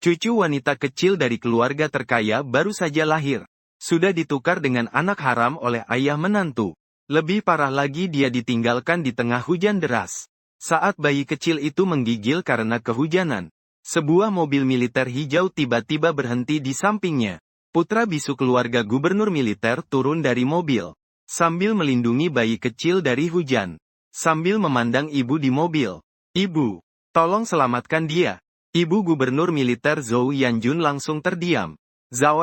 Cucu wanita kecil dari keluarga terkaya baru saja lahir. Sudah ditukar dengan anak haram oleh ayah menantu. Lebih parah lagi dia ditinggalkan di tengah hujan deras. Saat bayi kecil itu menggigil karena kehujanan, sebuah mobil militer hijau tiba-tiba berhenti di sampingnya. Putra bisu keluarga gubernur militer turun dari mobil, sambil melindungi bayi kecil dari hujan. Sambil memandang ibu di mobil. "Ibu, tolong selamatkan dia." Ibu gubernur militer Zhou Yanjun langsung terdiam. "Zhao,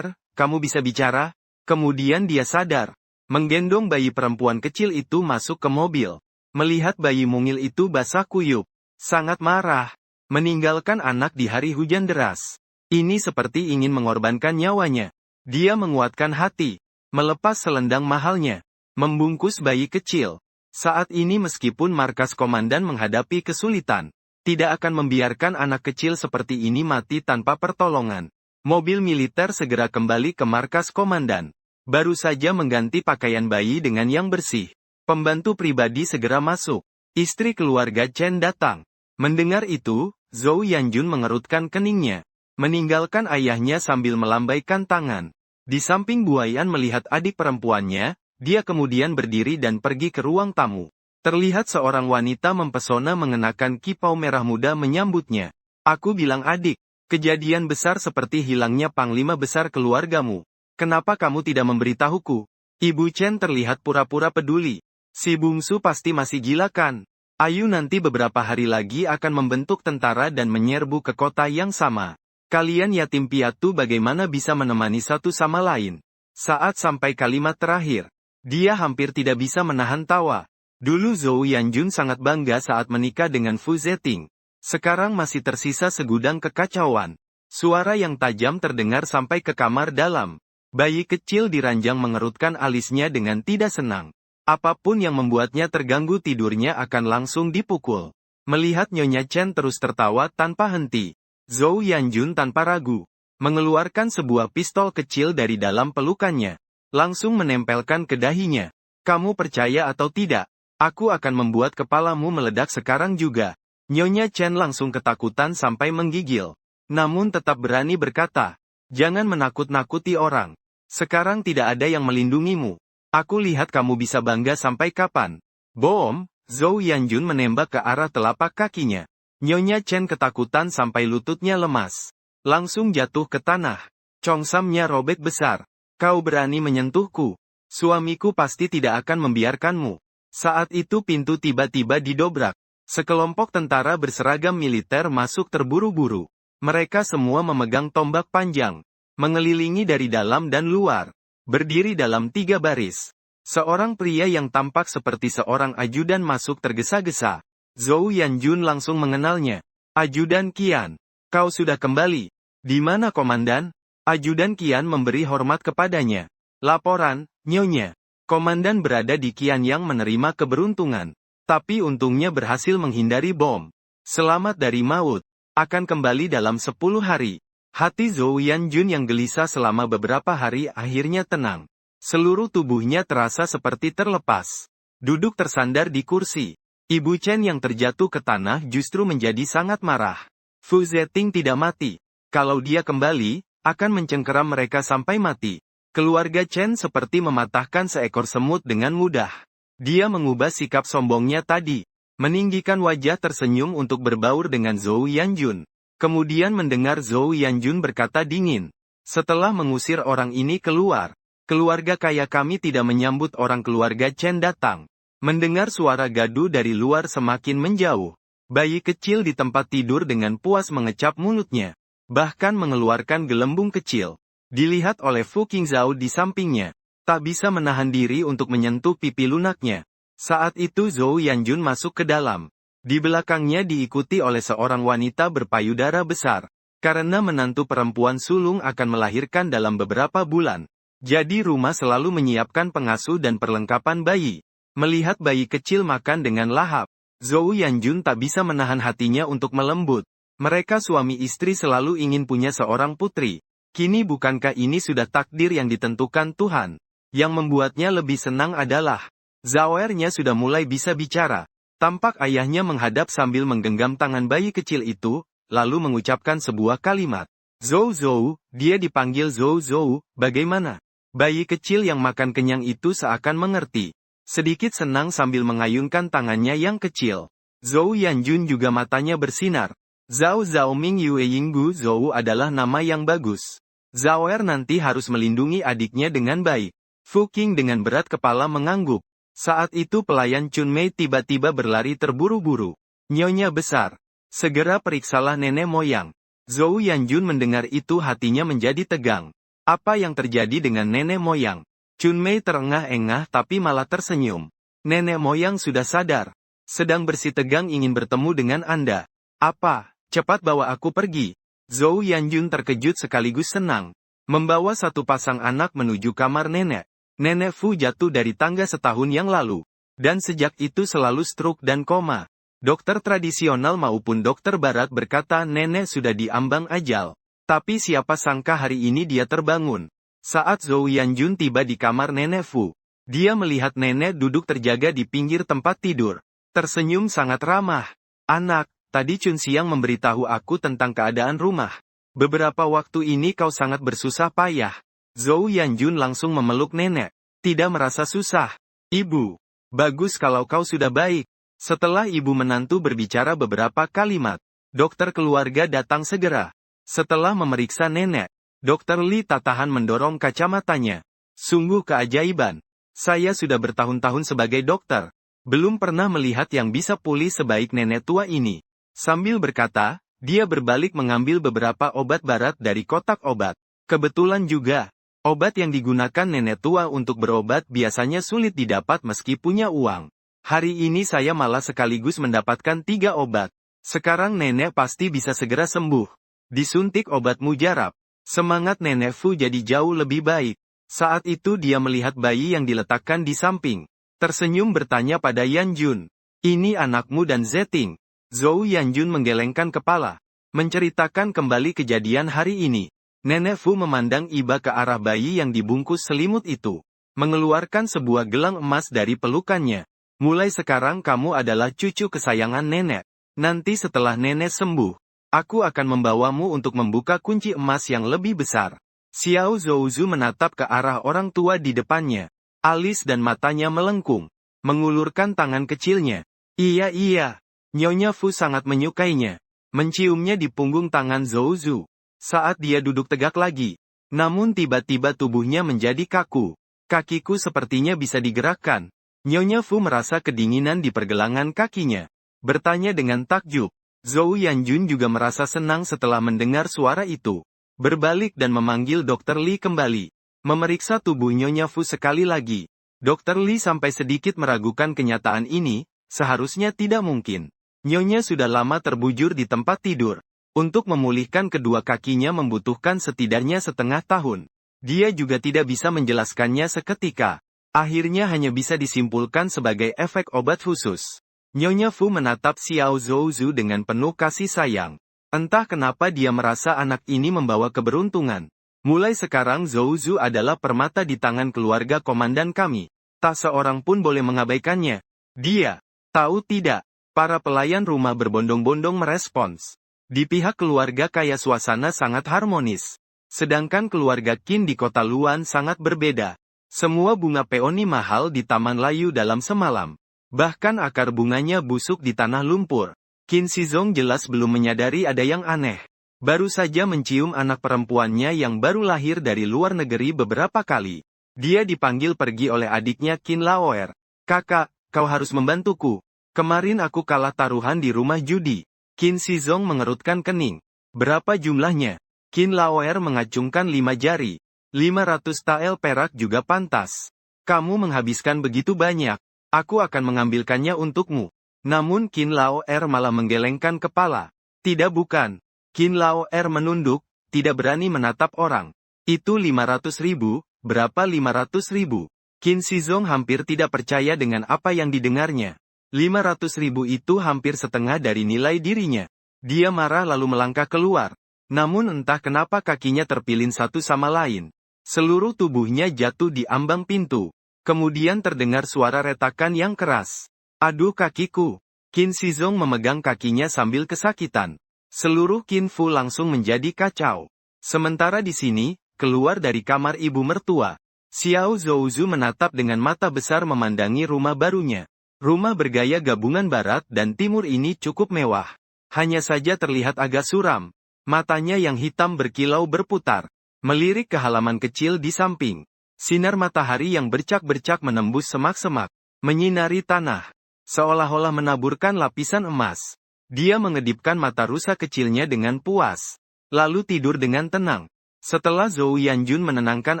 kamu bisa bicara?" Kemudian dia sadar. Menggendong bayi perempuan kecil itu masuk ke mobil. Melihat bayi mungil itu basah kuyup. Sangat marah. Meninggalkan anak di hari hujan deras. Ini seperti ingin mengorbankan nyawanya. Dia menguatkan hati. Melepas selendang mahalnya. Membungkus bayi kecil. Saat ini meskipun markas komandan menghadapi kesulitan, tidak akan membiarkan anak kecil seperti ini mati tanpa pertolongan. Mobil militer segera kembali ke markas komandan. Baru saja mengganti pakaian bayi dengan yang bersih. Pembantu pribadi segera masuk. Istri keluarga Chen datang. Mendengar itu, Zhou Yanjun mengerutkan keningnya. Meninggalkan ayahnya sambil melambaikan tangan. Di samping Buayan melihat adik perempuannya, dia kemudian berdiri dan pergi ke ruang tamu. Terlihat seorang wanita mempesona mengenakan kipau merah muda menyambutnya. "Aku bilang adik, kejadian besar seperti hilangnya panglima besar keluargamu. Kenapa kamu tidak memberitahuku?" Ibu Chen terlihat pura-pura peduli. "Si bungsu pasti masih gila kan? Ayu nanti beberapa hari lagi akan membentuk tentara dan menyerbu ke kota yang sama. Kalian yatim piatu bagaimana bisa menemani satu sama lain?" Saat sampai kalimat terakhir, dia hampir tidak bisa menahan tawa. Dulu Zhou Yanjun sangat bangga saat menikah dengan Fu Zeting. Sekarang masih tersisa segudang kekacauan. Suara yang tajam terdengar sampai ke kamar dalam. Bayi kecil di ranjang mengerutkan alisnya dengan tidak senang. Apapun yang membuatnya terganggu tidurnya akan langsung dipukul. Melihat Nyonya Chen terus tertawa tanpa henti, Zhou Yanjun tanpa ragu mengeluarkan sebuah pistol kecil dari dalam pelukannya. Langsung menempelkan ke dahinya. "Kamu percaya atau tidak? Aku akan membuat kepalamu meledak sekarang juga." Nyonya Chen langsung ketakutan sampai menggigil. Namun tetap berani berkata, "Jangan menakut-nakuti orang. Sekarang tidak ada yang melindungimu. Aku lihat kamu bisa bangga sampai kapan." "Bom!" Zhou Yanjun menembak ke arah telapak kakinya. Nyonya Chen ketakutan sampai lututnya lemas. Langsung jatuh ke tanah. Congsamnya robek besar. "Kau berani menyentuhku? Suamiku pasti tidak akan membiarkanmu." Saat itu pintu tiba-tiba didobrak. Sekelompok tentara berseragam militer masuk terburu-buru. Mereka semua memegang tombak panjang. Mengelilingi dari dalam dan luar. Berdiri dalam 3 baris. Seorang pria yang tampak seperti seorang ajudan masuk tergesa-gesa. Zhou Yanjun langsung mengenalnya. "Ajudan Qian. Kau sudah kembali. Di mana komandan?" Ajudan Qian memberi hormat kepadanya. "Laporan, Nyonya. Komandan berada di Qian yang menerima keberuntungan. Tapi untungnya berhasil menghindari bom. Selamat dari maut. Akan kembali dalam 10 hari. Hati Zhou Yanjun yang gelisah selama beberapa hari akhirnya tenang. Seluruh tubuhnya terasa seperti terlepas. Duduk tersandar di kursi. Ibu Chen yang terjatuh ke tanah justru menjadi sangat marah. Fu Zeting tidak mati. Kalau dia kembali, akan mencengkeram mereka sampai mati. Keluarga Chen seperti mematahkan seekor semut dengan mudah. Dia mengubah sikap sombongnya tadi. Meninggikan wajah tersenyum untuk berbaur dengan Zhou Yanjun. Kemudian mendengar Zhou Yanjun berkata dingin. "Setelah mengusir orang ini keluar, keluarga kaya kami tidak menyambut orang keluarga Chen datang." Mendengar suara gaduh dari luar semakin menjauh. Bayi kecil di tempat tidur dengan puas mengecap mulutnya. Bahkan mengeluarkan gelembung kecil. Dilihat oleh Fu Qingzhao di sampingnya. Tak bisa menahan diri untuk menyentuh pipi lunaknya. Saat itu Zhou Yanjun masuk ke dalam. Di belakangnya diikuti oleh seorang wanita berpayudara besar. Karena menantu perempuan sulung akan melahirkan dalam beberapa bulan. Jadi rumah selalu menyiapkan pengasuh dan perlengkapan bayi. Melihat bayi kecil makan dengan lahap, Zhou Yanjun tak bisa menahan hatinya untuk melembut. Mereka suami istri selalu ingin punya seorang putri. Kini bukankah ini sudah takdir yang ditentukan Tuhan? Yang membuatnya lebih senang adalah, Zhao-nya sudah mulai bisa bicara. Tampak ayahnya menghadap sambil menggenggam tangan bayi kecil itu, lalu mengucapkan sebuah kalimat. Zhou Zhou, dia dipanggil Zhou Zhou, bagaimana? Bayi kecil yang makan kenyang itu seakan mengerti. Sedikit senang sambil mengayunkan tangannya yang kecil. Zhou Yanjun juga matanya bersinar. Zhao Zhaoming Yue Yinggu Zhou adalah nama yang bagus. Zhao Er nanti harus melindungi adiknya dengan baik. Fu Qing dengan berat kepala mengangguk. Saat itu pelayan Chun Mei tiba-tiba berlari terburu-buru. Nyonya besar. Segera periksalah nenek moyang. Zhou Yanjun mendengar itu hatinya menjadi tegang. Apa yang terjadi dengan nenek moyang? Chun Mei terengah-engah tapi malah tersenyum. Nenek moyang sudah sadar. Sedang bersitegang ingin bertemu dengan Anda. Apa? Cepat bawa aku pergi. Zhou Yanjun terkejut sekaligus senang. Membawa satu pasang anak menuju kamar nenek. Nenek Fu jatuh dari tangga setahun yang lalu. Dan sejak itu selalu stroke dan koma. Dokter tradisional maupun dokter barat berkata nenek sudah diambang ajal. Tapi siapa sangka hari ini dia terbangun. Saat Zhou Yanjun tiba di kamar nenek Fu, dia melihat nenek duduk terjaga di pinggir tempat tidur. Tersenyum sangat ramah. Anak, tadi Chun Xiang memberitahu aku tentang keadaan rumah. Beberapa waktu ini kau sangat bersusah payah. Zhou Yanjun langsung memeluk nenek. Tidak merasa susah. Ibu, bagus kalau kau sudah baik. Setelah ibu menantu berbicara beberapa kalimat, dokter keluarga datang segera. Setelah memeriksa nenek, Dr. Li tak tahan mendorong kacamatanya. Sungguh keajaiban. Saya sudah bertahun-tahun sebagai dokter. Belum pernah melihat yang bisa pulih sebaik nenek tua ini. Sambil berkata, dia berbalik mengambil beberapa obat barat dari kotak obat. Kebetulan juga, obat yang digunakan nenek tua untuk berobat biasanya sulit didapat meski punya uang. Hari ini saya malah sekaligus mendapatkan 3 obat. Sekarang nenek pasti bisa segera sembuh. Disuntik obat mujarab. Semangat nenek Fu jadi jauh lebih baik. Saat itu dia melihat bayi yang diletakkan di samping. Tersenyum bertanya pada Yanjun. Ini anakmu dan Zeting. Zhou Yanjun menggelengkan kepala. Menceritakan kembali kejadian hari ini. Nenek Fu memandang iba ke arah bayi yang dibungkus selimut itu. Mengeluarkan sebuah gelang emas dari pelukannya. Mulai sekarang kamu adalah cucu kesayangan nenek. Nanti setelah nenek sembuh, aku akan membawamu untuk membuka kunci emas yang lebih besar. Xiao Zhouzu menatap ke arah orang tua di depannya. Alis dan matanya melengkung. Mengulurkan tangan kecilnya. Iya. Nyonya Fu sangat menyukainya. Menciumnya di punggung tangan Zhouzu. Saat dia duduk tegak lagi. Namun tiba-tiba tubuhnya menjadi kaku. Kakiku sepertinya bisa digerakkan. Nyonya Fu merasa kedinginan di pergelangan kakinya. Bertanya dengan takjub. Zhou Yanjun juga merasa senang setelah mendengar suara itu. Berbalik dan memanggil Dr. Li kembali. Memeriksa tubuh Nyonya Fu sekali lagi. Dr. Li sampai sedikit meragukan kenyataan ini, seharusnya tidak mungkin. Nyonya sudah lama terbujur di tempat tidur. Untuk memulihkan kedua kakinya membutuhkan setidaknya setengah tahun. Dia juga tidak bisa menjelaskannya seketika. Akhirnya hanya bisa disimpulkan sebagai efek obat khusus. Nyonya Fu menatap Xiao Zhouzu dengan penuh kasih sayang. Entah kenapa dia merasa anak ini membawa keberuntungan. Mulai sekarang Zhouzu adalah permata di tangan keluarga komandan kami. Tak seorang pun boleh mengabaikannya. Dia, tahu tidak, para pelayan rumah berbondong-bondong merespons. Di pihak keluarga kaya suasana sangat harmonis. Sedangkan keluarga Qin di kota Luan sangat berbeda. Semua bunga peoni mahal di Taman Layu dalam semalam. Bahkan akar bunganya busuk di tanah lumpur. Qin Shizong jelas belum menyadari ada yang aneh. Baru saja mencium anak perempuannya yang baru lahir dari luar negeri beberapa kali. Dia dipanggil pergi oleh adiknya Qin Laoer. Kakak, kau harus membantuku. Kemarin aku kalah taruhan di rumah judi. Qin Shizong mengerutkan kening. Berapa jumlahnya? Qin Laoer mengacungkan 5 jari. 500 tael perak juga pantas. Kamu menghabiskan begitu banyak. Aku akan mengambilkannya untukmu. Namun Qin Laoer malah menggelengkan kepala. Tidak bukan. Qin Laoer menunduk, tidak berani menatap orang. Itu 500.000, berapa 500.000? Qin Shizong hampir tidak percaya dengan apa yang didengarnya. 500.000 itu hampir setengah dari nilai dirinya. Dia marah lalu melangkah keluar. Namun entah kenapa kakinya terpilin satu sama lain. Seluruh tubuhnya jatuh di ambang pintu. Kemudian terdengar suara retakan yang keras. Aduh kakiku. Qin Shizong memegang kakinya sambil kesakitan. Seluruh Qin Fu langsung menjadi kacau. Sementara di sini, keluar dari kamar ibu mertua, Xiao Zhouzu menatap dengan mata besar memandangi rumah barunya. Rumah bergaya gabungan barat dan timur ini cukup mewah. Hanya saja terlihat agak suram. Matanya yang hitam berkilau berputar, melirik ke halaman kecil di samping. Sinar matahari yang bercak-bercak menembus semak-semak, menyinari tanah, seolah-olah menaburkan lapisan emas. Dia mengedipkan mata rusa kecilnya dengan puas, lalu tidur dengan tenang. Setelah Zhou Yanjun menenangkan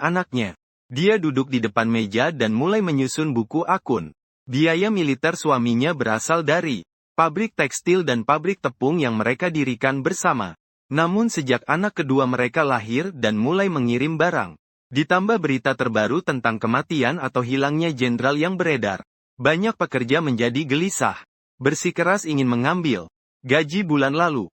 anaknya, dia duduk di depan meja dan mulai menyusun buku akun. Biaya militer suaminya berasal dari pabrik tekstil dan pabrik tepung yang mereka dirikan bersama. Namun sejak anak kedua mereka lahir dan mulai mengirim barang, ditambah berita terbaru tentang kematian atau hilangnya jenderal yang beredar, banyak pekerja menjadi gelisah. Bersikeras ingin mengambil gaji bulan lalu.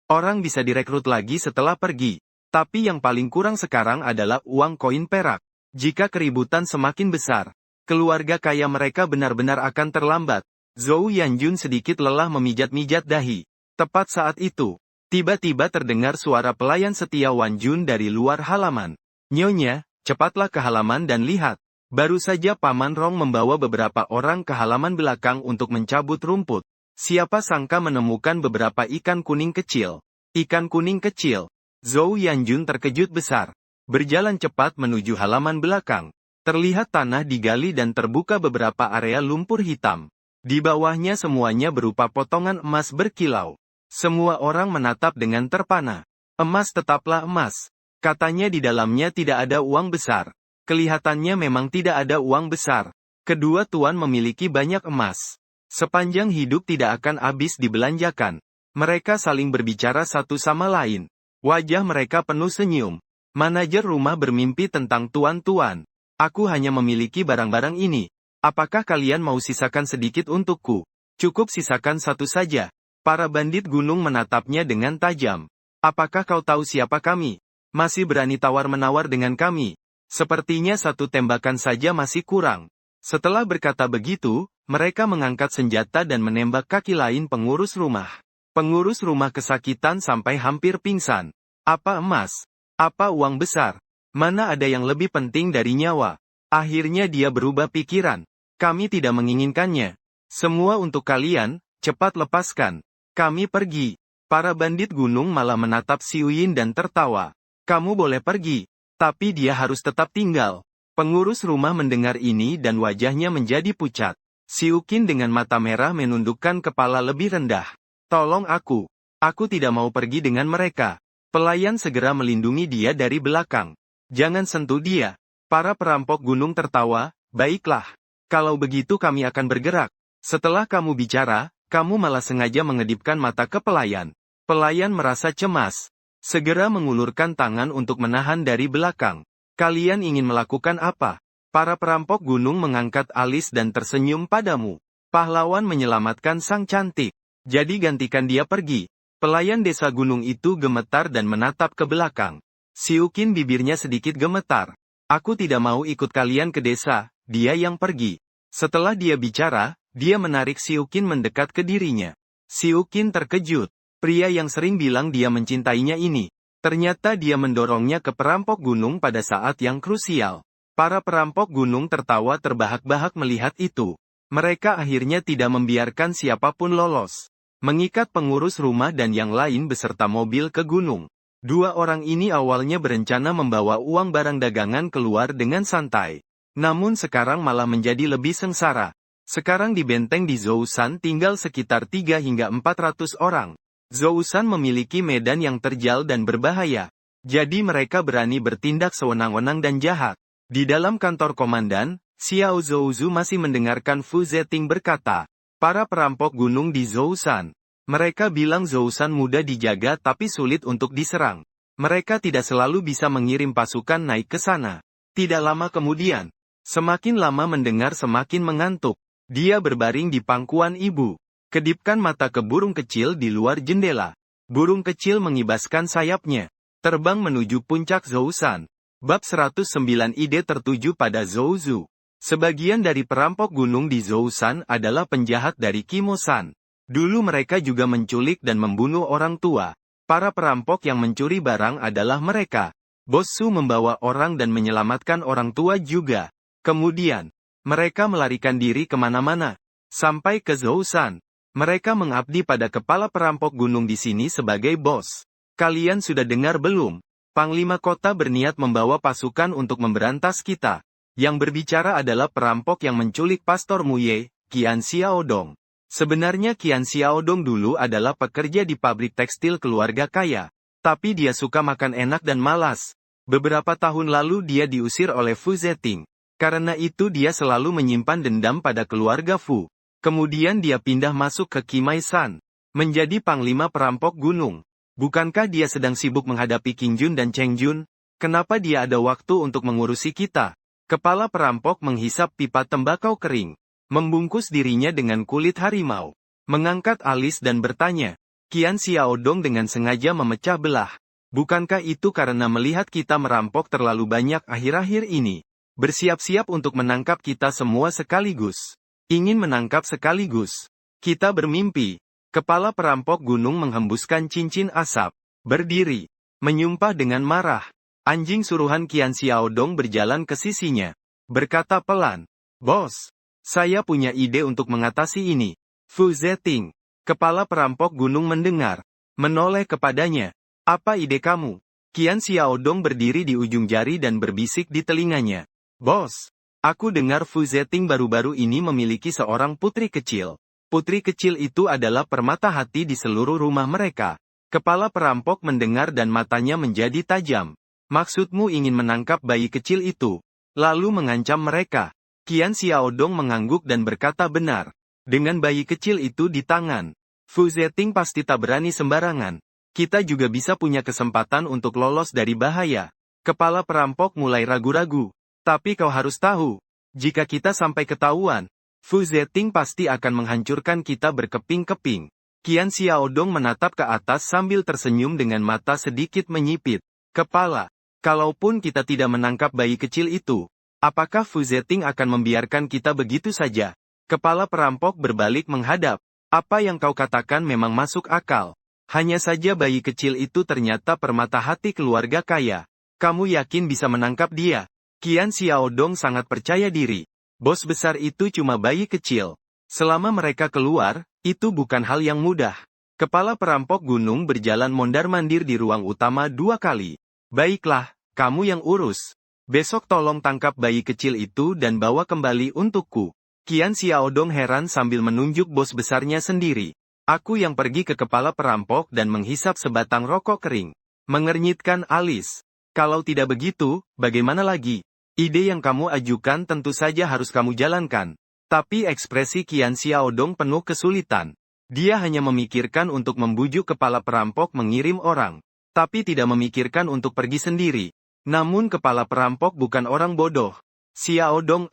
Orang bisa direkrut lagi setelah pergi. Tapi yang paling kurang sekarang adalah uang koin perak. Jika keributan semakin besar, keluarga kaya mereka benar-benar akan terlambat. Zhou Yanjun sedikit lelah memijat-mijat dahi. Tepat saat itu, tiba-tiba terdengar suara pelayan setia Wan Jun dari luar halaman. Nyonya, cepatlah ke halaman dan lihat. Baru saja Paman Rong membawa beberapa orang ke halaman belakang untuk mencabut rumput. Siapa sangka menemukan beberapa ikan kuning kecil. Ikan kuning kecil. Zhou Yanjun terkejut besar. Berjalan cepat menuju halaman belakang. Terlihat tanah digali dan terbuka beberapa area lumpur hitam. Di bawahnya semuanya berupa potongan emas berkilau. Semua orang menatap dengan terpana. Emas tetaplah emas. Katanya di dalamnya tidak ada uang besar. Kelihatannya memang tidak ada uang besar. Kedua tuan memiliki banyak emas. Sepanjang hidup tidak akan habis dibelanjakan. Mereka saling berbicara satu sama lain. Wajah mereka penuh senyum. Manajer rumah bermimpi tentang tuan-tuan. Aku hanya memiliki barang-barang ini. Apakah kalian mau sisakan sedikit untukku? Cukup sisakan satu saja. Para bandit gunung menatapnya dengan tajam. Apakah kau tahu siapa kami? Masih berani tawar-menawar dengan kami? Sepertinya satu tembakan saja masih kurang. Setelah berkata begitu, mereka mengangkat senjata dan menembak kaki lain pengurus rumah. Pengurus rumah kesakitan sampai hampir pingsan. Apa emas? Apa uang besar? Mana ada yang lebih penting dari nyawa? Akhirnya dia berubah pikiran. Kami tidak menginginkannya. Semua untuk kalian, cepat lepaskan. Kami pergi. Para bandit gunung malah menatap Xiuyin dan tertawa. Kamu boleh pergi, tapi dia harus tetap tinggal. Pengurus rumah mendengar ini dan wajahnya menjadi pucat. Xiuqin dengan mata merah menundukkan kepala lebih rendah. Tolong aku. Aku tidak mau pergi dengan mereka. Pelayan segera melindungi dia dari belakang. Jangan sentuh dia. Para perampok gunung tertawa, baiklah. Kalau begitu kami akan bergerak. Setelah kamu bicara, kamu malah sengaja mengedipkan mata ke pelayan. Pelayan merasa cemas. Segera mengulurkan tangan untuk menahan dari belakang. Kalian ingin melakukan apa? Para perampok gunung mengangkat alis dan tersenyum padamu. Pahlawan menyelamatkan sang cantik. Jadi gantikan dia pergi. Pelayan desa gunung itu gemetar dan menatap ke belakang. Xiuqin bibirnya sedikit gemetar. Aku tidak mau ikut kalian ke desa, dia yang pergi. Setelah dia bicara, dia menarik Xiuqin mendekat ke dirinya. Xiuqin terkejut. Pria yang sering bilang dia mencintainya ini. Ternyata dia mendorongnya ke perampok gunung pada saat yang krusial. Para perampok gunung tertawa terbahak-bahak melihat itu. Mereka akhirnya tidak membiarkan siapapun lolos. Mengikat pengurus rumah dan yang lain beserta mobil ke gunung. Dua orang ini awalnya berencana membawa uang barang dagangan keluar dengan santai. Namun sekarang malah menjadi lebih sengsara. Sekarang di benteng di Zhoushan tinggal sekitar 3 hingga 400 orang. Zhoushan memiliki medan yang terjal dan berbahaya. Jadi mereka berani bertindak sewenang-wenang dan jahat. Di dalam kantor komandan, Xiao Zhouzu masih mendengarkan Fu Zeting berkata, para perampok gunung di Zhoushan. Mereka bilang Zhoushan mudah dijaga tapi sulit untuk diserang. Mereka tidak selalu bisa mengirim pasukan naik ke sana. Tidak lama kemudian, semakin lama mendengar semakin mengantuk. Dia berbaring di pangkuan ibu. Kedipkan mata ke burung kecil di luar jendela. Burung kecil mengibaskan sayapnya. Terbang menuju puncak Zhoushan. Bab 109 ide tertuju pada Zhouzu. Sebagian dari perampok gunung di Zhoushan adalah penjahat dari Kimosan. Dulu mereka juga menculik dan membunuh orang tua. Para perampok yang mencuri barang adalah mereka. Bos Su membawa orang dan menyelamatkan orang tua juga. Kemudian, mereka melarikan diri kemana-mana. Sampai ke Zhousan. Mereka mengabdi pada kepala perampok gunung di sini sebagai bos. Kalian sudah dengar belum? Panglima kota berniat membawa pasukan untuk memberantas kita. Yang berbicara adalah perampok yang menculik Pastor Muye, Qian Xiaodong. Sebenarnya Qian Xiaodong dulu adalah pekerja di pabrik tekstil keluarga kaya. Tapi dia suka makan enak dan malas. Beberapa tahun lalu dia diusir oleh Fu Zeting. Karena itu dia selalu menyimpan dendam pada keluarga Fu. Kemudian dia pindah masuk ke Qimai-san. Menjadi panglima perampok gunung. Bukankah dia sedang sibuk menghadapi Qing Jun dan Cheng Jun? Kenapa dia ada waktu untuk mengurusi kita? Kepala perampok menghisap pipa tembakau kering. Membungkus dirinya dengan kulit harimau. Mengangkat alis dan bertanya. Qian Xiaodong dengan sengaja memecah belah. Bukankah itu karena melihat kita merampok terlalu banyak akhir-akhir ini? Bersiap-siap untuk menangkap kita semua sekaligus. Ingin menangkap sekaligus. Kita bermimpi. Kepala perampok gunung menghembuskan cincin asap. Berdiri. Menyumpah dengan marah. Anjing suruhan Qian Xiaodong berjalan ke sisinya. Berkata pelan. Bos. Saya punya ide untuk mengatasi ini. Fu Zeting. Kepala perampok gunung mendengar. Menoleh kepadanya. Apa ide kamu? Qian Xiaodong berdiri di ujung jari dan berbisik di telinganya. Bos, aku dengar Fu Zeting baru-baru ini memiliki seorang putri kecil. Putri kecil itu adalah permata hati di seluruh rumah mereka. Kepala perampok mendengar dan matanya menjadi tajam. Maksudmu ingin menangkap bayi kecil itu, lalu mengancam mereka? Qian Xiaodong mengangguk dan berkata benar. Dengan bayi kecil itu di tangan, Fu Zeting pasti tak berani sembarangan. Kita juga bisa punya kesempatan untuk lolos dari bahaya. Kepala perampok mulai ragu-ragu. Tapi kau harus tahu, jika kita sampai ketahuan, Fu Zeting pasti akan menghancurkan kita berkeping-keping. Qian Xiaodong menatap ke atas sambil tersenyum dengan mata sedikit menyipit. Kepala, kalaupun kita tidak menangkap bayi kecil itu, apakah Fu Zeting akan membiarkan kita begitu saja? Kepala perampok berbalik menghadap. Apa yang kau katakan memang masuk akal. Hanya saja bayi kecil itu ternyata permata hati keluarga kaya. Kamu yakin bisa menangkap dia? Qian Xiaodong sangat percaya diri. Bos besar itu cuma bayi kecil. Selama mereka keluar, itu bukan hal yang mudah. Kepala perampok gunung berjalan mondar-mandir di ruang utama 2 kali. Baiklah, kamu yang urus. Besok tolong tangkap bayi kecil itu dan bawa kembali untukku. Qian Xiaodong heran sambil menunjuk bos besarnya sendiri. Aku yang pergi ke kepala perampok dan menghisap sebatang rokok kering. Mengernyitkan alis. Kalau tidak begitu, bagaimana lagi? Ide yang kamu ajukan tentu saja harus kamu jalankan. Tapi ekspresi Qian Xiaodong penuh kesulitan. Dia hanya memikirkan untuk membujuk kepala perampok mengirim orang. Tapi tidak memikirkan untuk pergi sendiri. Namun kepala perampok bukan orang bodoh. Xiaodong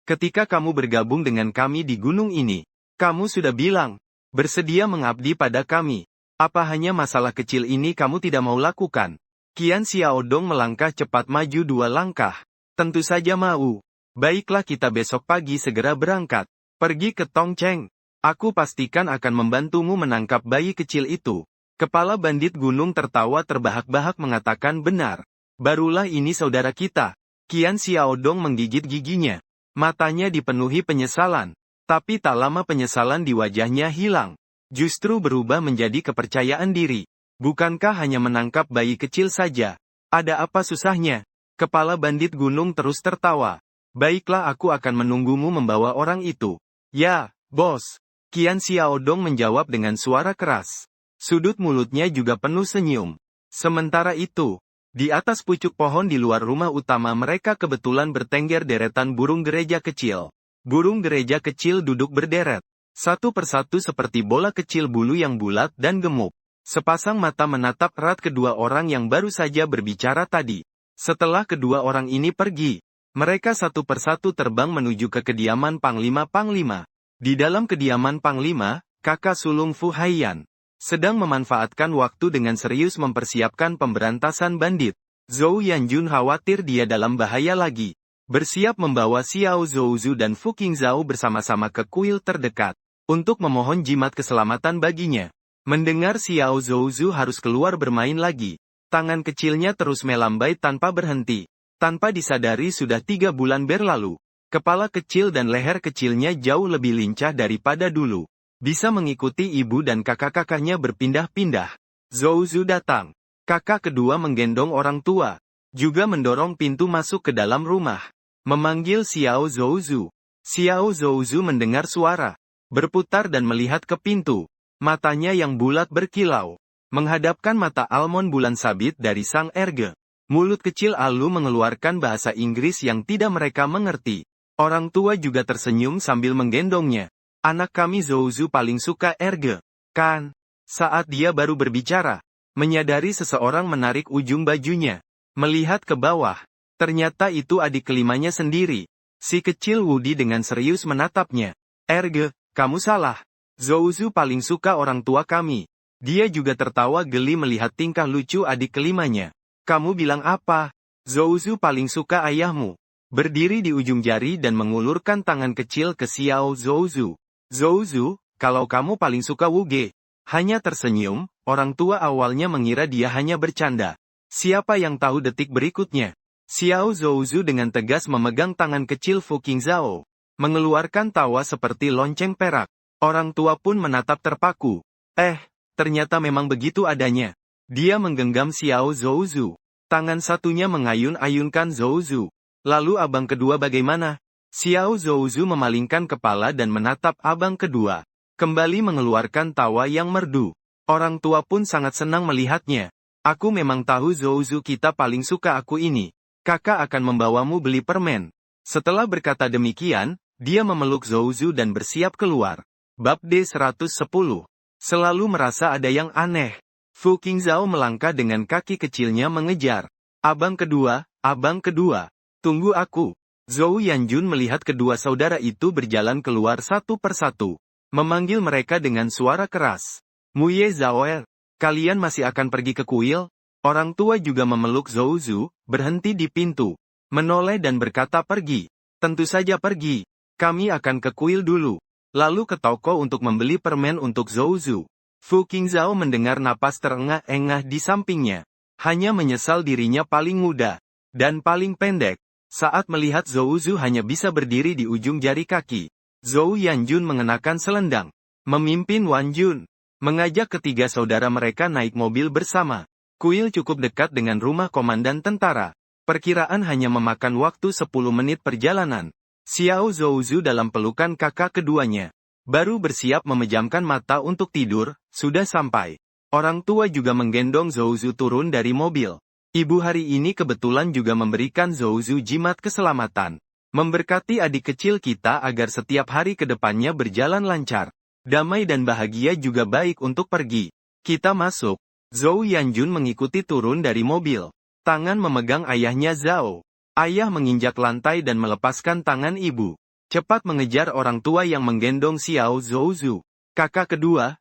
ketika kamu bergabung dengan kami di gunung ini, kamu sudah bilang, bersedia mengabdi pada kami. Apa hanya masalah kecil ini kamu tidak mau lakukan? Qian Xiaodong melangkah cepat maju 2 langkah. Tentu saja mau. Baiklah kita besok pagi segera berangkat. Pergi ke Tongcheng. Aku pastikan akan membantumu menangkap bayi kecil itu. Kepala bandit gunung tertawa terbahak-bahak mengatakan benar. Barulah ini saudara kita. Qian Xiaodong menggigit giginya. Matanya dipenuhi penyesalan. Tapi tak lama penyesalan di wajahnya hilang. Justru berubah menjadi kepercayaan diri. Bukankah hanya menangkap bayi kecil saja? Ada apa susahnya? Kepala bandit gunung terus tertawa. Baiklah aku akan menunggumu membawa orang itu. Ya, bos. Qian Xiaodong menjawab dengan suara keras. Sudut mulutnya juga penuh senyum. Sementara itu, di atas pucuk pohon di luar rumah utama mereka kebetulan bertengger deretan burung gereja kecil. Burung gereja kecil duduk berderet. Satu persatu seperti bola kecil bulu yang bulat dan gemuk. Sepasang mata menatap erat kedua orang yang baru saja berbicara tadi. Setelah kedua orang ini pergi, mereka satu persatu terbang menuju ke kediaman Panglima-Panglima. Di dalam kediaman Panglima, kakak sulung Fu Haiyan sedang memanfaatkan waktu dengan serius mempersiapkan pemberantasan bandit. Zhou Yanjun khawatir dia dalam bahaya lagi. Bersiap membawa Xiao Zhouzu dan Fu Qingzhao bersama-sama ke kuil terdekat, untuk memohon jimat keselamatan baginya. Mendengar Xiao Zouzu harus keluar bermain lagi, tangan kecilnya terus melambai tanpa berhenti. Tanpa disadari sudah 3 bulan berlalu. Kepala kecil dan leher kecilnya jauh lebih lincah daripada dulu. Bisa mengikuti ibu dan kakak-kakaknya berpindah-pindah. Zouzu datang. Kakak kedua menggendong orang tua. Juga mendorong pintu masuk ke dalam rumah. Memanggil Xiao Zouzu. Xiao Zouzu mendengar suara. Berputar dan melihat ke pintu. Matanya yang bulat berkilau. Menghadapkan mata almond bulan sabit dari sang erge. Mulut kecil Alu mengeluarkan bahasa Inggris yang tidak mereka mengerti. Orang tua juga tersenyum sambil menggendongnya. Anak kami Zouzu paling suka erge. Kan? Saat dia baru berbicara, menyadari seseorang menarik ujung bajunya. Melihat ke bawah, ternyata itu adik kelimanya sendiri. Si kecil Woody dengan serius menatapnya. Erge, kamu salah. Zouzu paling suka orang tua kami. Dia juga tertawa geli melihat tingkah lucu adik kelimanya. Kamu bilang apa? Zouzu paling suka ayahmu. Berdiri di ujung jari dan mengulurkan tangan kecil ke Xiao Zouzu. Zouzu, kalau kamu paling suka Wuge. Hanya tersenyum, orang tua awalnya mengira dia hanya bercanda. Siapa yang tahu detik berikutnya? Xiao Zouzu dengan tegas memegang tangan kecil Fu Qingzhao. Mengeluarkan tawa seperti lonceng perak. Orang tua pun menatap terpaku. Ternyata memang begitu adanya. Dia menggenggam Xiao Zouzu. Tangan satunya mengayun-ayunkan Zouzu. Lalu abang kedua bagaimana? Xiao Zouzu memalingkan kepala dan menatap abang kedua. Kembali mengeluarkan tawa yang merdu. Orang tua pun sangat senang melihatnya. Aku memang tahu Zouzu kita paling suka aku ini. Kakak akan membawamu beli permen. Setelah berkata demikian, dia memeluk Zouzu dan bersiap keluar. Bab D110. Selalu merasa ada yang aneh. Fu Qingzhao melangkah dengan kaki kecilnya mengejar. Abang kedua. Tunggu aku. Zhou Yanjun melihat kedua saudara itu berjalan keluar satu persatu. Memanggil mereka dengan suara keras. Muye Zhaoer, kalian masih akan pergi ke kuil? Orang tua juga memeluk Zouzu, berhenti di pintu. Menoleh dan berkata pergi. Tentu saja pergi. Kami akan ke kuil dulu. Lalu ke toko untuk membeli permen untuk Zouzu. Fu Qingzhao mendengar napas terengah-engah di sampingnya. Hanya menyesal dirinya paling muda. Dan paling pendek. Saat melihat Zouzu hanya bisa berdiri di ujung jari kaki. Zhou Yanjun mengenakan selendang. Memimpin Wan Jun. Mengajak ketiga saudara mereka naik mobil bersama. Kuil cukup dekat dengan rumah komandan tentara. Perkiraan hanya memakan waktu 10 menit perjalanan. Xiao Zouzu dalam pelukan kakak keduanya. Baru bersiap memejamkan mata untuk tidur, sudah sampai. Orang tua juga menggendong Zouzu turun dari mobil. Ibu hari ini kebetulan juga memberikan Zouzu jimat keselamatan. Memberkati adik kecil kita agar setiap hari ke depannya berjalan lancar. Damai dan bahagia juga baik untuk pergi. Kita masuk. Zhou Yanjun mengikuti turun dari mobil. Tangan memegang ayahnya Zhao. Ayah menginjak lantai dan melepaskan tangan ibu. Cepat mengejar orang tua yang menggendong Xiao Zouzu. Kakak kedua.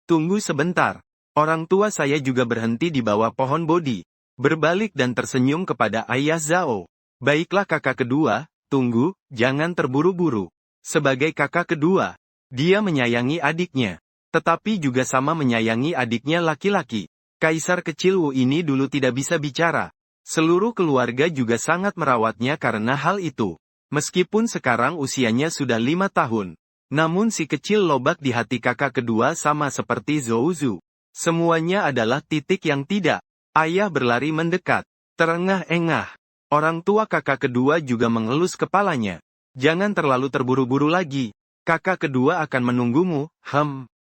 Tunggu sebentar. Orang tua saya juga berhenti di bawah pohon bodi. Berbalik dan tersenyum kepada ayah Zhao. Baiklah kakak kedua, tunggu, jangan terburu-buru. Sebagai kakak kedua, dia menyayangi adiknya. Tetapi juga sama menyayangi adiknya laki-laki. Kaisar kecil Wu ini dulu tidak bisa bicara. Seluruh keluarga juga sangat merawatnya karena hal itu. Meskipun sekarang usianya sudah 5 tahun. Namun si kecil lobak di hati kakak kedua sama seperti Zouzu. Semuanya adalah titik yang tidak. Ayah berlari mendekat. Terengah-engah. Orang tua kakak kedua juga mengelus kepalanya. Jangan terlalu terburu-buru lagi. Kakak kedua akan menunggumu,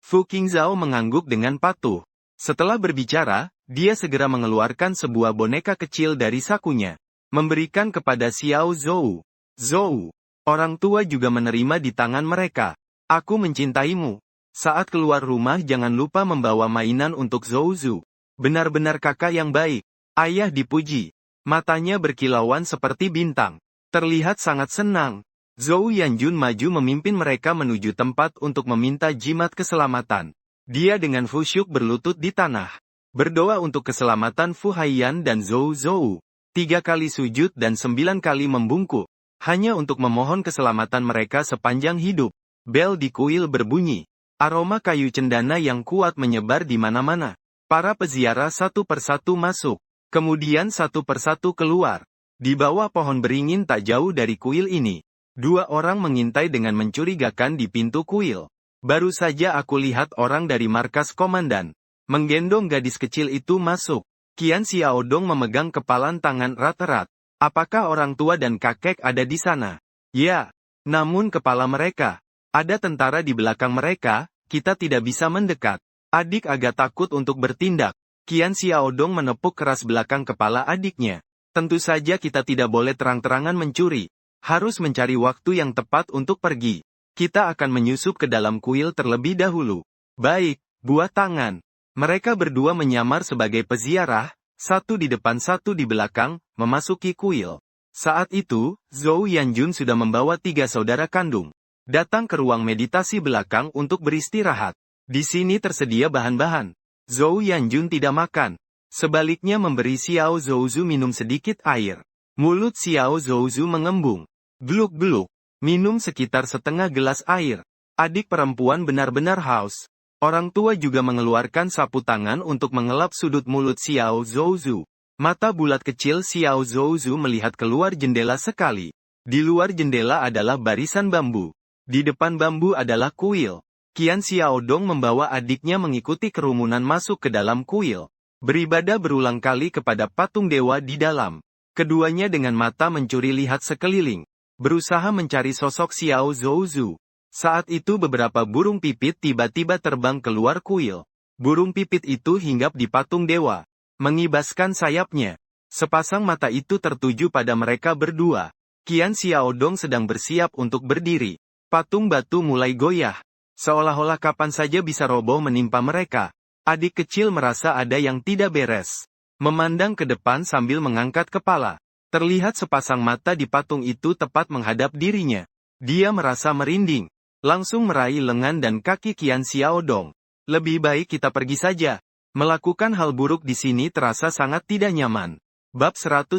Fu Qingzhao mengangguk dengan patuh. Setelah berbicara, dia segera mengeluarkan sebuah boneka kecil dari sakunya. Memberikan kepada Xiao Zhou. Zhou. Orang tua juga menerima di tangan mereka. Aku mencintaimu. Saat keluar rumah jangan lupa membawa mainan untuk Zouzu. Benar-benar kakak yang baik. Ayah dipuji. Matanya berkilauan seperti bintang. Terlihat sangat senang. Zhou Yanjun maju memimpin mereka menuju tempat untuk meminta jimat keselamatan. Dia dengan khusyuk berlutut di tanah. Berdoa untuk keselamatan Fu Haiyan dan Zhou Zhou. 3 kali sujud dan 9 kali membungkuk. Hanya untuk memohon keselamatan mereka sepanjang hidup. Bel di kuil berbunyi. Aroma kayu cendana yang kuat menyebar di mana-mana. Para peziarah satu persatu masuk, kemudian satu persatu keluar. Di bawah pohon beringin tak jauh dari kuil ini, dua orang mengintai dengan mencurigakan di pintu kuil. Baru saja aku lihat orang dari markas komandan menggendong gadis kecil itu masuk. Qian Xiaodong memegang kepalan tangan erat-erat. Apakah orang tua dan kakek ada di sana? Ya, namun kepala mereka. Ada tentara di belakang mereka, kita tidak bisa mendekat. Adik agak takut untuk bertindak. Qian Xiaodong menepuk keras belakang kepala adiknya. Tentu saja kita tidak boleh terang-terangan mencuri. Harus mencari waktu yang tepat untuk pergi. Kita akan menyusup ke dalam kuil terlebih dahulu. Baik, buah tangan. Mereka berdua menyamar sebagai peziarah, satu di depan satu di belakang, memasuki kuil. Saat itu, Zhou Yanjun sudah membawa 3 saudara kandung. Datang ke ruang meditasi belakang untuk beristirahat. Di sini tersedia bahan-bahan. Zhou Yanjun tidak makan. Sebaliknya memberi Xiao Zhouzu minum sedikit air. Mulut Xiao Zhouzu mengembung. Gluk-gluk. Minum sekitar setengah gelas air. Adik perempuan benar-benar haus. Orang tua juga mengeluarkan sapu tangan untuk mengelap sudut mulut Xiao Zhouzu. Mata bulat kecil Xiao Zhouzu melihat keluar jendela sekali. Di luar jendela adalah barisan bambu. Di depan bambu adalah kuil. Qian Xiaodong membawa adiknya mengikuti kerumunan masuk ke dalam kuil. Beribadah berulang kali kepada patung dewa di dalam. Keduanya dengan mata mencuri lihat sekeliling. Berusaha mencari sosok Xiao Zhouzu. Saat itu beberapa burung pipit tiba-tiba terbang keluar kuil. Burung pipit itu hinggap di patung dewa. Mengibaskan sayapnya. Sepasang mata itu tertuju pada mereka berdua. Qian Xiaodong sedang bersiap untuk berdiri. Patung batu mulai goyah. Seolah-olah kapan saja bisa roboh menimpa mereka. Adik kecil merasa ada yang tidak beres. Memandang ke depan sambil mengangkat kepala. Terlihat sepasang mata di patung itu tepat menghadap dirinya. Dia merasa merinding. Langsung meraih lengan dan kaki Qian Xiaodong. Lebih baik kita pergi saja. Melakukan hal buruk di sini terasa sangat tidak nyaman. Bab 111.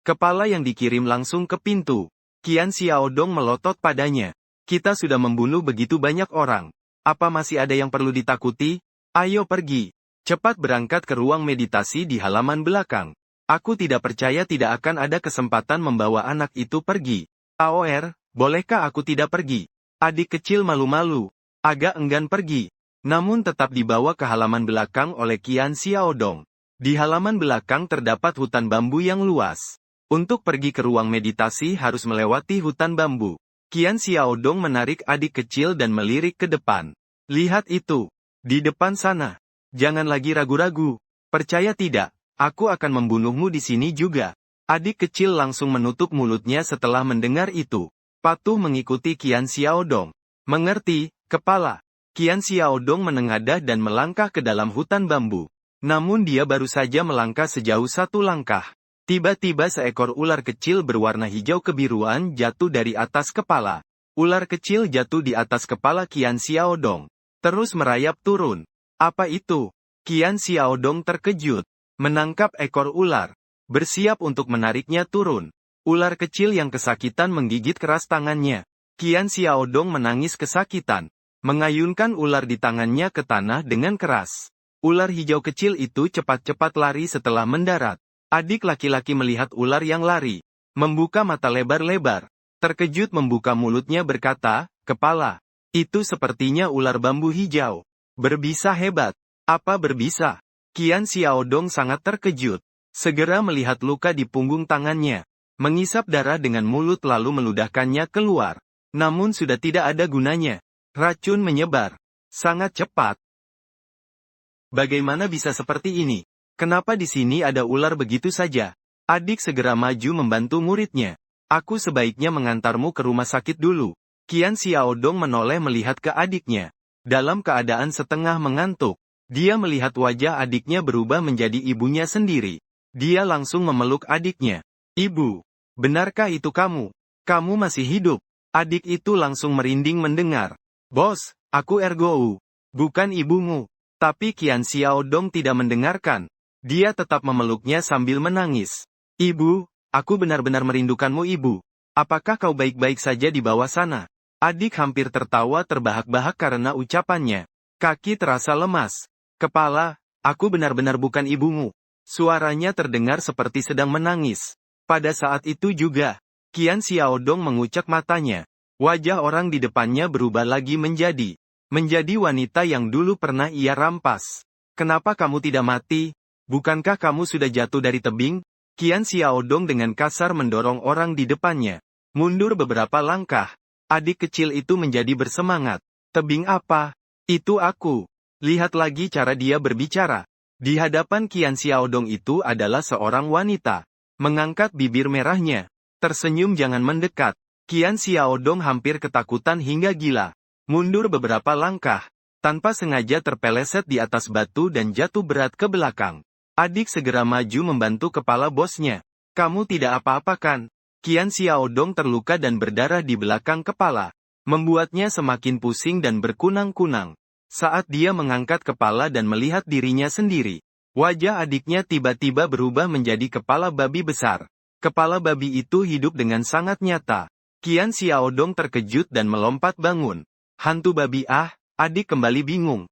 Kepala yang dikirim langsung ke pintu. Qian Xiaodong melotot padanya. Kita sudah membunuh begitu banyak orang. Apa masih ada yang perlu ditakuti? Ayo pergi. Cepat berangkat ke ruang meditasi di halaman belakang. Aku tidak percaya tidak akan ada kesempatan membawa anak itu pergi. Aoer, bolehkah aku tidak pergi? Adik kecil malu-malu, agak enggan pergi, namun tetap dibawa ke halaman belakang oleh Qian Xiaodong. Di halaman belakang terdapat hutan bambu yang luas. Untuk pergi ke ruang meditasi harus melewati hutan bambu. Qian Xiaodong menarik adik kecil dan melirik ke depan. Lihat itu, di depan sana. Jangan lagi ragu-ragu. Percaya tidak, aku akan membunuhmu di sini juga. Adik kecil langsung menutup mulutnya setelah mendengar itu. Patuh mengikuti Qian Xiaodong. Mengerti, kepala. Qian Xiaodong menengadah dan melangkah ke dalam hutan bambu. Namun dia baru saja melangkah sejauh 1 langkah. Tiba-tiba seekor ular kecil berwarna hijau kebiruan jatuh dari atas kepala. Ular kecil jatuh di atas kepala Qian Xiaodong. Terus merayap turun. Apa itu? Qian Xiaodong terkejut. Menangkap ekor ular. Bersiap untuk menariknya turun. Ular kecil yang kesakitan menggigit keras tangannya. Qian Xiaodong menangis kesakitan. Mengayunkan ular di tangannya ke tanah dengan keras. Ular hijau kecil itu cepat-cepat lari setelah mendarat. Adik laki-laki melihat ular yang lari. Membuka mata lebar-lebar. Terkejut membuka mulutnya berkata, kepala. Itu sepertinya ular bambu hijau. Berbisa hebat. Apa berbisa? Qian Xiaodong sangat terkejut. Segera melihat luka di punggung tangannya. Mengisap darah dengan mulut lalu meludahkannya keluar. Namun sudah tidak ada gunanya. Racun menyebar. Sangat cepat. Bagaimana bisa seperti ini? Kenapa di sini ada ular begitu saja? Adik segera maju membantu muridnya. Aku sebaiknya mengantarmu ke rumah sakit dulu. Qian Xiaodong menoleh melihat ke adiknya. Dalam keadaan setengah mengantuk. Dia melihat wajah adiknya berubah menjadi ibunya sendiri. Dia langsung memeluk adiknya. Ibu. Benarkah itu kamu? Kamu masih hidup? Adik itu langsung merinding mendengar. Bos, aku Ergou. Bukan ibumu. Tapi Qian Xiaodong tidak mendengarkan. Dia tetap memeluknya sambil menangis. Ibu, aku benar-benar merindukanmu ibu. Apakah kau baik-baik saja di bawah sana? Adik hampir tertawa terbahak-bahak karena ucapannya. Kaki terasa lemas. Kepala, aku benar-benar bukan ibumu. Suaranya terdengar seperti sedang menangis. Pada saat itu juga, Qian Xiaodong mengucek matanya. Wajah orang di depannya berubah lagi menjadi wanita yang dulu pernah ia rampas. Kenapa kamu tidak mati? Bukankah kamu sudah jatuh dari tebing? Qian Xiaodong dengan kasar mendorong orang di depannya. Mundur beberapa langkah. Adik kecil itu menjadi bersemangat. Tebing apa? Itu aku. Lihat lagi cara dia berbicara. Di hadapan Qian Xiaodong itu adalah seorang wanita. Mengangkat bibir merahnya. Tersenyum jangan mendekat. Qian Xiaodong hampir ketakutan hingga gila. Mundur beberapa langkah. Tanpa sengaja terpeleset di atas batu dan jatuh berat ke belakang. Adik segera maju membantu kepala bosnya. Kamu tidak apa-apa kan? Qian Xiaodong terluka dan berdarah di belakang kepala. Membuatnya semakin pusing dan berkunang-kunang. Saat dia mengangkat kepala dan melihat dirinya sendiri. Wajah adiknya tiba-tiba berubah menjadi kepala babi besar. Kepala babi itu hidup dengan sangat nyata. Qian Xiaodong terkejut dan melompat bangun. Hantu babi adik kembali bingung.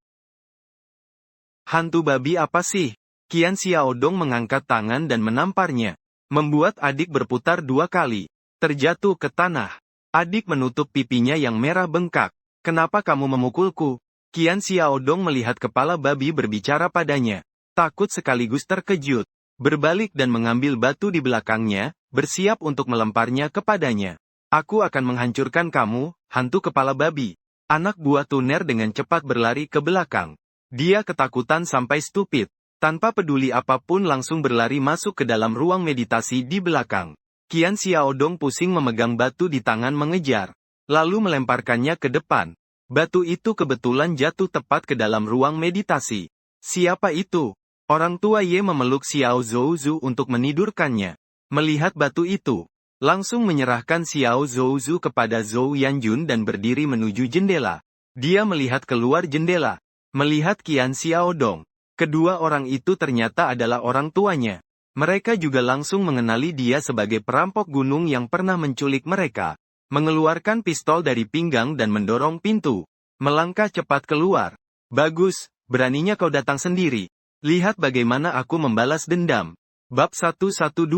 Hantu babi apa sih? Qian Xiaodong mengangkat tangan dan menamparnya. Membuat adik berputar 2 kali. Terjatuh ke tanah. Adik menutup pipinya yang merah bengkak. Kenapa kamu memukulku? Qian Xiaodong melihat kepala babi berbicara padanya. Takut sekaligus terkejut. Berbalik dan mengambil batu di belakangnya, bersiap untuk melemparnya kepadanya. Aku akan menghancurkan kamu, hantu kepala babi. Anak buah Tuner dengan cepat berlari ke belakang. Dia ketakutan sampai stupid. Tanpa peduli apapun langsung berlari masuk ke dalam ruang meditasi di belakang. Qian Xiaodong pusing memegang batu di tangan mengejar. Lalu melemparkannya ke depan. Batu itu kebetulan jatuh tepat ke dalam ruang meditasi. Siapa itu? Orang tua Ye memeluk Xiao Zhouzu untuk menidurkannya. Melihat batu itu, langsung menyerahkan Xiao Zhouzu kepada Zhou Yanjun dan berdiri menuju jendela. Dia melihat keluar jendela. Melihat Qian Xiaodong. Kedua orang itu ternyata adalah orang tuanya. Mereka juga langsung mengenali dia sebagai perampok gunung yang pernah menculik mereka. Mengeluarkan pistol dari pinggang dan mendorong pintu. Melangkah cepat keluar. Bagus, beraninya kau datang sendiri. Lihat bagaimana aku membalas dendam. Bab 112.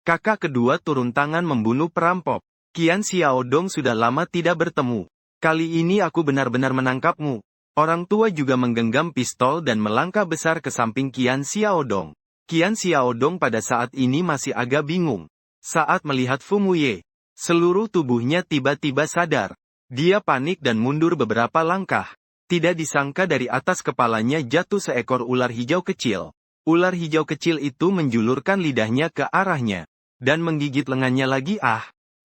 Kakak kedua turun tangan membunuh perampok. Qian Xiaodong sudah lama tidak bertemu. Kali ini aku benar-benar menangkapmu. Orang tua juga menggenggam pistol dan melangkah besar ke samping Qian Xiaodong. Qian Xiaodong pada saat ini masih agak bingung. Saat melihat Fu Muye, seluruh tubuhnya tiba-tiba sadar. Dia panik dan mundur beberapa langkah. Tidak disangka dari atas kepalanya jatuh seekor ular hijau kecil. Ular hijau kecil itu menjulurkan lidahnya ke arahnya. Dan menggigit lengannya lagi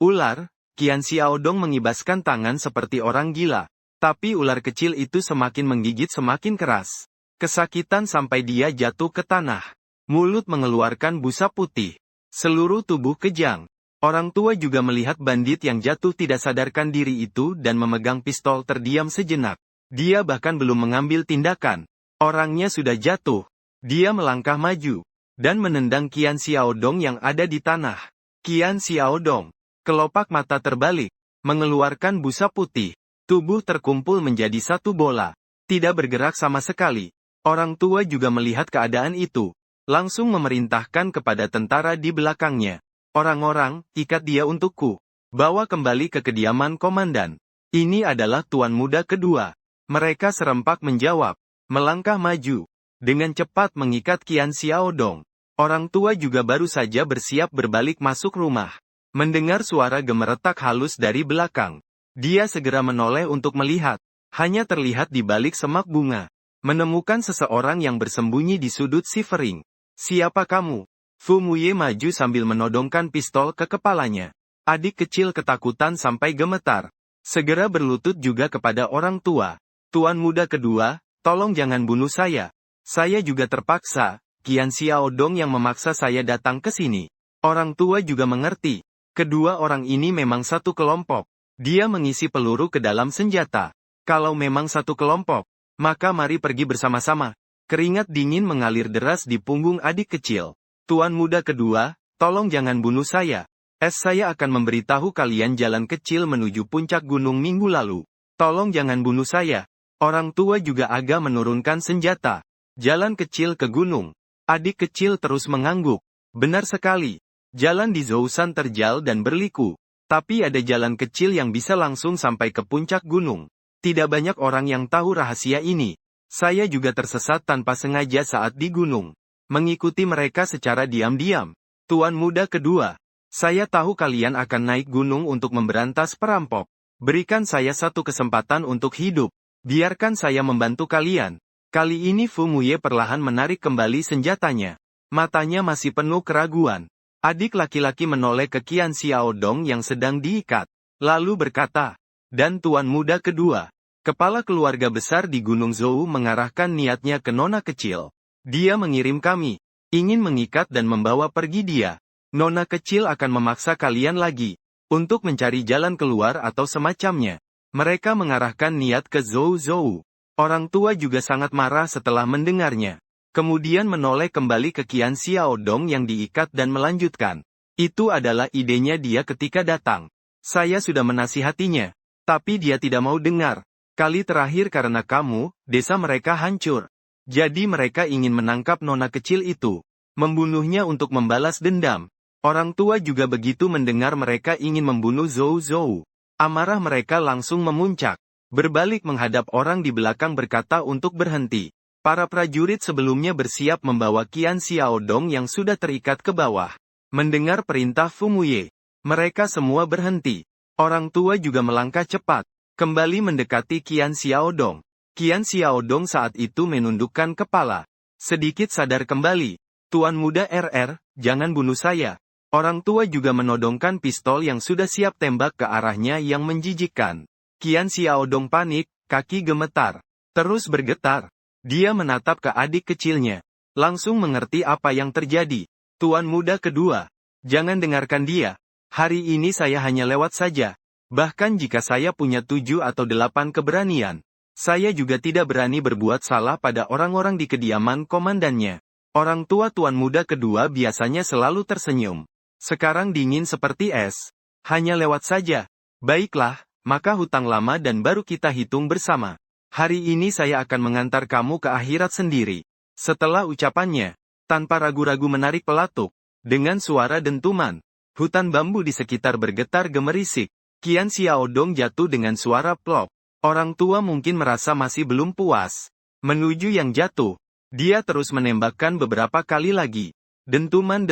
ular, Qian Xiaodong mengibaskan tangan seperti orang gila. Tapi ular kecil itu semakin menggigit semakin keras. Kesakitan sampai dia jatuh ke tanah. Mulut mengeluarkan busa putih. Seluruh tubuh kejang. Orang tua juga melihat bandit yang jatuh tidak sadarkan diri itu dan memegang pistol terdiam sejenak. Dia bahkan belum mengambil tindakan. Orangnya sudah jatuh. Dia melangkah maju. Dan menendang Qian Xiaodong yang ada di tanah. Qian Xiaodong. Kelopak mata terbalik. Mengeluarkan busa putih. Tubuh terkumpul menjadi satu bola. Tidak bergerak sama sekali. Orang tua juga melihat keadaan itu. Langsung memerintahkan kepada tentara di belakangnya. Orang-orang, ikat dia untukku. Bawa kembali ke kediaman komandan. Ini adalah tuan muda kedua. Mereka serempak menjawab. Melangkah maju. Dengan cepat mengikat Qian Xiaodong. Orang tua juga baru saja bersiap berbalik masuk rumah. Mendengar suara gemeretak halus dari belakang. Dia segera menoleh untuk melihat. Hanya terlihat di balik semak bunga. Menemukan seseorang yang bersembunyi di sudut Shivering. Siapa kamu? Fu Muye maju sambil menodongkan pistol ke kepalanya. Adik kecil ketakutan sampai gemetar. Segera berlutut juga kepada orang tua. Tuan muda kedua, tolong jangan bunuh saya. Saya juga terpaksa. Qian Xiaodong yang memaksa saya datang ke sini. Orang tua juga mengerti. Kedua orang ini memang satu kelompok. Dia mengisi peluru ke dalam senjata. Kalau memang satu kelompok, maka mari pergi bersama-sama. Keringat dingin mengalir deras di punggung adik kecil. Tuan muda kedua, tolong jangan bunuh saya. Saya akan memberitahu kalian jalan kecil menuju puncak gunung minggu lalu. Tolong jangan bunuh saya. Orang tua juga agak menurunkan senjata. Jalan kecil ke gunung. Adik kecil terus mengangguk. Benar sekali. Jalan di Zhoushan terjal dan berliku. Tapi ada jalan kecil yang bisa langsung sampai ke puncak gunung. Tidak banyak orang yang tahu rahasia ini. Saya juga tersesat tanpa sengaja saat di gunung. Mengikuti mereka secara diam-diam. Tuan muda kedua. Saya tahu kalian akan naik gunung untuk memberantas perampok. Berikan saya satu kesempatan untuk hidup. Biarkan saya membantu kalian. Kali ini Fu Muye perlahan menarik kembali senjatanya. Matanya masih penuh keraguan. Adik laki-laki menoleh ke Qian Xiaodong yang sedang diikat. Lalu berkata, dan tuan muda kedua. Kepala keluarga besar di Gunung Zhou mengarahkan niatnya ke nona kecil. Dia mengirim kami. Ingin mengikat dan membawa pergi dia. Nona kecil akan memaksa kalian lagi. Untuk mencari jalan keluar atau semacamnya. Mereka mengarahkan niat ke Zhou Zhou. Orang tua juga sangat marah setelah mendengarnya. Kemudian menoleh kembali ke Qian Xiaodong yang diikat dan melanjutkan. Itu adalah idenya dia ketika datang. Saya sudah menasihatinya. Tapi dia tidak mau dengar. Kali terakhir karena kamu, desa mereka hancur. Jadi mereka ingin menangkap nona kecil itu. Membunuhnya untuk membalas dendam. Orang tua juga begitu mendengar mereka ingin membunuh Zhou Zhou. Amarah mereka langsung memuncak. Berbalik menghadap orang di belakang berkata untuk berhenti. Para prajurit sebelumnya bersiap membawa Qian Xiaodong yang sudah terikat ke bawah. Mendengar perintah Fu Muye. Mereka semua berhenti. Orang tua juga melangkah cepat. Kembali mendekati Qian Xiaodong. Qian Xiaodong saat itu menundukkan kepala. Sedikit sadar kembali. Tuan muda RR, jangan bunuh saya. Orang tua juga menodongkan pistol yang sudah siap tembak ke arahnya yang menjijikkan. Qian Xiaodong panik, kaki gemetar. Terus bergetar. Dia menatap ke adik kecilnya. Langsung mengerti apa yang terjadi. Tuan muda kedua. Jangan dengarkan dia. Hari ini saya hanya lewat saja. Bahkan jika saya punya 7 atau 8 keberanian. Saya juga tidak berani berbuat salah pada orang-orang di kediaman komandannya. Orang tua tuan muda kedua biasanya selalu tersenyum. Sekarang dingin seperti es. Hanya lewat saja. Baiklah, maka hutang lama dan baru kita hitung bersama. Hari ini saya akan mengantar kamu ke akhirat sendiri. Setelah ucapannya, tanpa ragu-ragu menarik pelatuk. Dengan suara dentuman. Hutan bambu di sekitar bergetar gemerisik. Qian Xiaodong jatuh dengan suara plop. Orang tua mungkin merasa masih belum puas. Menuju yang jatuh. Dia terus menembakkan beberapa kali lagi. Dentuman.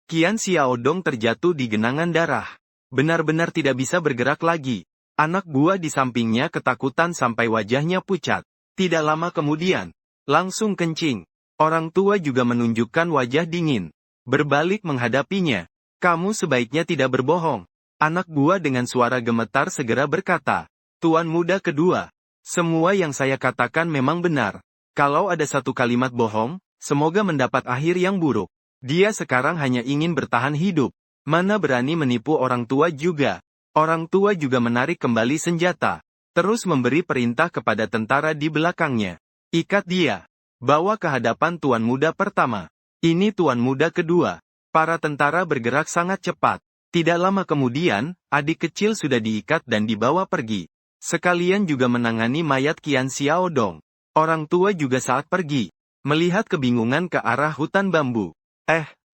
Qian Xiaodong terjatuh di genangan darah. Benar-benar tidak bisa bergerak lagi. Anak buah di sampingnya ketakutan sampai wajahnya pucat. Tidak lama kemudian, langsung kencing. Orang tua juga menunjukkan wajah dingin. Berbalik menghadapinya. Kamu sebaiknya tidak berbohong. Anak buah dengan suara gemetar segera berkata. Tuan muda kedua. Semua yang saya katakan memang benar. Kalau ada satu kalimat bohong, semoga mendapat akhir yang buruk. Dia sekarang hanya ingin bertahan hidup. Mana berani menipu orang tua juga. Orang tua juga menarik kembali senjata. Terus memberi perintah kepada tentara di belakangnya. Ikat dia. Bawa ke hadapan tuan muda pertama. Ini tuan muda kedua. Para tentara bergerak sangat cepat. Tidak lama kemudian, adik kecil sudah diikat dan dibawa pergi. Sekalian juga menangani mayat Qian Xiaodong. Orang tua juga saat pergi. Melihat kebingungan ke arah hutan bambu.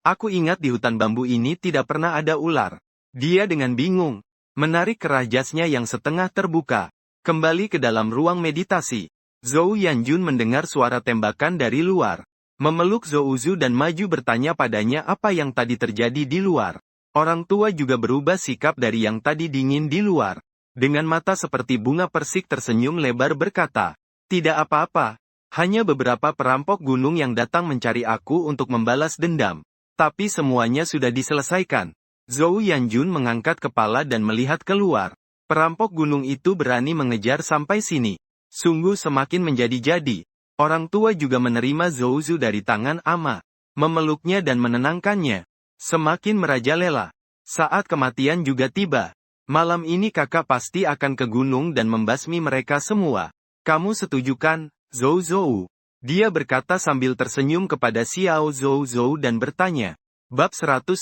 Aku ingat di hutan bambu ini tidak pernah ada ular. Dia dengan bingung. Menarik kerah jasnya yang setengah terbuka. Kembali ke dalam ruang meditasi. Zhou Yanjun mendengar suara tembakan dari luar. Memeluk Zhou Zu dan maju bertanya padanya apa yang tadi terjadi di luar. Orang tua juga berubah sikap dari yang tadi dingin di luar. Dengan mata seperti bunga persik tersenyum lebar berkata. Tidak apa-apa. Hanya beberapa perampok gunung yang datang mencari aku untuk membalas dendam. Tapi semuanya sudah diselesaikan. Zhou Yanjun mengangkat kepala dan melihat keluar. Perampok gunung itu berani mengejar sampai sini. Sungguh semakin menjadi-jadi. Orang tua juga menerima Zhou Zu dari tangan ama. Memeluknya dan menenangkannya. Semakin merajalela. Saat kematian juga tiba. Malam ini kakak pasti akan ke gunung dan membasmi mereka semua. Kamu setuju kan? Zhou Zhou. Dia berkata sambil tersenyum kepada Xiao Zhou Zhou dan bertanya. Bab 113.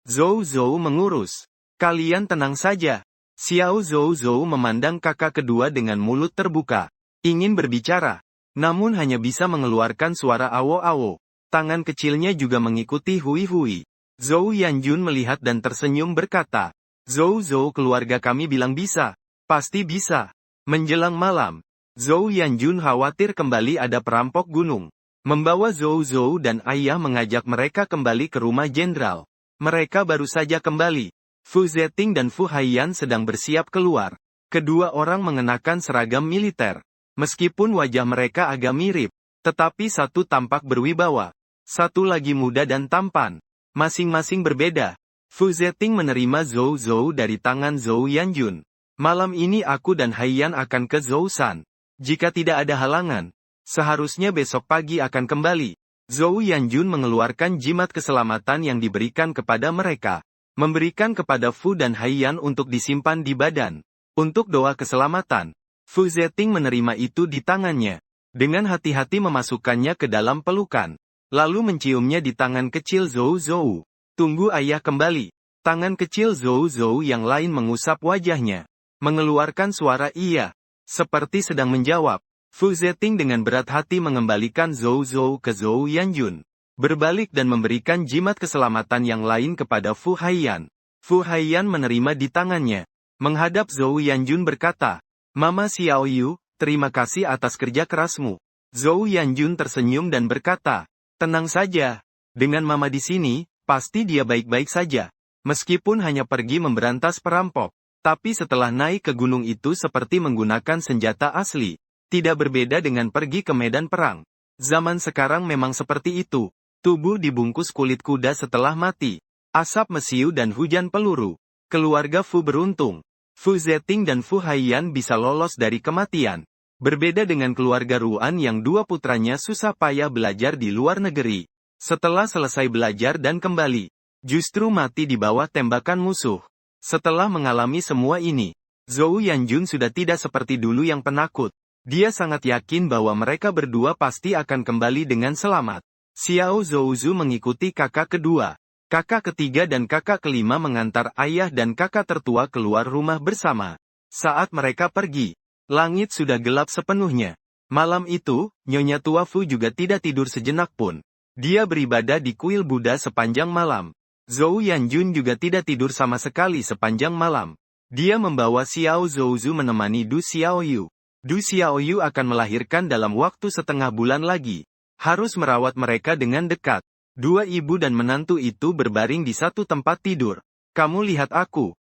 Zhou Zhou mengurus. Kalian tenang saja. Xiao Zhou Zhou memandang kakak kedua dengan mulut terbuka. Ingin berbicara. Namun hanya bisa mengeluarkan suara awo-awo. Tangan kecilnya juga mengikuti hui-hui. Zhou Yanjun melihat dan tersenyum berkata, Zhou Zhou keluarga kami bilang bisa. Pasti bisa. Menjelang malam, Zhou Yanjun khawatir kembali ada perampok gunung. Membawa Zhou Zhou dan ayah mengajak mereka kembali ke rumah jenderal. Mereka baru saja kembali. Fu Zeting dan Fu Haiyan sedang bersiap keluar. Kedua orang mengenakan seragam militer. Meskipun wajah mereka agak mirip, tetapi satu tampak berwibawa. Satu lagi muda dan tampan. Masing-masing berbeda. Fu Zeting menerima Zhou Zhou dari tangan Zhou Yanjun. Malam ini aku dan Haiyan akan ke Zhoushan. Jika tidak ada halangan, seharusnya besok pagi akan kembali. Zhou Yanjun mengeluarkan jimat keselamatan yang diberikan kepada mereka. Memberikan kepada Fu dan Haiyan untuk disimpan di badan. Untuk doa keselamatan, Fu Zeting menerima itu di tangannya. Dengan hati-hati memasukkannya ke dalam pelukan. Lalu menciumnya di tangan kecil Zhou Zhou. Tunggu ayah kembali. Tangan kecil Zhou Zhou yang lain mengusap wajahnya. Mengeluarkan suara iya. Seperti sedang menjawab. Fu Zeting dengan berat hati mengembalikan Zhou Zhou ke Zhou Yanjun. Berbalik dan memberikan jimat keselamatan yang lain kepada Fu Haiyan. Fu Haiyan menerima di tangannya. Menghadap Zhou Yanjun berkata, Mama Xiao Yu, terima kasih atas kerja kerasmu. Zhou Yanjun tersenyum dan berkata, tenang saja. Dengan Mama di sini, pasti dia baik-baik saja. Meskipun hanya pergi memberantas perampok. Tapi setelah naik ke gunung itu seperti menggunakan senjata asli. Tidak berbeda dengan pergi ke medan perang. Zaman sekarang memang seperti itu. Tubuh dibungkus kulit kuda setelah mati. Asap mesiu dan hujan peluru. Keluarga Fu beruntung. Fu Zeting dan Fu Haiyan bisa lolos dari kematian. Berbeda dengan keluarga Ruan yang dua putranya susah payah belajar di luar negeri. Setelah selesai belajar dan kembali, justru mati di bawah tembakan musuh. Setelah mengalami semua ini, Zhou Yanjun sudah tidak seperti dulu yang penakut. Dia sangat yakin bahwa mereka berdua pasti akan kembali dengan selamat. Xiao Zhouzu mengikuti kakak kedua. Kakak ketiga dan kakak kelima mengantar ayah dan kakak tertua keluar rumah bersama. Saat mereka pergi, langit sudah gelap sepenuhnya. Malam itu, Nyonya Tua Fu juga tidak tidur sejenak pun. Dia beribadah di kuil Buddha sepanjang malam. Zhou Yanjun juga tidak tidur sama sekali sepanjang malam. Dia membawa Xiao Zhouzu menemani Du Xiaoyu. Du Xiaoyu akan melahirkan dalam waktu setengah bulan lagi. Harus merawat mereka dengan dekat. Dua ibu dan menantu itu berbaring di satu tempat tidur. Kamu lihat aku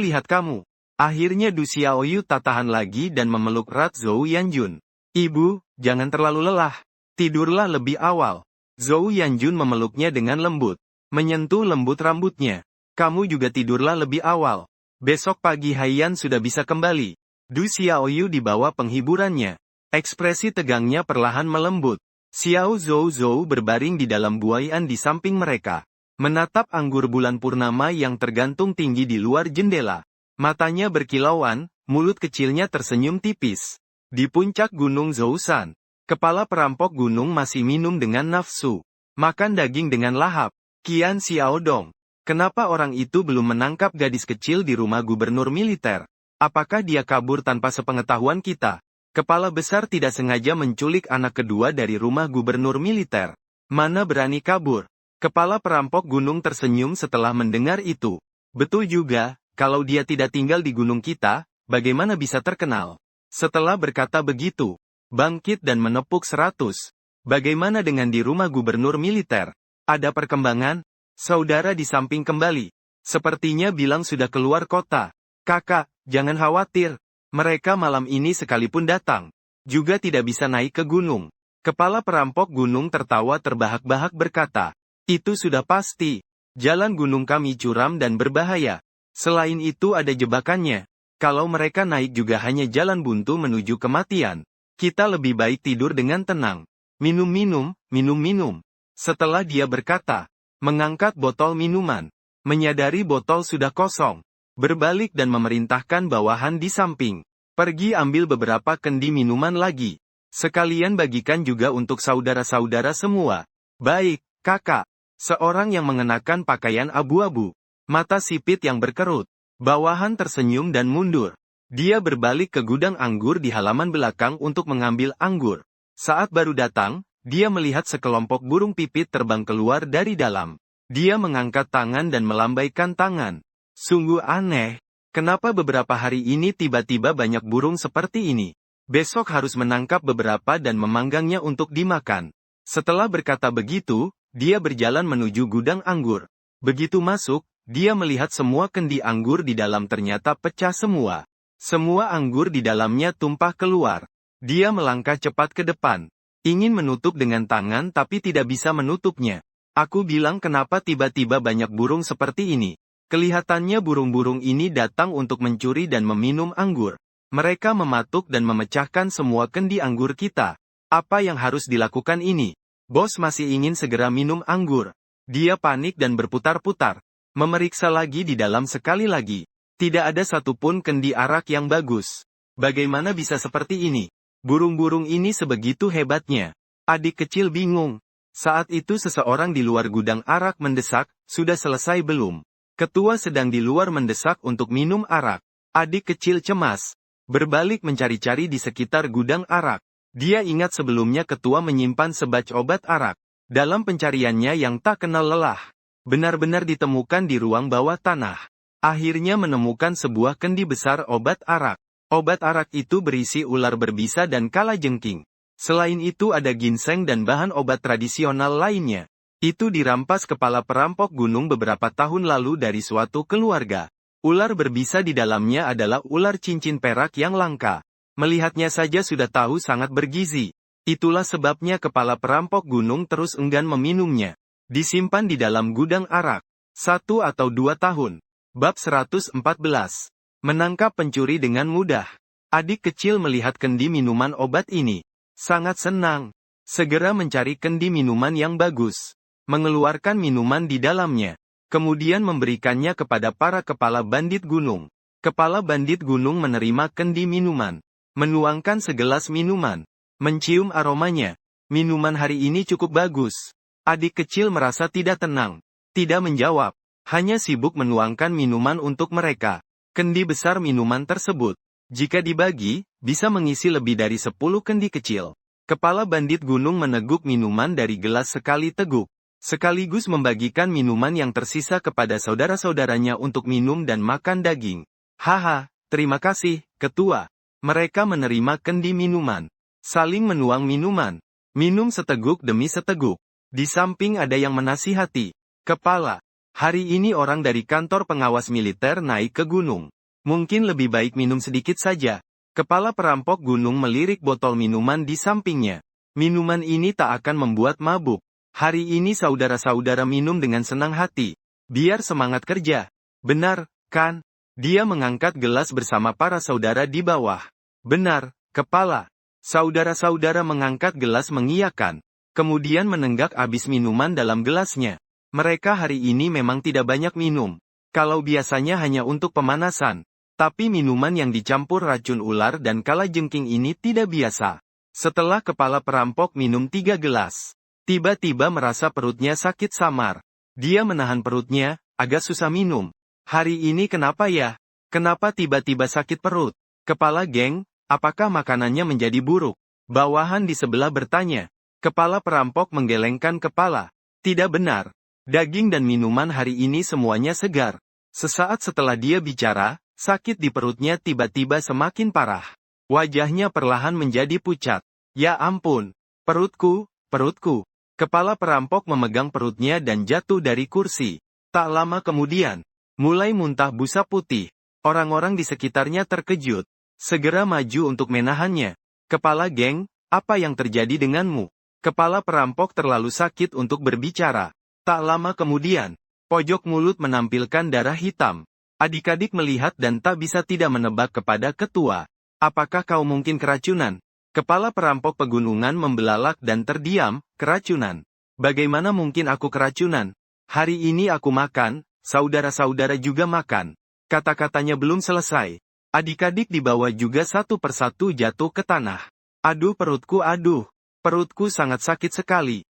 lihat kamu. Akhirnya Du Xiaoyu tak tahan lagi dan memeluk erat Zhou Yanjun. Ibu, jangan terlalu lelah. Tidurlah lebih awal. Zhou Yanjun memeluknya dengan lembut. Menyentuh lembut rambutnya. Kamu juga tidurlah lebih awal. Besok pagi Haiyan sudah bisa kembali. Du Xiaoyu dibawa penghiburannya. Ekspresi tegangnya perlahan melembut. Xiao Zhou berbaring di dalam buaian di samping mereka. Menatap anggur bulan purnama yang tergantung tinggi di luar jendela. Matanya berkilauan, mulut kecilnya tersenyum tipis. Di puncak gunung Zhoushan, kepala perampok gunung masih minum dengan nafsu. Makan daging dengan lahap. Qian Xiaodong. Kenapa orang itu belum menangkap gadis kecil di rumah gubernur militer? Apakah dia kabur tanpa sepengetahuan kita? Kepala besar tidak sengaja menculik anak kedua dari rumah gubernur militer. Mana berani kabur? Kepala perampok gunung tersenyum setelah mendengar itu. Betul juga, kalau dia tidak tinggal di gunung kita, bagaimana bisa terkenal? Setelah berkata begitu, bangkit dan menepuk 100. Bagaimana dengan di rumah gubernur militer? Ada perkembangan? Saudara di samping kembali. Sepertinya bilang sudah keluar kota. Kakak, jangan khawatir. Mereka malam ini sekalipun datang, juga tidak bisa naik ke gunung. Kepala perampok gunung tertawa terbahak-bahak berkata, itu sudah pasti. Jalan gunung kami curam dan berbahaya. Selain itu ada jebakannya. Kalau mereka naik juga hanya jalan buntu menuju kematian. Kita lebih baik tidur dengan tenang. Minum-minum, minum-minum. Setelah dia berkata, mengangkat botol minuman. Menyadari botol sudah kosong. Berbalik dan memerintahkan bawahan di samping. Pergi ambil beberapa kendi minuman lagi. Sekalian bagikan juga untuk saudara-saudara semua. Baik, kakak. Seorang yang mengenakan pakaian abu-abu. Mata sipit yang berkerut. Bawahan tersenyum dan mundur. Dia berbalik ke gudang anggur di halaman belakang untuk mengambil anggur. Saat baru datang, dia melihat sekelompok burung pipit terbang keluar dari dalam. Dia mengangkat tangan dan melambaikan tangan. Sungguh aneh. Kenapa beberapa hari ini tiba-tiba banyak burung seperti ini? Besok harus menangkap beberapa dan memanggangnya untuk dimakan. Setelah berkata begitu, dia berjalan menuju gudang anggur. Begitu masuk, dia melihat semua kendi anggur di dalam ternyata pecah semua. Semua anggur di dalamnya tumpah keluar. Dia melangkah cepat ke depan. Ingin menutup dengan tangan tapi tidak bisa menutupnya. Aku bilang kenapa tiba-tiba banyak burung seperti ini. Kelihatannya burung-burung ini datang untuk mencuri dan meminum anggur. Mereka mematuk dan memecahkan semua kendi anggur kita. Apa yang harus dilakukan ini? Bos masih ingin segera minum anggur. Dia panik dan berputar-putar. Memeriksa lagi di dalam sekali lagi. Tidak ada satupun kendi arak yang bagus. Bagaimana bisa seperti ini? Burung-burung ini sebegitu hebatnya. Adik kecil bingung. Saat itu seseorang di luar gudang arak mendesak, sudah selesai belum? Ketua sedang di luar mendesak untuk minum arak. Adik kecil cemas. Berbalik mencari-cari di sekitar gudang arak. Dia ingat sebelumnya ketua menyimpan sebatch obat arak. Dalam pencariannya yang tak kenal lelah. Benar-benar ditemukan di ruang bawah tanah. Akhirnya menemukan sebuah kendi besar obat arak. Obat arak itu berisi ular berbisa dan kalajengking. Selain itu ada ginseng dan bahan obat tradisional lainnya. Itu dirampas kepala perampok gunung beberapa tahun lalu dari suatu keluarga. Ular berbisa di dalamnya adalah ular cincin perak yang langka. Melihatnya saja sudah tahu sangat bergizi. Itulah sebabnya kepala perampok gunung terus enggan meminumnya. Disimpan di dalam gudang arak. 1 atau 2 tahun. Bab 114. Menangkap pencuri dengan mudah. Adik kecil melihat kendi minuman obat ini. Sangat senang. Segera mencari kendi minuman yang bagus. Mengeluarkan minuman di dalamnya. Kemudian memberikannya kepada para kepala bandit gunung. Kepala bandit gunung menerima kendi minuman. Menuangkan segelas minuman. Mencium aromanya. Minuman hari ini cukup bagus. Adik kecil merasa tidak tenang. Tidak menjawab. Hanya sibuk menuangkan minuman untuk mereka. Kendi besar minuman tersebut. Jika dibagi, bisa mengisi lebih dari 10 kendi kecil. Kepala bandit gunung meneguk minuman dari gelas sekali teguk. Sekaligus membagikan minuman yang tersisa kepada saudara-saudaranya untuk minum dan makan daging. Haha, terima kasih, ketua. Mereka menerima kendi minuman. Saling menuang minuman. Minum seteguk demi seteguk. Di samping ada yang menasihati. Kepala, hari ini orang dari kantor pengawas militer naik ke gunung. Mungkin lebih baik minum sedikit saja. Kepala perampok gunung melirik botol minuman di sampingnya. Minuman ini tak akan membuat mabuk. Hari ini saudara-saudara minum dengan senang hati. Biar semangat kerja. Benar, kan? Dia mengangkat gelas bersama para saudara di bawah. Benar, kepala. Saudara-saudara mengangkat gelas mengiyakan. Kemudian menenggak habis minuman dalam gelasnya. Mereka hari ini memang tidak banyak minum. Kalau biasanya hanya untuk pemanasan. Tapi minuman yang dicampur racun ular dan kalajengking ini tidak biasa. Setelah kepala perampok minum 3 gelas. Tiba-tiba merasa perutnya sakit samar. Dia menahan perutnya, agak susah minum. Hari ini kenapa ya? Kenapa tiba-tiba sakit perut? Kepala geng, apakah makanannya menjadi buruk? Bawahan di sebelah bertanya. Kepala perampok menggelengkan kepala. Tidak benar. Daging dan minuman hari ini semuanya segar. Sesaat setelah dia bicara, sakit di perutnya tiba-tiba semakin parah. Wajahnya perlahan menjadi pucat. Ya ampun. Perutku, perutku. Kepala perampok memegang perutnya dan jatuh dari kursi. Tak lama kemudian, mulai muntah busa putih. Orang-orang di sekitarnya terkejut. Segera maju untuk menahannya. Kepala geng, apa yang terjadi denganmu? Kepala perampok terlalu sakit untuk berbicara. Tak lama kemudian, pojok mulut menampilkan darah hitam. Adik-adik melihat dan tak bisa tidak menebak kepada ketua. Apakah kau mungkin keracunan? Kepala perampok pegunungan membelalak dan terdiam. Keracunan. Bagaimana mungkin aku keracunan? Hari ini aku makan, saudara-saudara juga makan. Kata-katanya belum selesai. Adik-adik di bawah juga satu persatu jatuh ke tanah. Aduh perutku aduh. Perutku sangat sakit sekali.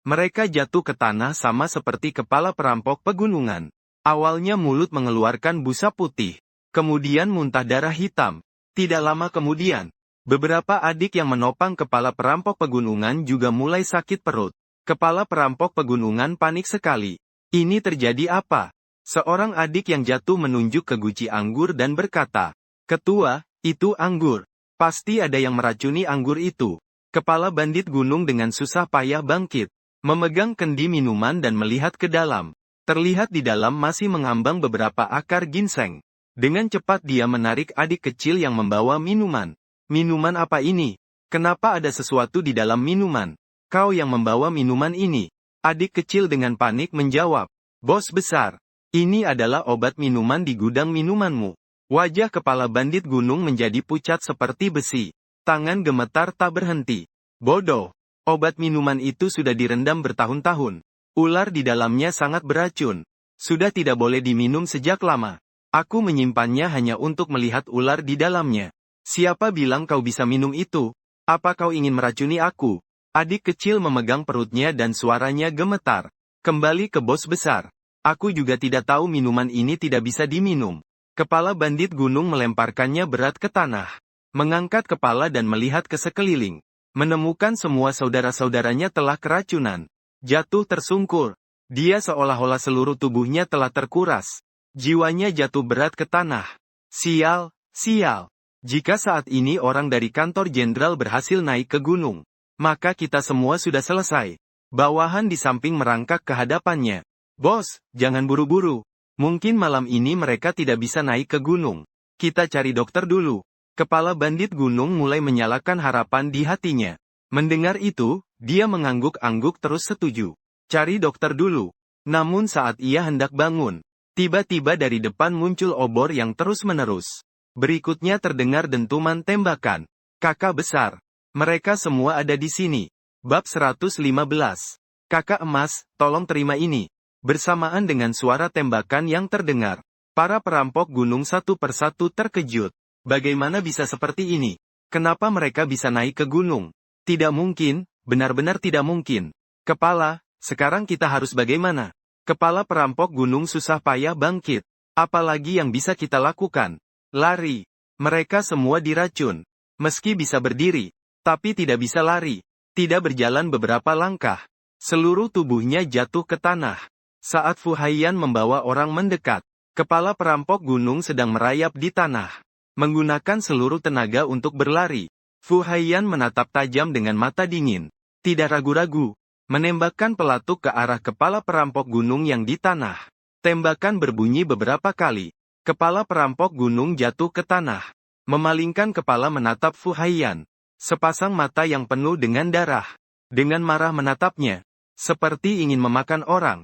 Mereka jatuh ke tanah sama seperti kepala perampok pegunungan. Awalnya mulut mengeluarkan busa putih, kemudian muntah darah hitam. Tidak lama kemudian, beberapa adik yang menopang kepala perampok pegunungan juga mulai sakit perut. Kepala perampok pegunungan panik sekali. Ini terjadi apa? Seorang adik yang jatuh menunjuk ke guci anggur dan berkata, "Ketua, itu anggur. Pasti ada yang meracuni anggur itu." Kepala bandit gunung dengan susah payah bangkit, memegang kendi minuman dan melihat ke dalam. Terlihat di dalam masih mengambang beberapa akar ginseng. Dengan cepat dia menarik adik kecil yang membawa minuman. "Minuman apa ini? Kenapa ada sesuatu di dalam minuman? Kau yang membawa minuman ini?" Adik kecil dengan panik menjawab, "Bos besar, ini adalah obat minuman di gudang minumanmu." Wajah kepala bandit gunung menjadi pucat seperti besi. Tangan gemetar tak berhenti. "Bodoh, obat minuman itu sudah direndam bertahun-tahun. Ular di dalamnya sangat beracun. Sudah tidak boleh diminum sejak lama. Aku menyimpannya hanya untuk melihat ular di dalamnya. Siapa bilang kau bisa minum itu? Apa kau ingin meracuni aku?" Adik kecil memegang perutnya dan suaranya gemetar. "Kembali ke bos besar. Aku juga tidak tahu minuman ini tidak bisa diminum." Kepala bandit gunung melemparkannya berat ke tanah. Mengangkat kepala dan melihat ke sekeliling. Menemukan semua saudara-saudaranya telah keracunan. Jatuh tersungkur. Dia seolah-olah seluruh tubuhnya telah terkuras. Jiwanya jatuh berat ke tanah. Sial, sial. Jika saat ini orang dari kantor jenderal berhasil naik ke gunung, maka kita semua sudah selesai. Bawahan di samping merangkak ke hadapannya. "Bos, jangan buru-buru. Mungkin malam ini mereka tidak bisa naik ke gunung. Kita cari dokter dulu." Kepala bandit gunung mulai menyalakan harapan di hatinya. Mendengar itu, dia mengangguk-angguk terus setuju. Cari dokter dulu. Namun saat ia hendak bangun, tiba-tiba dari depan muncul obor yang terus-menerus. Berikutnya terdengar dentuman tembakan. "Kakak besar. Mereka semua ada di sini." Bab 115. "Kakak emas, tolong terima ini." Bersamaan dengan suara tembakan yang terdengar, para perampok gunung satu persatu terkejut. Bagaimana bisa seperti ini? Kenapa mereka bisa naik ke gunung? Tidak mungkin, benar-benar tidak mungkin. "Kepala, sekarang kita harus bagaimana?" Kepala perampok gunung susah payah bangkit. "Apalagi yang bisa kita lakukan? Lari." Mereka semua diracun. Meski bisa berdiri, tapi tidak bisa lari. Tidak berjalan beberapa langkah. Seluruh tubuhnya jatuh ke tanah. Saat Fu Haiyan membawa orang mendekat, kepala perampok gunung sedang merayap di tanah. Menggunakan seluruh tenaga untuk berlari, Fu Haiyan menatap tajam dengan mata dingin. Tidak ragu-ragu, menembakkan pelatuk ke arah kepala perampok gunung yang di tanah. Tembakan berbunyi beberapa kali. Kepala perampok gunung jatuh ke tanah. Memalingkan kepala menatap Fu Haiyan. Sepasang mata yang penuh dengan darah. Dengan marah menatapnya. Seperti ingin memakan orang.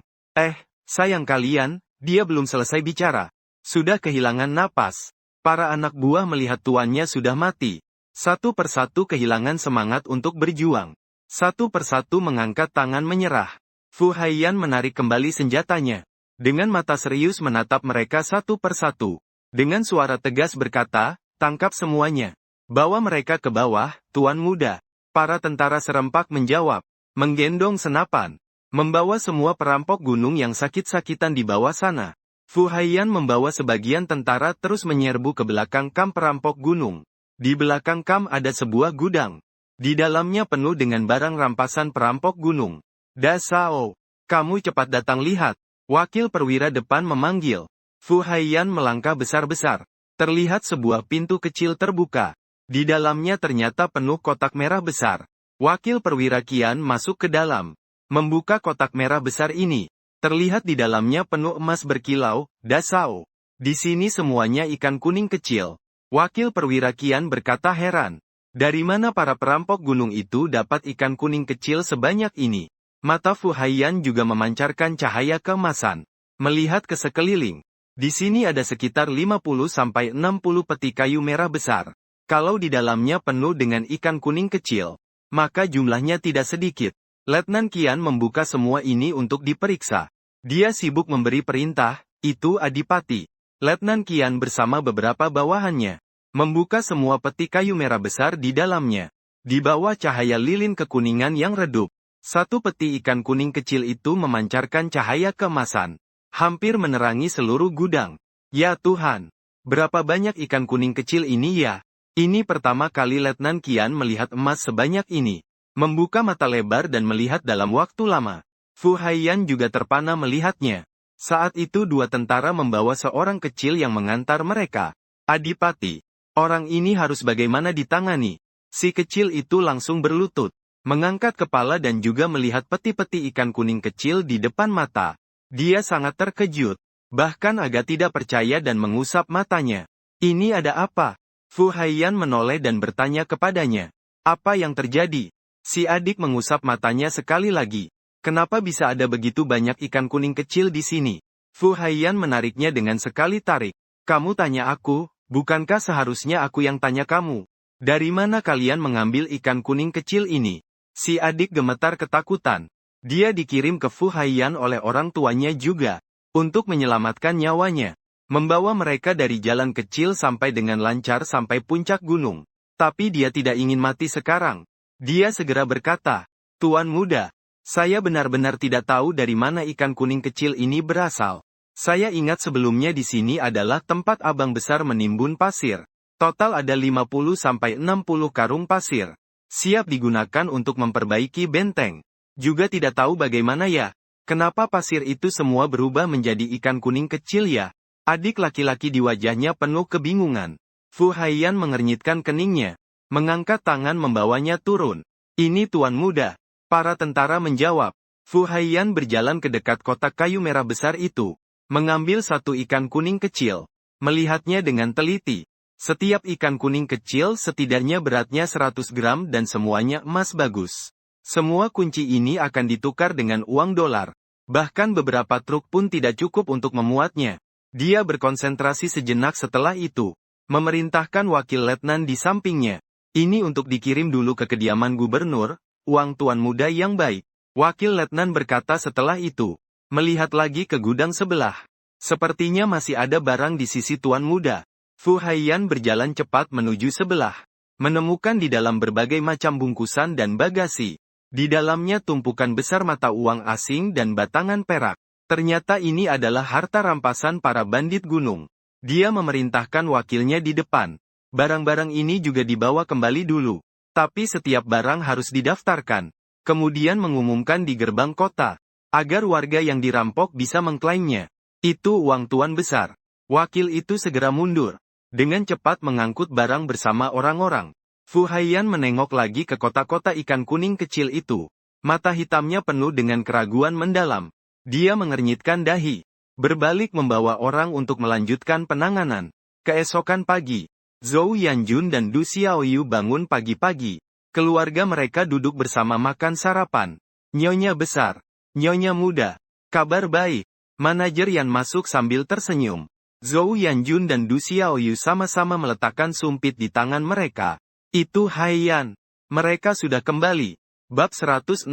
Sayang kalian, dia belum selesai bicara. Sudah kehilangan napas. Para anak buah melihat tuannya sudah mati. Satu persatu kehilangan semangat untuk berjuang. Satu persatu mengangkat tangan menyerah. Fu Haiyan menarik kembali senjatanya. Dengan mata serius menatap mereka satu persatu. Dengan suara tegas berkata, "Tangkap semuanya. Bawa mereka ke bawah, Tuan Muda." Para tentara serempak menjawab, menggendong senapan. Membawa semua perampok gunung yang sakit-sakitan di bawah sana. Fu Haiyan membawa sebagian tentara terus menyerbu ke belakang kamp perampok gunung. Di belakang kamp ada sebuah gudang. Di dalamnya penuh dengan barang rampasan perampok gunung. "Da Sao, kamu cepat datang lihat." Wakil perwira depan memanggil. Fu Haiyan melangkah besar-besar. Terlihat sebuah pintu kecil terbuka. Di dalamnya ternyata penuh kotak merah besar. Wakil perwira Kian masuk ke dalam. Membuka kotak merah besar ini. Terlihat di dalamnya penuh emas berkilau. "Da Sao, di sini semuanya ikan kuning kecil." Wakil perwira Kian berkata heran. Dari mana para perampok gunung itu dapat ikan kuning kecil sebanyak ini? Mata Fu Haiyan juga memancarkan cahaya keemasan. Melihat ke sekeliling. Di sini ada sekitar 50-60 peti kayu merah besar. Kalau di dalamnya penuh dengan ikan kuning kecil, maka jumlahnya tidak sedikit. Letnan Kian membuka semua ini untuk diperiksa. Dia sibuk memberi perintah, itu Adipati. Letnan Kian bersama beberapa bawahannya membuka semua peti kayu merah besar di dalamnya. Di bawah cahaya lilin kekuningan yang redup, Satu peti ikan kuning kecil itu memancarkan cahaya keemasan, hampir menerangi seluruh gudang. Ya Tuhan! Berapa banyak ikan kuning kecil ini ya? Ini pertama kali Letnan Qian melihat emas sebanyak ini. Membuka mata lebar dan melihat dalam waktu lama. Fu Haiyan juga terpana melihatnya. Saat itu dua tentara membawa seorang kecil yang mengantar mereka. Adipati. Orang ini harus bagaimana ditangani? Si kecil itu langsung berlutut, mengangkat kepala dan juga melihat peti-peti ikan kuning kecil di depan mata. Dia sangat terkejut, bahkan agak tidak percaya dan mengusap matanya. Ini ada apa? Fu Haiyan menoleh dan bertanya kepadanya. Apa yang terjadi? Si adik mengusap matanya sekali lagi. Kenapa bisa ada begitu banyak ikan kuning kecil di sini? Fu Haiyan menariknya dengan sekali tarik. Kamu tanya aku, bukankah seharusnya aku yang tanya kamu? Dari mana kalian mengambil ikan kuning kecil ini? Si adik gemetar ketakutan. Dia dikirim ke Fu Haiyan oleh orang tuanya juga, untuk menyelamatkan nyawanya. Membawa mereka dari jalan kecil sampai dengan lancar sampai puncak gunung. Tapi dia tidak ingin mati sekarang. Dia segera berkata, Tuan muda, saya benar-benar tidak tahu dari mana ikan kuning kecil ini berasal. Saya ingat sebelumnya di sini adalah tempat abang besar menimbun pasir. Total ada 50-60 karung pasir. Siap digunakan untuk memperbaiki benteng. Juga tidak tahu bagaimana ya. Kenapa pasir itu semua berubah menjadi ikan kuning kecil ya? Adik laki-laki di wajahnya penuh kebingungan. Fu Haiyan mengernyitkan keningnya. Mengangkat tangan membawanya turun. Ini tuan muda. Para tentara menjawab. Fu Haiyan berjalan ke dekat kotak kayu merah besar itu. Mengambil satu ikan kuning kecil. Melihatnya dengan teliti. Setiap ikan kuning kecil setidaknya beratnya 100 gram dan semuanya emas bagus. Semua kunci ini akan ditukar dengan uang dolar. Bahkan beberapa truk pun tidak cukup untuk memuatnya. Dia berkonsentrasi sejenak setelah itu. Memerintahkan wakil letnan di sampingnya. Ini untuk dikirim dulu ke kediaman gubernur, uang tuan muda yang baik. Wakil letnan berkata setelah itu. Melihat lagi ke gudang sebelah. Sepertinya masih ada barang di sisi tuan muda. Fu Haiyan berjalan cepat menuju sebelah. Menemukan di dalam berbagai macam bungkusan dan bagasi. Di dalamnya tumpukan besar mata uang asing dan batangan perak. Ternyata ini adalah harta rampasan para bandit gunung. Dia memerintahkan wakilnya di depan. Barang-barang ini juga dibawa kembali dulu. Tapi setiap barang harus didaftarkan. Kemudian mengumumkan di gerbang kota. Agar warga yang dirampok bisa mengklaimnya. Itu uang tuan besar. Wakil itu segera mundur. Dengan cepat mengangkut barang bersama orang-orang. Fu Haiyan menengok lagi ke kotak-kotak ikan kuning kecil itu. Mata hitamnya penuh dengan keraguan mendalam. Dia mengernyitkan dahi. Berbalik membawa orang untuk melanjutkan penanganan. Keesokan pagi, Zhou Yanjun dan Du Xiaoyu bangun pagi-pagi. Keluarga mereka duduk bersama makan sarapan. Nyonya besar, Nyonya muda, kabar baik. Manajer Yan masuk sambil tersenyum. Zhou Yanjun dan Du Xiaoyu sama-sama meletakkan sumpit di tangan mereka. Itu Haiyan. Mereka sudah kembali. Bab 116.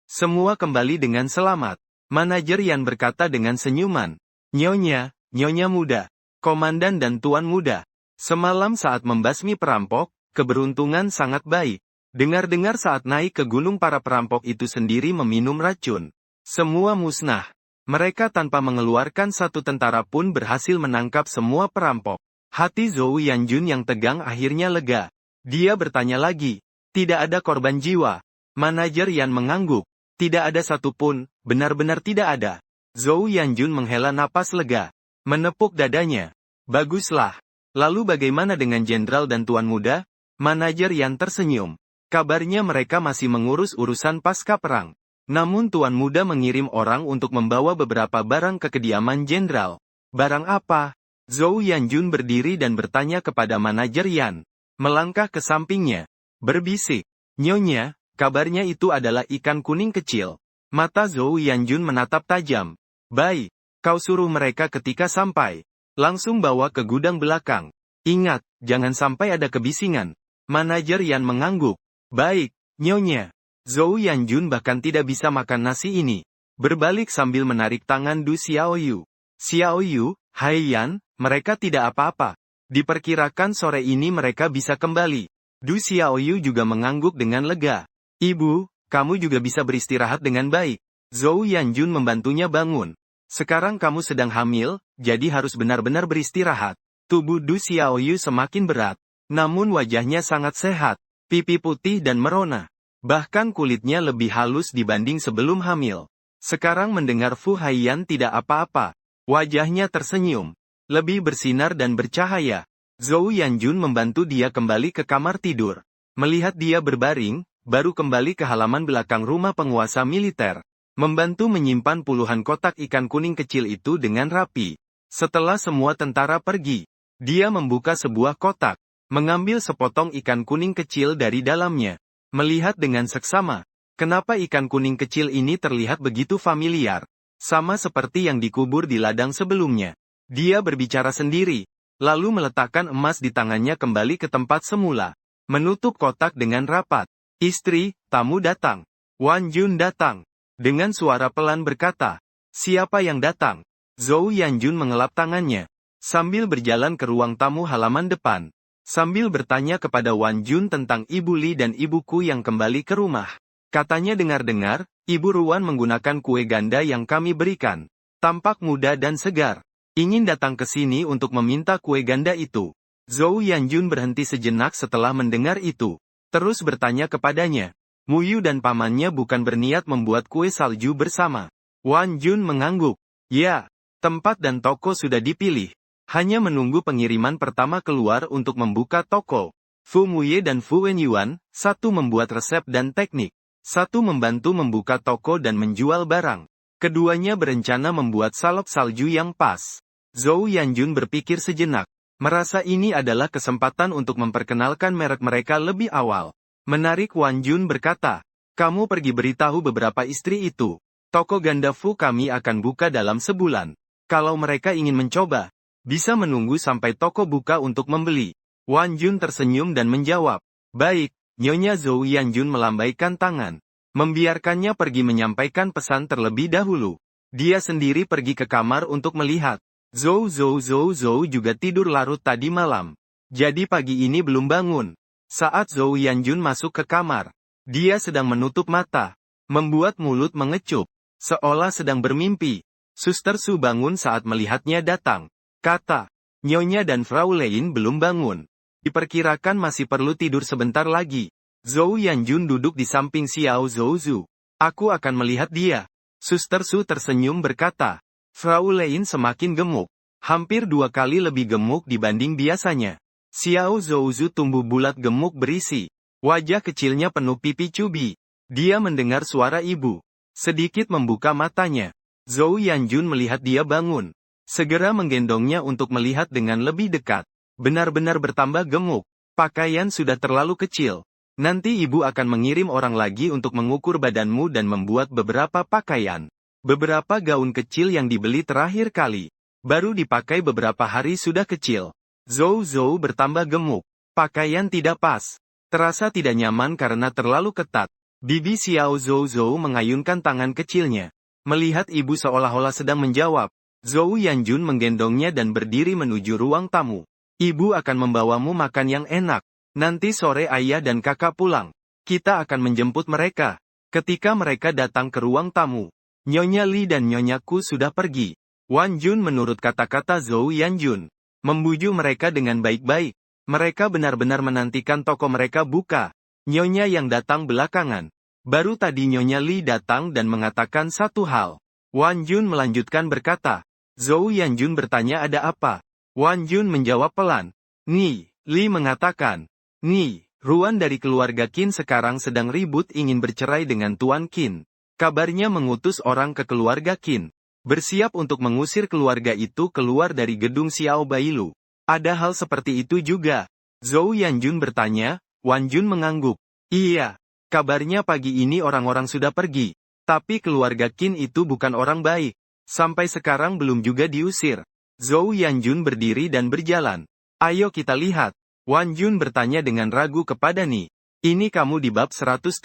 Semua kembali dengan selamat. Manajer Yan berkata dengan senyuman. Nyonya muda, komandan dan tuan muda. Semalam saat membasmi perampok, keberuntungan sangat baik. Dengar-dengar saat naik ke gunung para perampok itu sendiri meminum racun. Semua musnah. Mereka tanpa mengeluarkan satu tentara pun berhasil menangkap semua perampok. Hati Zhou Yanjun yang tegang akhirnya lega. Dia bertanya lagi. Tidak ada korban jiwa. Manajer Yan mengangguk. Tidak ada satupun, benar-benar tidak ada. Zhou Yanjun menghela napas lega. Menepuk dadanya. Baguslah. Lalu bagaimana dengan jenderal dan tuan muda? Manajer Yan tersenyum. Kabarnya mereka masih mengurus urusan pasca perang. Namun tuan muda mengirim orang untuk membawa beberapa barang ke kediaman jenderal. Barang apa? Zhou Yanjun berdiri dan bertanya kepada manajer Yan. Melangkah ke sampingnya. Berbisik. Nyonya, kabarnya itu adalah ikan kuning kecil. Mata Zhou Yanjun menatap tajam. Baik, kau suruh mereka ketika sampai. Langsung bawa ke gudang belakang. Ingat, jangan sampai ada kebisingan. Manajer Yan mengangguk. Baik, Nyonya. Zhou Yanjun bahkan tidak bisa makan nasi ini. Berbalik sambil menarik tangan Du Xiaoyu. Xiaoyu, Haiyan, mereka tidak apa-apa. Diperkirakan sore ini mereka bisa kembali. Du Xiaoyu juga mengangguk dengan lega. Ibu, kamu juga bisa beristirahat dengan baik. Zhou Yanjun membantunya bangun. Sekarang kamu sedang hamil, jadi harus benar-benar beristirahat. Tubuh Du Xiaoyu semakin berat. Namun wajahnya sangat sehat. Pipi putih dan merona. Bahkan kulitnya lebih halus dibanding sebelum hamil. Sekarang mendengar Fu Haiyan tidak apa-apa. Wajahnya tersenyum. Lebih bersinar dan bercahaya. Zhou Yanjun membantu dia kembali ke kamar tidur. Melihat dia berbaring, baru kembali ke halaman belakang rumah penguasa militer. Membantu menyimpan puluhan kotak ikan kuning kecil itu dengan rapi. Setelah semua tentara pergi, dia membuka sebuah kotak. Mengambil sepotong ikan kuning kecil dari dalamnya. Melihat dengan seksama. Kenapa ikan kuning kecil ini terlihat begitu familiar? Sama seperti yang dikubur di ladang sebelumnya. Dia berbicara sendiri. Lalu meletakkan emas di tangannya kembali ke tempat semula. Menutup kotak dengan rapat. Istri, tamu datang. Wan Jun datang. Dengan suara pelan berkata, siapa yang datang? Zhou Yanjun mengelap tangannya. Sambil berjalan ke ruang tamu halaman depan. Sambil bertanya kepada Wan Jun tentang Ibu Li dan ibuku yang kembali ke rumah. Katanya dengar-dengar, Ibu Ruan menggunakan kue ganda yang kami berikan. Tampak muda dan segar. Ingin datang ke sini untuk meminta kue ganda itu. Zhou Yanjun berhenti sejenak setelah mendengar itu. Terus bertanya kepadanya. Muyu dan pamannya bukan berniat membuat kue salju bersama. Wan Jun mengangguk. Ya, tempat dan toko sudah dipilih. Hanya menunggu pengiriman pertama keluar untuk membuka toko. Fu Muye dan Fu Wenyuan, satu membuat resep dan teknik. Satu membantu membuka toko dan menjual barang. Keduanya berencana membuat salep salju yang pas. Zhou Yanjun berpikir sejenak. Merasa ini adalah kesempatan untuk memperkenalkan merek mereka lebih awal. Menarik Wan Jun berkata, kamu pergi beritahu beberapa istri itu. Toko ganda Fu kami akan buka dalam sebulan. Kalau mereka ingin mencoba, bisa menunggu sampai toko buka untuk membeli. Wan Jun tersenyum dan menjawab, baik. Nyonya Zhou Yanjun melambaikan tangan. Membiarkannya pergi menyampaikan pesan terlebih dahulu. Dia sendiri pergi ke kamar untuk melihat. Zhou juga tidur larut tadi malam. Jadi pagi ini belum bangun. Saat Zhou Yanjun masuk ke kamar, dia sedang menutup mata. Membuat mulut mengecup. Seolah sedang bermimpi. Suster Su bangun saat melihatnya datang. Kata, Nyonya dan Frau Lein belum bangun. Diperkirakan masih perlu tidur sebentar lagi. Zhou Yanjun duduk di samping Xiao Zhouzu. Aku akan melihat dia. Suster Su tersenyum berkata. Frau Lein semakin gemuk. Hampir 2 kali lebih gemuk dibanding biasanya. Xiao Zhouzu tumbuh bulat gemuk berisi. Wajah kecilnya penuh pipi cubi. Dia mendengar suara ibu. Sedikit membuka matanya. Zhou Yanjun melihat dia bangun. Segera menggendongnya untuk melihat dengan lebih dekat. Benar-benar bertambah gemuk. Pakaian sudah terlalu kecil. Nanti ibu akan mengirim orang lagi untuk mengukur badanmu dan membuat beberapa pakaian. Beberapa gaun kecil yang dibeli terakhir kali. Baru dipakai beberapa hari sudah kecil. Zhou bertambah gemuk. Pakaian tidak pas. Terasa tidak nyaman karena terlalu ketat. Bibi Xiao Zhou mengayunkan tangan kecilnya. Melihat ibu seolah-olah sedang menjawab. Zhou Yanjun menggendongnya dan berdiri menuju ruang tamu. Ibu akan membawamu makan yang enak. Nanti sore ayah dan kakak pulang. Kita akan menjemput mereka. Ketika mereka datang ke ruang tamu, Nyonya Li dan Nyonya Ku sudah pergi. Wan Jun menurut kata-kata Zhou Yanjun. Membujuk mereka dengan baik-baik. Mereka benar-benar menantikan toko mereka buka. Nyonya yang datang belakangan. Baru tadi Nyonya Li datang dan mengatakan satu hal. Wan Jun melanjutkan berkata. Zhou Yanjun bertanya ada apa? Wan Jun menjawab pelan. Li mengatakan. Ruan dari keluarga Qin sekarang sedang ribut ingin bercerai dengan Tuan Qin. Kabarnya mengutus orang ke keluarga Qin. Bersiap untuk mengusir keluarga itu keluar dari gedung Xiao Bailu. Ada hal seperti itu juga. Zhou Yanjun bertanya, Wan Jun mengangguk. Iya. Kabarnya pagi ini orang-orang sudah pergi. Tapi keluarga Qin itu bukan orang baik. Sampai sekarang belum juga diusir. Zhou Yanjun berdiri dan berjalan. Ayo kita lihat. Wan Jun bertanya dengan ragu kepada Ni. Ini kamu di bab 117.